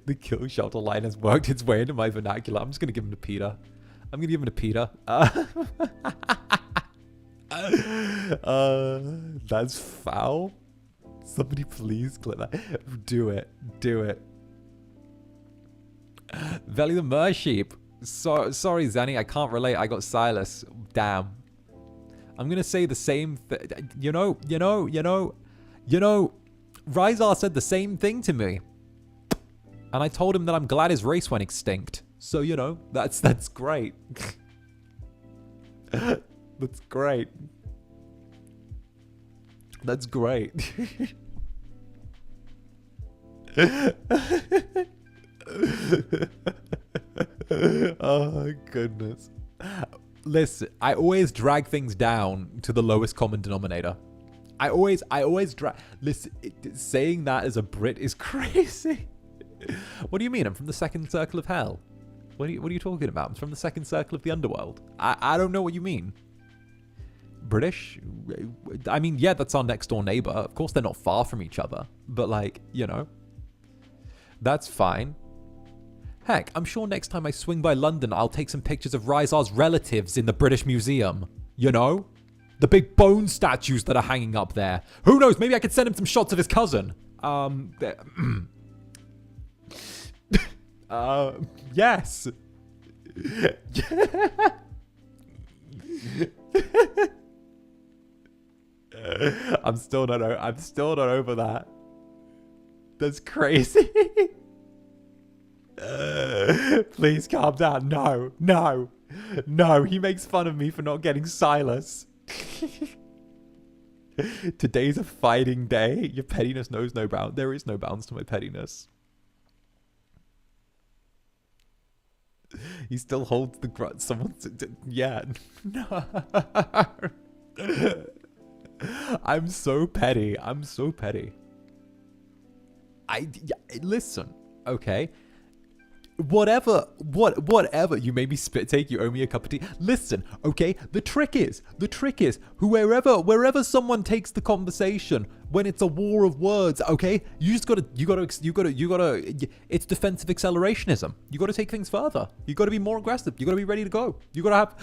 the kill shelter line has worked its way into my vernacular. I'm just gonna give him to Peter. I'm gonna give him to Peter. That's foul. Somebody please click that. Do it. Do it. Valley the Mersheep. Sorry, Zanny, I can't relate. I got Silas. Damn. I'm gonna say the same thing. You know, Rizar said the same thing to me. And I told him that I'm glad his race went extinct. So, you know, that's great. That's great. That's great. Oh, goodness. Listen, I always drag things down to the lowest common denominator. I always drag... Listen, saying that as a Brit is crazy. What do you mean? I'm from the second circle of hell. What are you talking about? I'm from the second circle of the underworld. I don't know what you mean. British? I mean, yeah, that's our next door neighbor. Of course, they're not far from each other. But, like, you know, that's fine. Heck, I'm sure next time I swing by London, I'll take some pictures of Rizar's relatives in the British Museum. You know? The big bone statues that are hanging up there. Who knows? Maybe I could send him some shots of his cousin. Yes. I'm still not over that. That's crazy. Please calm down. No, he makes fun of me for not getting Silas. Today's a fighting day. Your pettiness knows no bounds. There is no bounds to my pettiness. He still holds the grunt. Yeah. No. I'm so petty. Listen, okay? Whatever, you made me spit take, you owe me a cup of tea. Listen, okay, the trick is, wherever someone takes the conversation, when it's a war of words, okay, you gotta, it's defensive accelerationism. You gotta take things further. You gotta be more aggressive. You gotta be ready to go. You gotta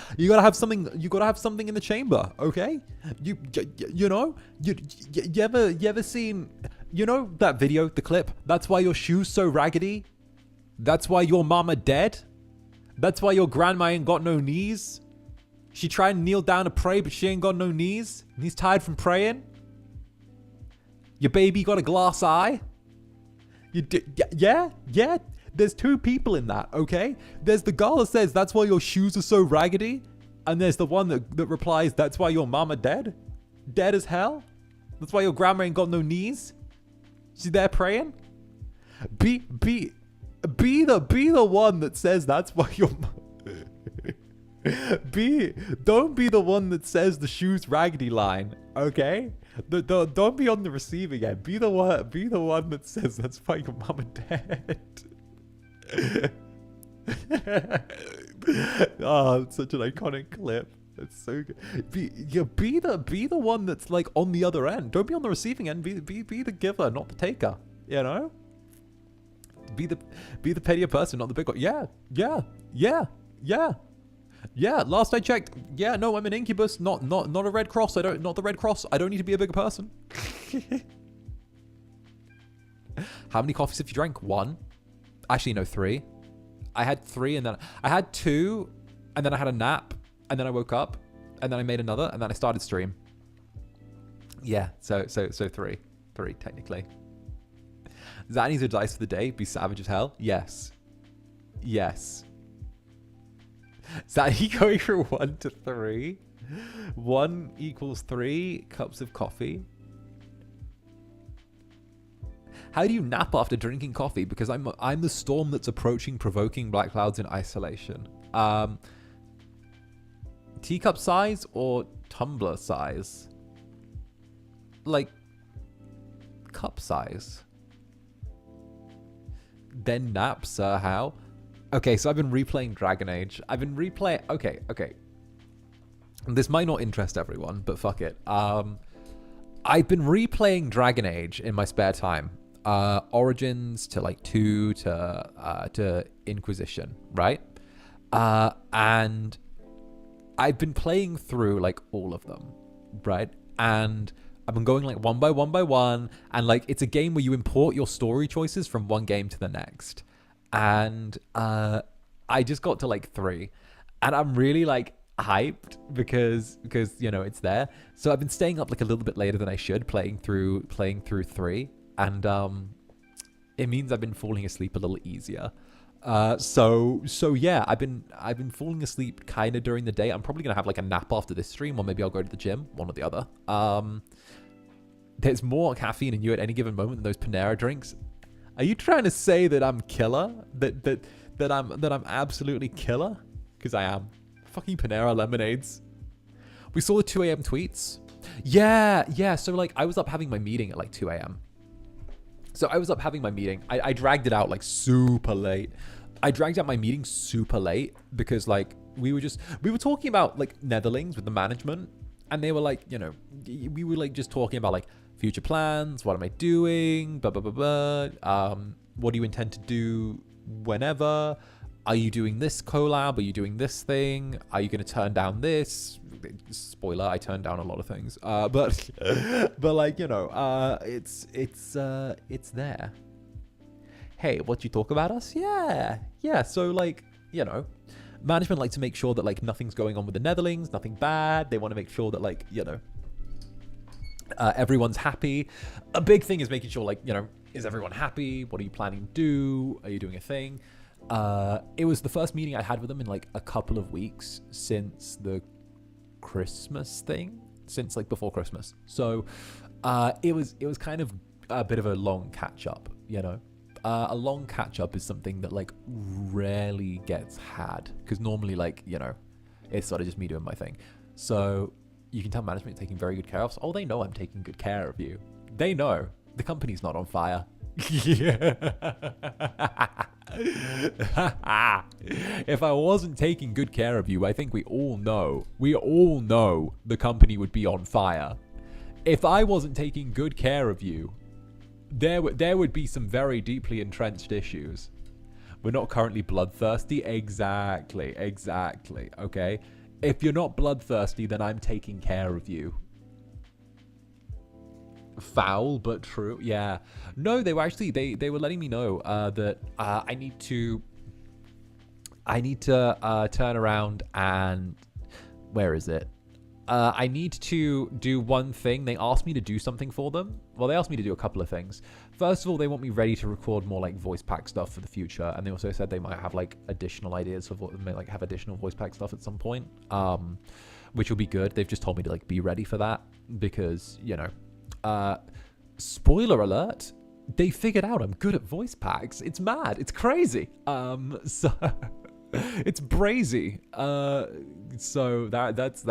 have something in the chamber, okay? You ever seen, you know, that video, the clip, that's why your shoe's so raggedy? That's why your mama dead? That's why your grandma ain't got no knees? She tried to kneel down to pray, but she ain't got no knees? And he's tired from praying? Your baby got a glass eye? Yeah? There's two people in that, okay? There's the girl that says, that's why your shoes are so raggedy. And there's the one that replies, that's why your mama dead? Dead as hell? That's why your grandma ain't got no knees? She's there praying? Be the one that says that's why your don't be the one that says the shoes raggedy line, okay? Don't be on the receiving end. Be the one that says that's why your mama dead. Oh, it's such an iconic clip. It's so good. Be the one that's like on the other end. Don't be on the receiving end. Be the giver, not the taker. You know? Be the pettier person, not the big one. Yeah. Yeah, last I checked, yeah, no, I'm an Incubus, not a Red Cross. Not the Red Cross. I don't need to be a bigger person. How many coffees have you drank? 1. Actually, no, 3. I had 3 and then I had 2 and then I had a nap and then I woke up and then I made another and then I started stream. Yeah, so 3 technically. Zanny's advice for the day, be savage as hell. Yes. Zanny going from 1 to 3. 1 equals 3 cups of coffee. How do you nap after drinking coffee? Because I'm the storm that's approaching, provoking black clouds in isolation. Teacup size or tumbler size? Like, cup size. Then nap, sir, how? Okay, so I've been replaying Dragon Age. Okay. This might not interest everyone, but fuck it. I've been replaying Dragon Age in my spare time. Origins to like 2 to Inquisition, right? And I've been playing through like all of them, right? And I've been going like one by one, and like it's a game where you import your story choices from one game to the next. And I just got to like 3, and I'm really like hyped because you know it's there. So I've been staying up like a little bit later than I should, playing through 3, and it means I've been falling asleep a little easier. So yeah, I've been falling asleep kind of during the day. I'm probably gonna have like a nap after this stream, or maybe I'll go to the gym, one or the other. There's more caffeine in you at any given moment than those Panera drinks. Are you trying to say that I'm killer? That I'm absolutely killer? Because I am. Fucking Panera lemonades. We saw the 2 a.m. tweets. Yeah. So like I was up having my meeting at like 2 a.m. So I was up having my meeting. I dragged it out like super late. I dragged out my meeting super late because like we were talking about like Netherlings with the management, and they were like, you know, we were like just talking about like future plans. What am I doing? Blah, blah, blah, blah. What do you intend to do whenever? Are you doing this collab? Are you doing this thing? Are you going to turn down this? Spoiler, I turned down a lot of things. But like, you know, it's there. Hey, what you talk about us? Yeah. So like, you know, management like to make sure that like nothing's going on with the Netherlings, nothing bad. They want to make sure that like, you know, everyone's happy. A big thing is making sure like, you know, is everyone happy? What are you planning to do? Are you doing a thing? It was the first meeting I had with them in like a couple of weeks since the Christmas thing, since like before Christmas. So it was kind of a bit of a long catch up, you know. A long catch up is something that like rarely gets had, because normally like, you know, it's sort of just me doing my thing. So you can tell management taking very good care of us. Oh, they know I'm taking good care of you. They know the company's not on fire. If I wasn't taking good care of you, I think we all know the company would be on fire. If I wasn't taking good care of you, there would be some very deeply entrenched issues. We're not currently bloodthirsty. Exactly. Okay. If you're not bloodthirsty, then I'm taking care of you. Foul but true. Yeah. No, they were actually they were letting me know that I need to turn around and where is it? I need to do one thing. They asked me to do something for them. Well, they asked me to do a couple of things. First of all, they want me ready to record more like voice pack stuff for the future, and they also said they might have like additional ideas of what they might like have additional voice pack stuff at some point, which will be good. They've just told me to like be ready for that because, you know, spoiler alert, they figured out I'm good at voice packs. It's mad. It's crazy. So it's brazy. So that's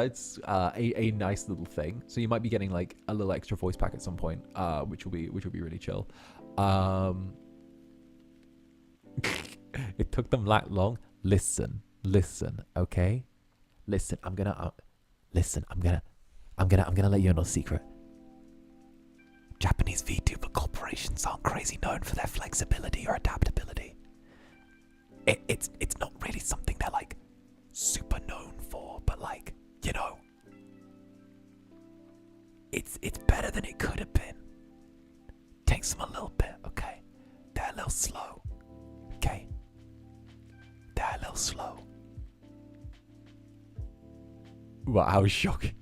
a nice little thing. So you might be getting like a little extra voice pack at some point, which will be really chill. It took them that long. Listen, okay? Listen, I'm gonna let you in on a secret. Japanese VTuber corporations aren't crazy known for their flexibility or adaptability. It's not really something they're like super known better than it could have been. Takes them a little bit, okay? They're a little slow, okay? They're a little slow. Wow, how shocking.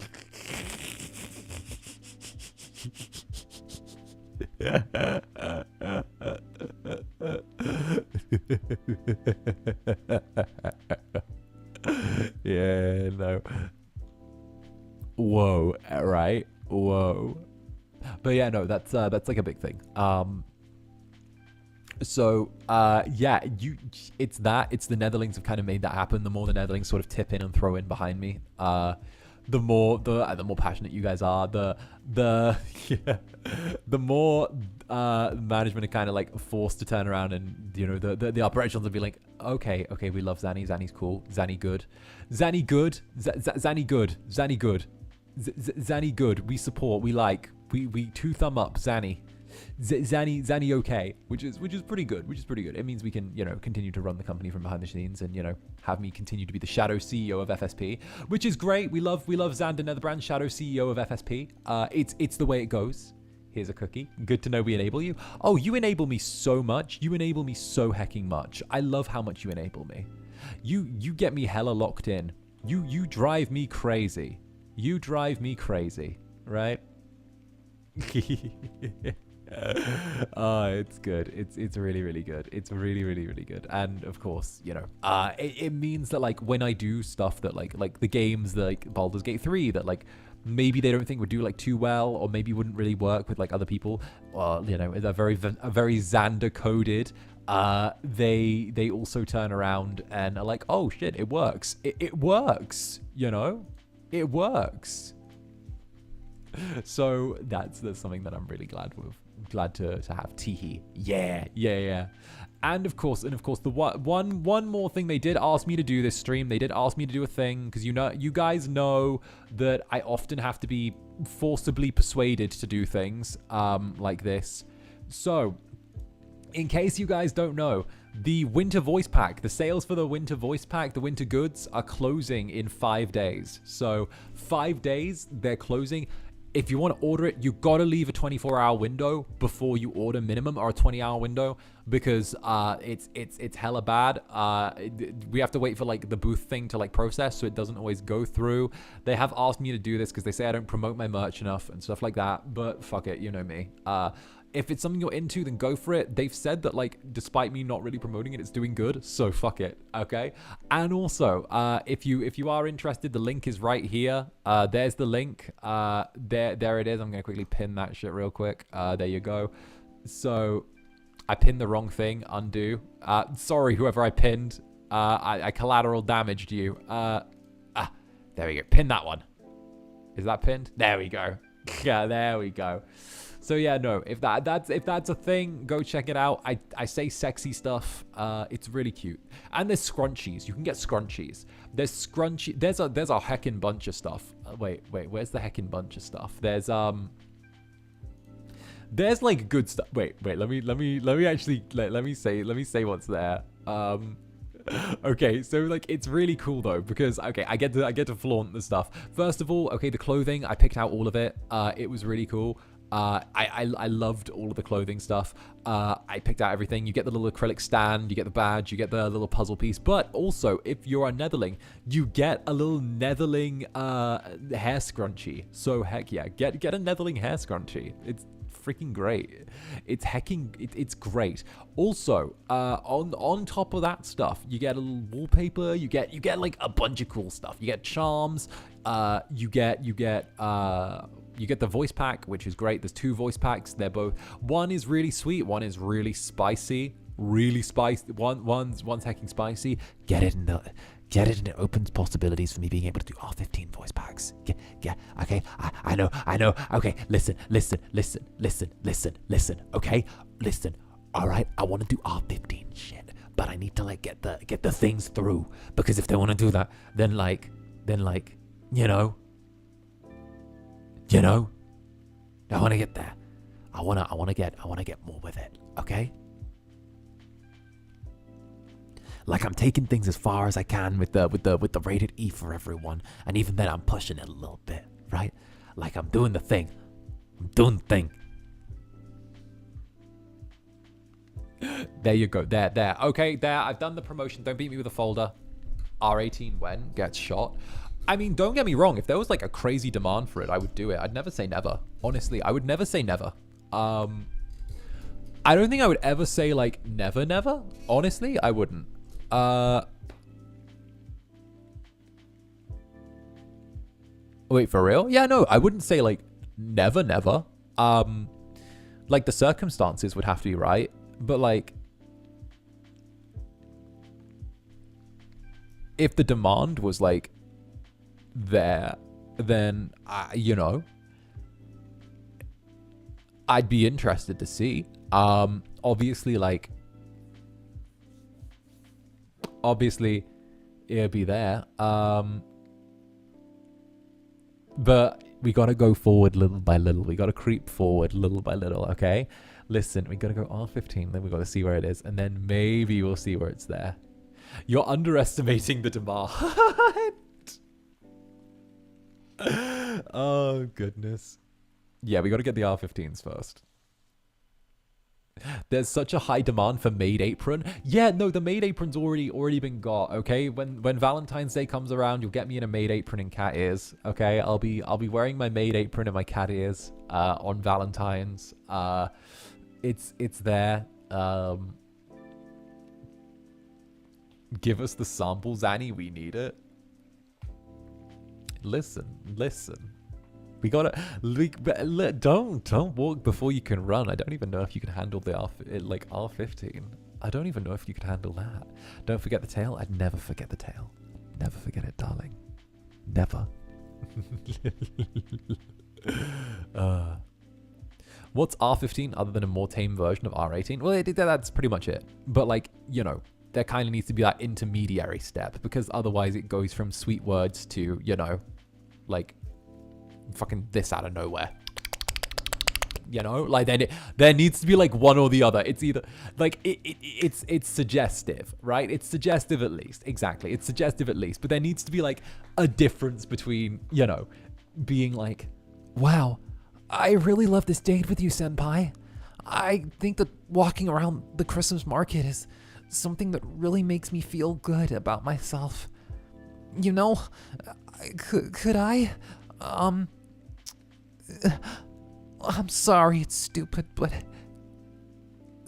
Yeah, no. Whoa, right? Whoa. But yeah, no, that's like a big thing. So yeah, it's the Netherlings have kind of made that happen. The more the Netherlings sort of tip in and throw in behind me, the more passionate you guys are, the yeah, the more management are kind of like forced to turn around and, you know, the upper echelons will be like, okay, we love Zanny. Zanny's cool. Zanny good. Zanny good. Zanny good. Zanny good. Zanny good. We support. We like. We 2 thumb up. Zanny. Zanny okay, which is pretty good. It means we can, you know, continue to run the company from behind the scenes and, you know, have me continue to be the shadow CEO of FSP, which is great. We love Zander Netherbrand, shadow CEO of FSP. It's the way it goes. Here's a cookie. Good to know we enable you. Oh, you enable me so much. You enable me so hecking much. I love how much you enable me. You get me hella locked in. You drive me crazy. You drive me crazy, right? Oh, it's good. It's really, really good. It's really, really, really good. And of course, you know, it means that like when I do stuff that like the games like Baldur's Gate 3 that like maybe they don't think would do like too well, or maybe wouldn't really work with like other people, you know, they're very Zander coded. They also turn around and are like, oh shit, it works. It works, you know, it works. So that's something that I'm really glad to have. Teehee. Yeah. And of course, the one more thing, they did ask me to do this stream. They did ask me to do a thing because, you know, you guys know that I often have to be forcibly persuaded to do things like this. So in case you guys don't know, the winter voice pack, the sales for the winter voice pack, the winter goods are closing in 5 days. So 5 days, they're closing. If you want to order it, you got to leave a 24-hour window before you order minimum, or a 20-hour window, because it's hella bad. We have to wait for like the booth thing to like process, so it doesn't always go through. They have asked me to do this because they say I don't promote my merch enough and stuff like that, but fuck it, you know me. If it's something you're into, then go for it. They've said that, like, despite me not really promoting it, it's doing good, so fuck it, okay? And also, if you are interested, the link is right here. There's the link. There it is. I'm gonna quickly pin that shit real quick. There you go. So, I pinned the wrong thing. Undo. Sorry, whoever I pinned. I collateral damaged you. There we go. Pin that one. Is that pinned? There we go. Yeah, there we go. So yeah, no, if that's a thing, go check it out. I say sexy stuff. It's really cute. And there's scrunchies. You can get scrunchies. There's a heckin' bunch of stuff. Wait, where's the heckin' bunch of stuff? There's like good stuff. Wait, let me say what's there. Okay, so like it's really cool though, because okay, I get to flaunt the stuff. First of all, okay, the clothing, I picked out all of it. It was really cool. I loved all of the clothing stuff. I picked out everything. You get the little acrylic stand, you get the badge, you get the little puzzle piece, but also if you're a Netherling, you get a little Netherling hair scrunchie. So heck yeah, get a Netherling hair scrunchie. It's freaking great. It's great. Also, on top of that stuff, you get a little wallpaper, you get like a bunch of cool stuff. You get charms, you get the voice pack, which is great. There's 2 voice packs. They're both, one is really sweet, one is really spicy. One's hecking spicy. Get it, and it opens possibilities for me being able to do all 15 voice packs. Yeah, okay, I know. Okay, listen, okay? Listen, all right, I want to do all 15 shit, but I need to like get the things through, because if they want to do that, then you know, I want to get there. I want to get more with it, okay? Like, I'm taking things as far as I can with the rated E for everyone, and even then I'm pushing it a little bit, right? Like, I'm doing the thing. Don't think. There you go. There. Okay, there. I've done the promotion. Don't beat me with a folder. R18 when gets shot. I mean, don't get me wrong. If there was like a crazy demand for it, I would do it. I'd never say never. Honestly, I would never say never. I don't think I would ever say like never, never. Honestly, I wouldn't. Wait, for real? Yeah, no, I wouldn't say like never, never. Like the circumstances would have to be right, but like if the demand was like there, then you know, I'd be interested to see. Obviously it'd be there. But we gotta go forward little by little. We gotta creep forward little by little, okay? Listen, we gotta go R15, then we gotta see where it is, and then maybe we'll see where it's there. You're underestimating the demand. Oh, goodness. Yeah, we gotta get the R15s first. There's such a high demand for maid apron. Yeah, no, the maid apron's already been got, okay? When Valentine's Day comes around, you'll get me in a maid apron and cat ears, okay? I'll be wearing my maid apron and my cat ears on Valentine's. It's there. Give us the samples, Annie. We need it. Listen. We gotta don't walk before you can run. I don't even know if you can handle the R15. I don't even know if you can handle that. Don't forget the tail. I'd never forget the tail. Never forget it, darling. Never. What's R15 other than a more tame version of R18? Well, that's pretty much it. But like, you know, there kind of needs to be that intermediary step, because otherwise it goes from sweet words to, you know, like fucking this out of nowhere. You know, like there needs to be like one or the other. It's either like it's suggestive, right? It's suggestive at least. Exactly. It's suggestive at least. But there needs to be like a difference between, you know, being like, wow, I really love this date with you, senpai. I think that walking around the Christmas market is something that really makes me feel good about myself. You know, could I, I'm sorry, it's stupid, but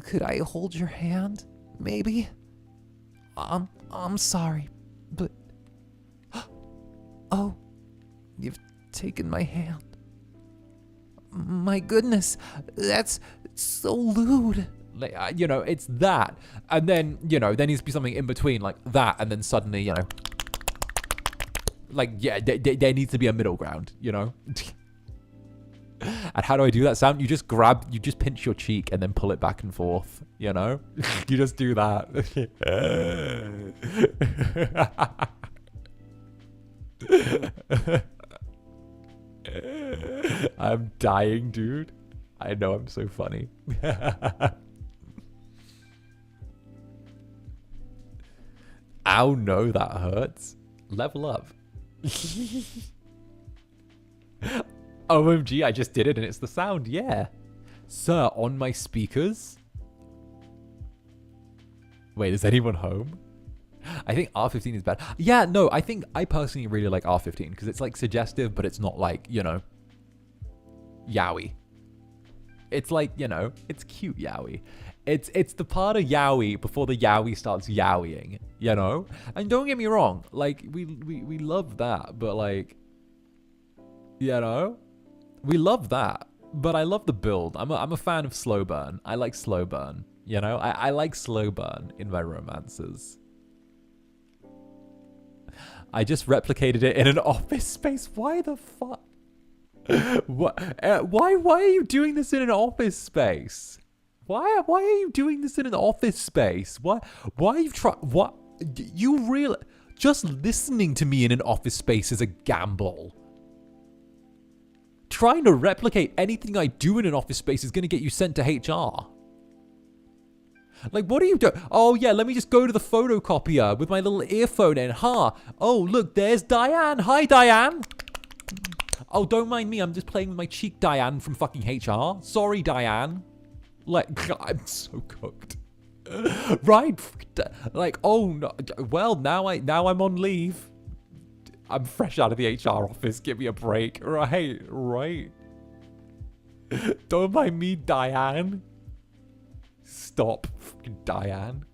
could I hold your hand, maybe? I'm sorry, but, oh, you've taken my hand. My goodness, that's so lewd. Like, you know, it's that. And then, you know, there needs to be something in between, like that, and then suddenly, you know, like, yeah, there needs to be a middle ground, you know? And how do I do that, Sam? You just pinch your cheek and then pull it back and forth, you know? You just do that. I'm dying, dude. I know, I'm so funny. Ow, no, that hurts. Level up. OMG, I just did it and it's the sound, yeah. Sir, on my speakers? Wait, is anyone home? I think R15 is bad. Yeah, no, I personally really like R15 because it's like suggestive, but it's not like, you know, yaoi. It's like, you know, it's cute yaoi. It's the part of yaoi before the yaoi starts yaoiing, you know? And don't get me wrong, like, we love that, but like, you know? We love that, but I love the build. I'm a fan of slow burn. I like slow burn, you know? I like slow burn in my romances. I just replicated it in an office space. Why the fuck? What? Why are you doing this in an office space? Why are you doing this in an office space? Why are you what? You really... Just listening to me in an office space is a gamble. Trying to replicate anything I do in an office space is going to get you sent to HR. Like, what are you doing? Oh, yeah, let me just go to the photocopier with my little earphone in. Oh, look, there's Diane. Hi, Diane. Oh, don't mind me. I'm just playing with my cheek, Diane from fucking HR. Sorry, Diane. Like, I'm so cooked. Right? Like, oh no. Well, now I'm on leave. I'm fresh out of the HR office. Give me a break. Right. Don't mind me, Diane. Stop, Diane.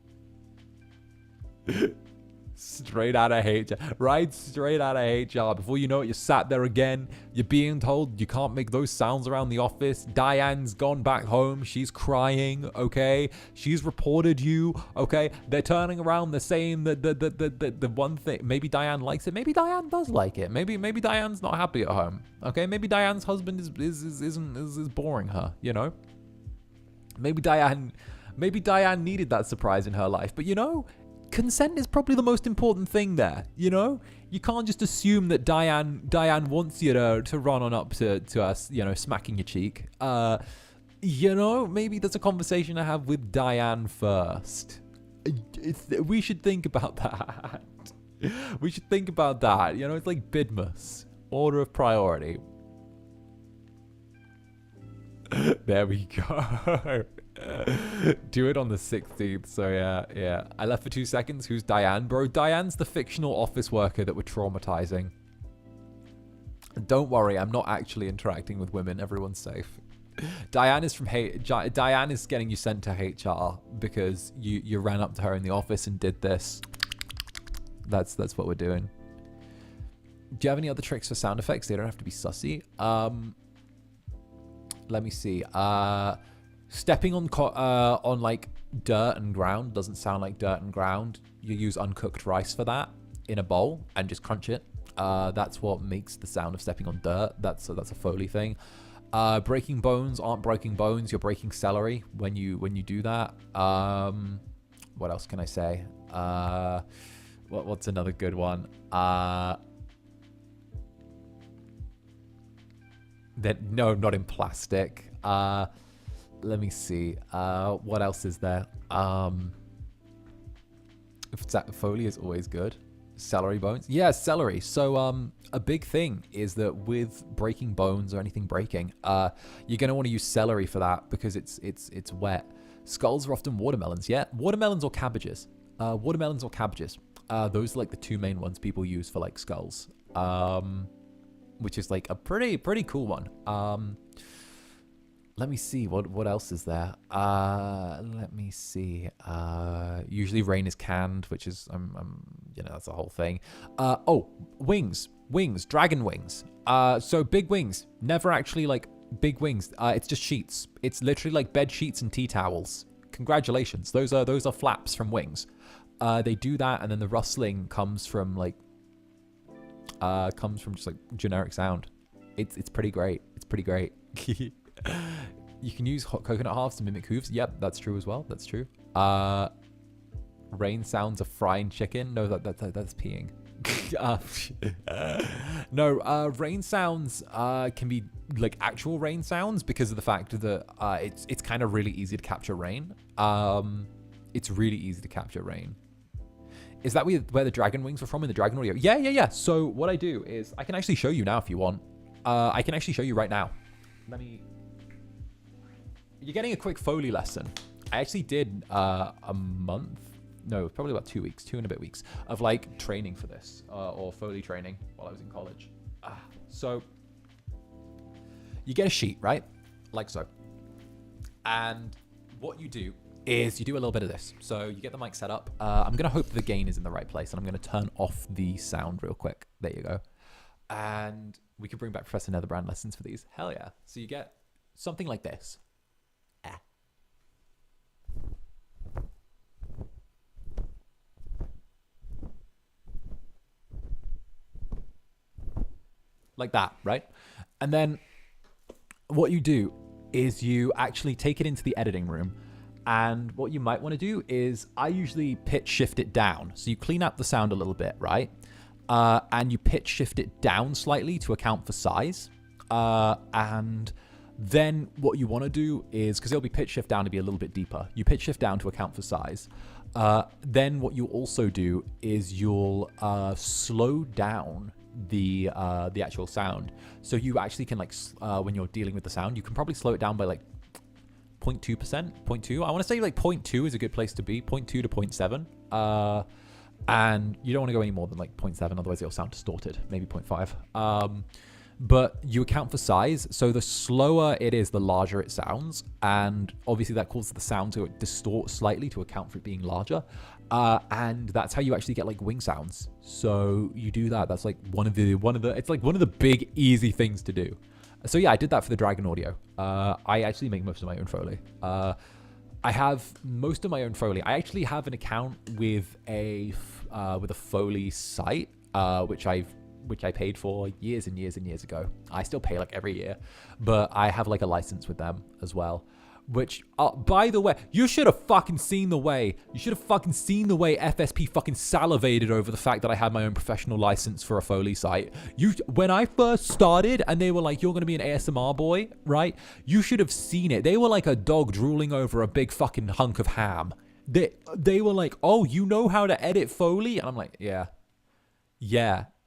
Straight out of HR. Right? Straight out of HR. Before you know it, you're sat there again. You're being told you can't make those sounds around the office. Diane's gone back home. She's crying, okay? She's reported you, okay? They're turning around. They're saying that the one thing. Maybe Diane likes it. Maybe Diane does like it. Maybe Diane's not happy at home, okay? Maybe Diane's husband is boring her, you know? Maybe Diane needed that surprise in her life. But, you know, consent is probably the most important thing there, you know? You can't just assume that Diane wants you to run on up to us, you know, smacking your cheek. You know, maybe there's a conversation to have with Diane first. We should think about that. We should think about that. You know, it's like Bidmus. Order of priority. There we go. Do it on the 16th. So yeah. I left for 2 seconds. Who's Diane? Bro, Diane's the fictional office worker that we're traumatizing. Don't worry, I'm not actually interacting with women. Everyone's safe. Diane is Diane is getting you sent to HR because you ran up to her in the office and did this. That's what we're doing. Do you have any other tricks for sound effects? They don't have to be sussy. Let me see. Stepping on like dirt and ground doesn't sound like dirt and ground. You use uncooked rice for that in a bowl and just crunch it. That's what makes the sound of stepping on dirt. That's a Foley thing. Breaking bones aren't breaking bones. You're breaking celery when you do that. What else can I say? What's another good one? No, not in plastic. Let me see. What else is there? Foley is always good. Celery bones. Yeah, celery. So a big thing is that with breaking bones or anything breaking, you're going to want to use celery for that because it's wet. Skulls are often watermelons. Yeah, watermelons or cabbages. Those are like the two main ones people use for like skulls. Which is like a pretty cool one. Let me see what else is there. Let me see. Usually rain is canned, which is you know, that's a whole thing. Wings, dragon wings. So big wings, never actually like big wings. It's just sheets. It's literally like bed sheets and tea towels. Congratulations, those are flaps from wings. They do that, and then the rustling comes from just like generic sound. It's pretty great. It's pretty great. You can use hot coconut halves to mimic hooves. Yep, that's true as well. That's true. Rain sounds of frying chicken. No, that's peeing. No, rain sounds can be like actual rain sounds because of the fact that it's kind of really easy to capture rain. It's really easy to capture rain. Is that where the dragon wings were from in the dragon audio? Yeah. So what I do is I can actually show you now if you want. I can actually show you right now. You're getting a quick Foley lesson. I actually did a month. No, probably about 2 weeks, 2 and a bit weeks of like training for this or Foley training while I was in college. So you get a sheet, right? Like so. And what you do is you do a little bit of this. So you get the mic set up. I'm going to hope the gain is in the right place, and I'm going to turn off the sound real quick. There you go. And we could bring back Professor Netherbrand lessons for these. Hell yeah. So you get something like this. Like that, right? And then what you do is you actually take it into the editing room. And what you might want to do is I usually pitch shift it down. So you clean up the sound a little bit, right? And you pitch shift it down slightly to account for size. And then what you want to do is, because it'll be pitch shift down to be a little bit deeper, you pitch shift down to account for size. Then what you also do is you'll slow down the actual sound. So you actually can like when you're dealing with the sound, you can probably slow it down by like 0.2%, 0.2. I want to say like 0.2 is a good place to be, 0.2 to 0.7. And you don't want to go any more than like 0.7, otherwise it'll sound distorted, maybe 0.5. But you account for size, so the slower it is, the larger it sounds, and obviously that causes the sound to distort slightly to account for it being larger, and that's how you actually get like wing sounds. So you do that. That's like one of the big easy things to do. So yeah, I did that for the Dragon audio. I actually make most of my own Foley. I have most of my own Foley. I actually have an account with a Foley site, which I paid for years and years and years ago. I still pay like every year, but I have like a license with them as well. Which, by the way, you should have fucking seen the way FSP fucking salivated over the fact that I had my own professional license for a Foley site. When I first started and they were like, you're going to be an ASMR boy, right? You should have seen it. They were like a dog drooling over a big fucking hunk of ham. They were like, oh, you know how to edit Foley? And I'm like, yeah,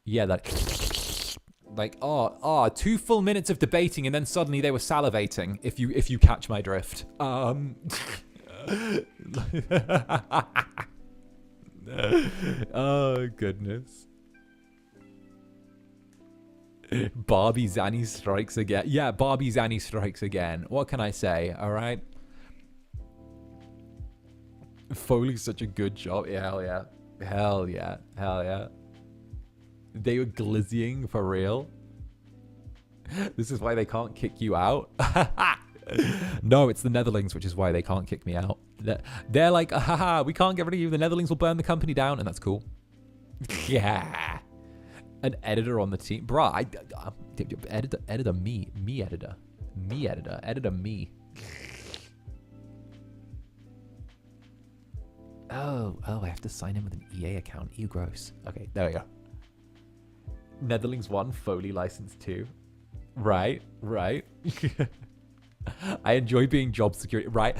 that... Like, 2 full minutes of debating and then suddenly they were salivating, if you catch my drift. Oh, goodness. Barbie Zanny strikes again. Yeah, Barbie Zanny strikes again. What can I say, alright? Foley's such a good job. Yeah, hell yeah. Hell yeah. Hell yeah. They were glizzying for real. This is why they can't kick you out. No, it's the Netherlings, which is why they can't kick me out. They're like, haha, we can't get rid of you. The Netherlings will burn the company down, and that's cool. Yeah. An editor on the team. Bruh, editor me. Oh, I have to sign in with an EA account. Ew, gross. Okay, there we go. Netherlings 1, Foley license 2. Right. I enjoy being job security. Right.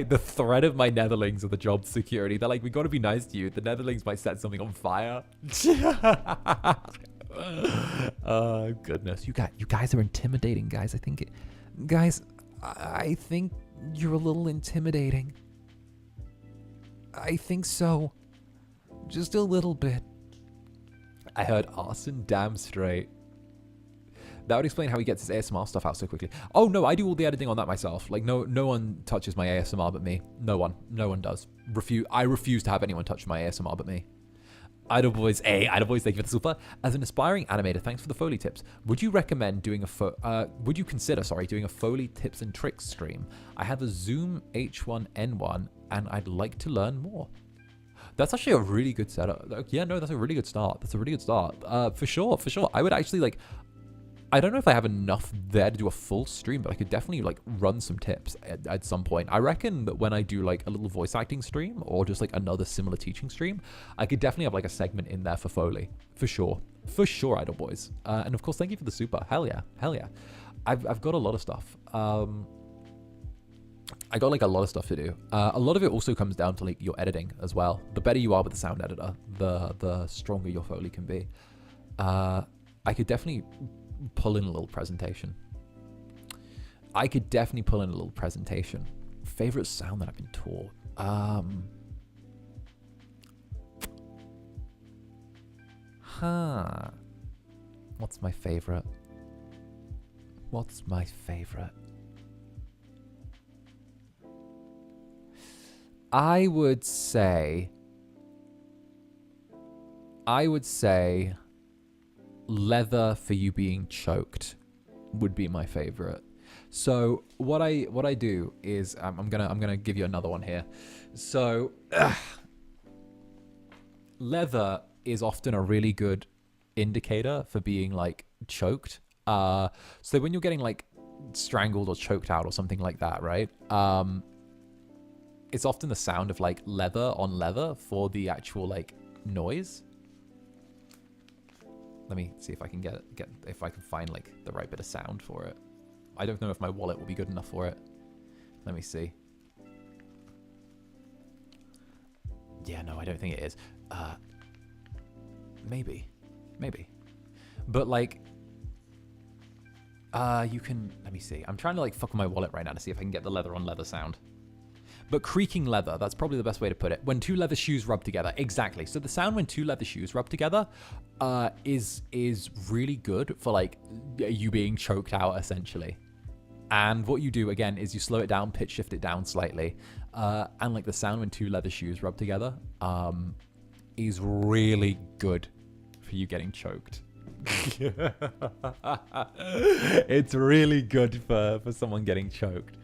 The threat of my Netherlings are the job security. They're like, we got to be nice to you. The Netherlings might set something on fire. Oh, goodness. You guys are intimidating, guys. I think you're a little intimidating. I think so. Just a little bit. I heard arson, damn straight. That would explain how he gets his ASMR stuff out so quickly. Oh no, I do all the editing on that myself. Like no one touches my ASMR but me. No one does. I refuse to have anyone touch my ASMR but me. Idle Boys, thank you for the super. As an aspiring animator, thanks for the Foley tips. Would you consider doing a Foley tips and tricks stream? I have a Zoom H1N1 and I'd like to learn more. That's actually a really good setup. Yeah, no, that's a really good start. For sure. I would actually I don't know if I have enough there to do a full stream, but I could definitely run some tips at some point. I reckon that when I do a little voice acting stream or just another similar teaching stream, I could definitely have a segment in there for Foley. For sure, Idle Boys. And of course, thank you for the super. Hell yeah. I've got a lot of stuff. I got a lot of stuff to do. A lot of it also comes down to your editing as well. The better you are with the sound editor, the stronger your Foley can be. I could definitely pull in a little presentation. Favorite sound that I've been taught. What's my favorite? I would say leather for you being choked would be my favorite. So what I do is I'm gonna give you another one here. So leather is often a really good indicator for being choked. So when you're getting strangled or choked out or something like that, right? It's often the sound of leather on leather for the actual noise. Let me see if I can if I can find the right bit of sound for it. I don't know if my wallet will be good enough for it. Let me see. Yeah, no, I don't think it is. Maybe. But like, you can, let me see. I'm trying to like fuck with my wallet right now to see if I can get the leather on leather sound. But creaking leather, that's probably the best way to put it. When two leather shoes rub together, exactly. So the sound when two leather shoes rub together is really good for like you being choked out essentially. And what you do again is you slow it down, pitch shift it down slightly, and like the sound when two leather shoes rub together is really good for you getting choked. It's really good for someone getting choked.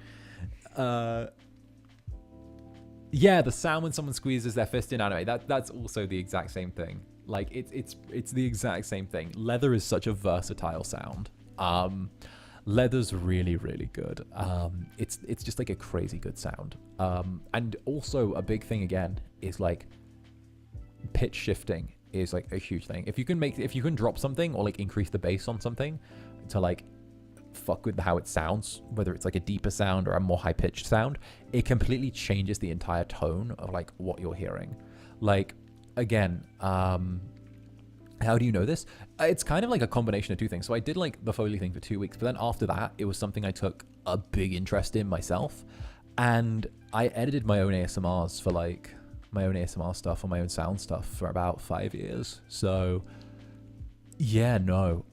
Yeah, the sound when someone squeezes their fist in anime, that's also the exact same thing. Like it's the exact same thing. Leather is such a versatile sound. Leather's really, really good. It's just like a crazy good sound. And also a big thing again is like pitch shifting is like a huge thing. If you can drop something or like increase the bass on something to like fuck with how it sounds, whether it's like a deeper sound or a more high pitched sound, it completely changes the entire tone of like what you're hearing. Like again, how do you know this? It's kind of like a combination of two things. So I did like the Foley thing for 2 weeks, but then after that, it was something I took a big interest in myself. And I edited my own ASMRs for like my own ASMR stuff or my own sound stuff for about 5 years. So yeah, no,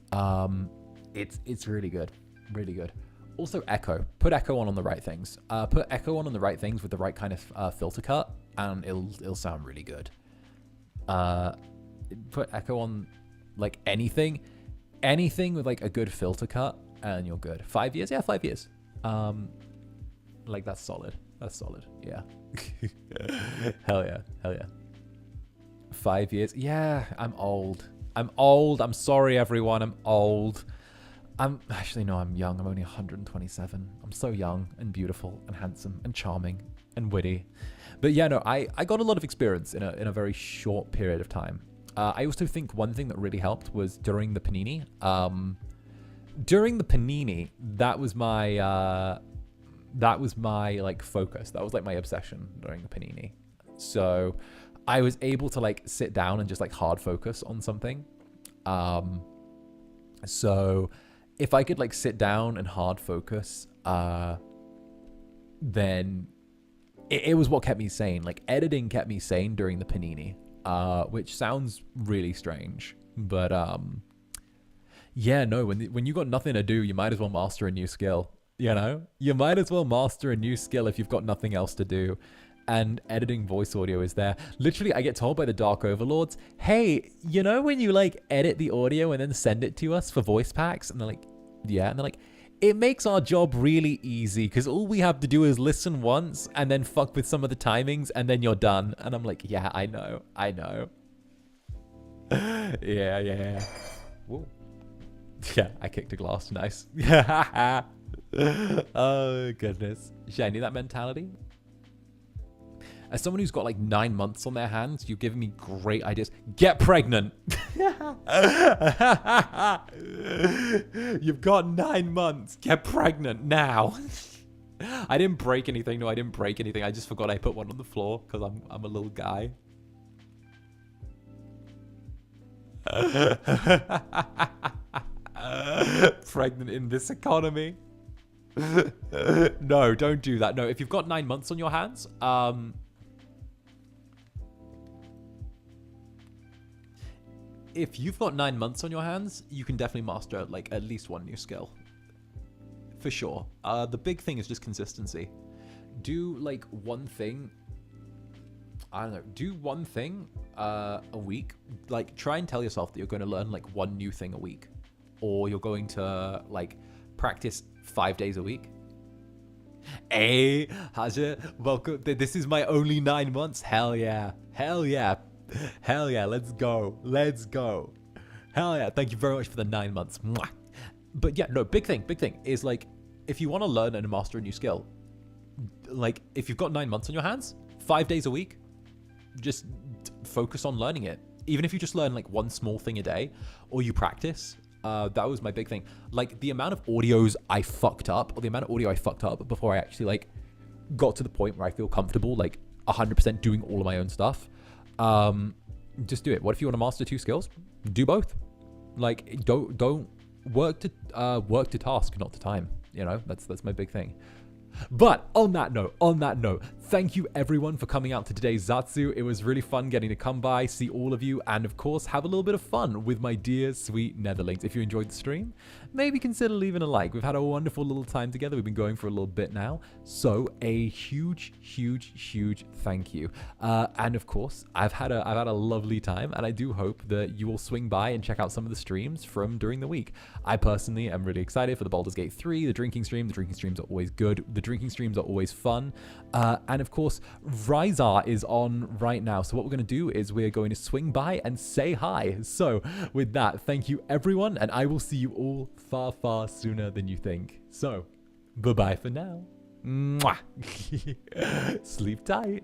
it's really good. Really good. Also echo. Put echo on the right things. Put echo on the right things with the right kind of filter cut, and it'll sound really good. Put echo on like anything with like a good filter cut, and you're good. 5 years? Yeah, 5 years. Like that's solid. That's solid. Yeah. Hell yeah. Hell yeah. 5 years. Yeah, I'm old. I'm sorry, everyone. I'm old. I'm young. I'm only 127. I'm so young and beautiful and handsome and charming and witty. But yeah, no, I got a lot of experience in a very short period of time. I also think one thing that really helped was during the panini. During the panini, that was my like focus. That was like my obsession during the panini. So I was able to like sit down and just like hard focus on something. So if I could like sit down and hard focus, then it was what kept me sane. Like editing kept me sane during the panini, which sounds really strange, but yeah, no, when you got nothing to do, you might as well master a new skill. You know, you might as well master a new skill if you've got nothing else to do. And editing voice audio is there. Literally, I get told by the Dark Overlords, hey, you know when you like edit the audio and then send it to us for voice packs? And they're like, yeah. And they're like, it makes our job really easy because all we have to do is listen once and then fuck with some of the timings and then you're done. And I'm like, yeah, I know. Yeah. Whoa. Yeah, I kicked a glass. Nice. Oh, goodness. Should I need that mentality? As someone who's got like 9 months on their hands, you're giving me great ideas. Get pregnant. You've got 9 months. Get pregnant now. I didn't break anything. No, I didn't break anything. I just forgot I put one on the floor because I'm a little guy. Pregnant in this economy. No, don't do that. No, if you've got 9 months on your hands, if you've got 9 months on your hands, you can definitely master like at least one new skill. For sure. The big thing is just consistency. Do like one thing. I don't know. Do one thing a week. Like try and tell yourself that you're going to learn like one new thing a week. Or you're going to like practice 5 days a week. Hey, Haja, welcome. This is my only 9 months. Hell yeah. Hell yeah. Hell yeah. Let's go. Let's go. Hell yeah. Thank you very much for the 9 months. Mwah. But yeah, no, big thing is like, if you want to learn and master a new skill, like if you've got 9 months on your hands, 5 days a week, just focus on learning it. Even if you just learn like one small thing a day or you practice, that was my big thing. Like the amount of audios I fucked up, or the amount of audio I fucked up before I actually like got to the point where I feel comfortable, like 100% doing all of my own stuff. Just do it. What if you want to master 2 skills? Do both. Like, don't work to task, not to time. You know, that's my big thing. But on that note, thank you everyone for coming out to today's Zatsu. It was really fun getting to come by, see all of you, and of course, have a little bit of fun with my dear, sweet Netherlings. If you enjoyed the stream, maybe consider leaving a like. We've had a wonderful little time together. We've been going for a little bit now. So a huge thank you. And of course, I've had a lovely time, and I do hope that you will swing by and check out some of the streams from during the week. I personally am really excited for the Baldur's Gate 3, the drinking stream. The drinking streams are always good. The drinking streams are always fun. And of course, Ryzar is on right now. So what we're going to do is we're going to swing by and say hi. So with that, thank you everyone, and I will see you all far sooner than you think. So bye-bye for now. Mwah. Sleep tight.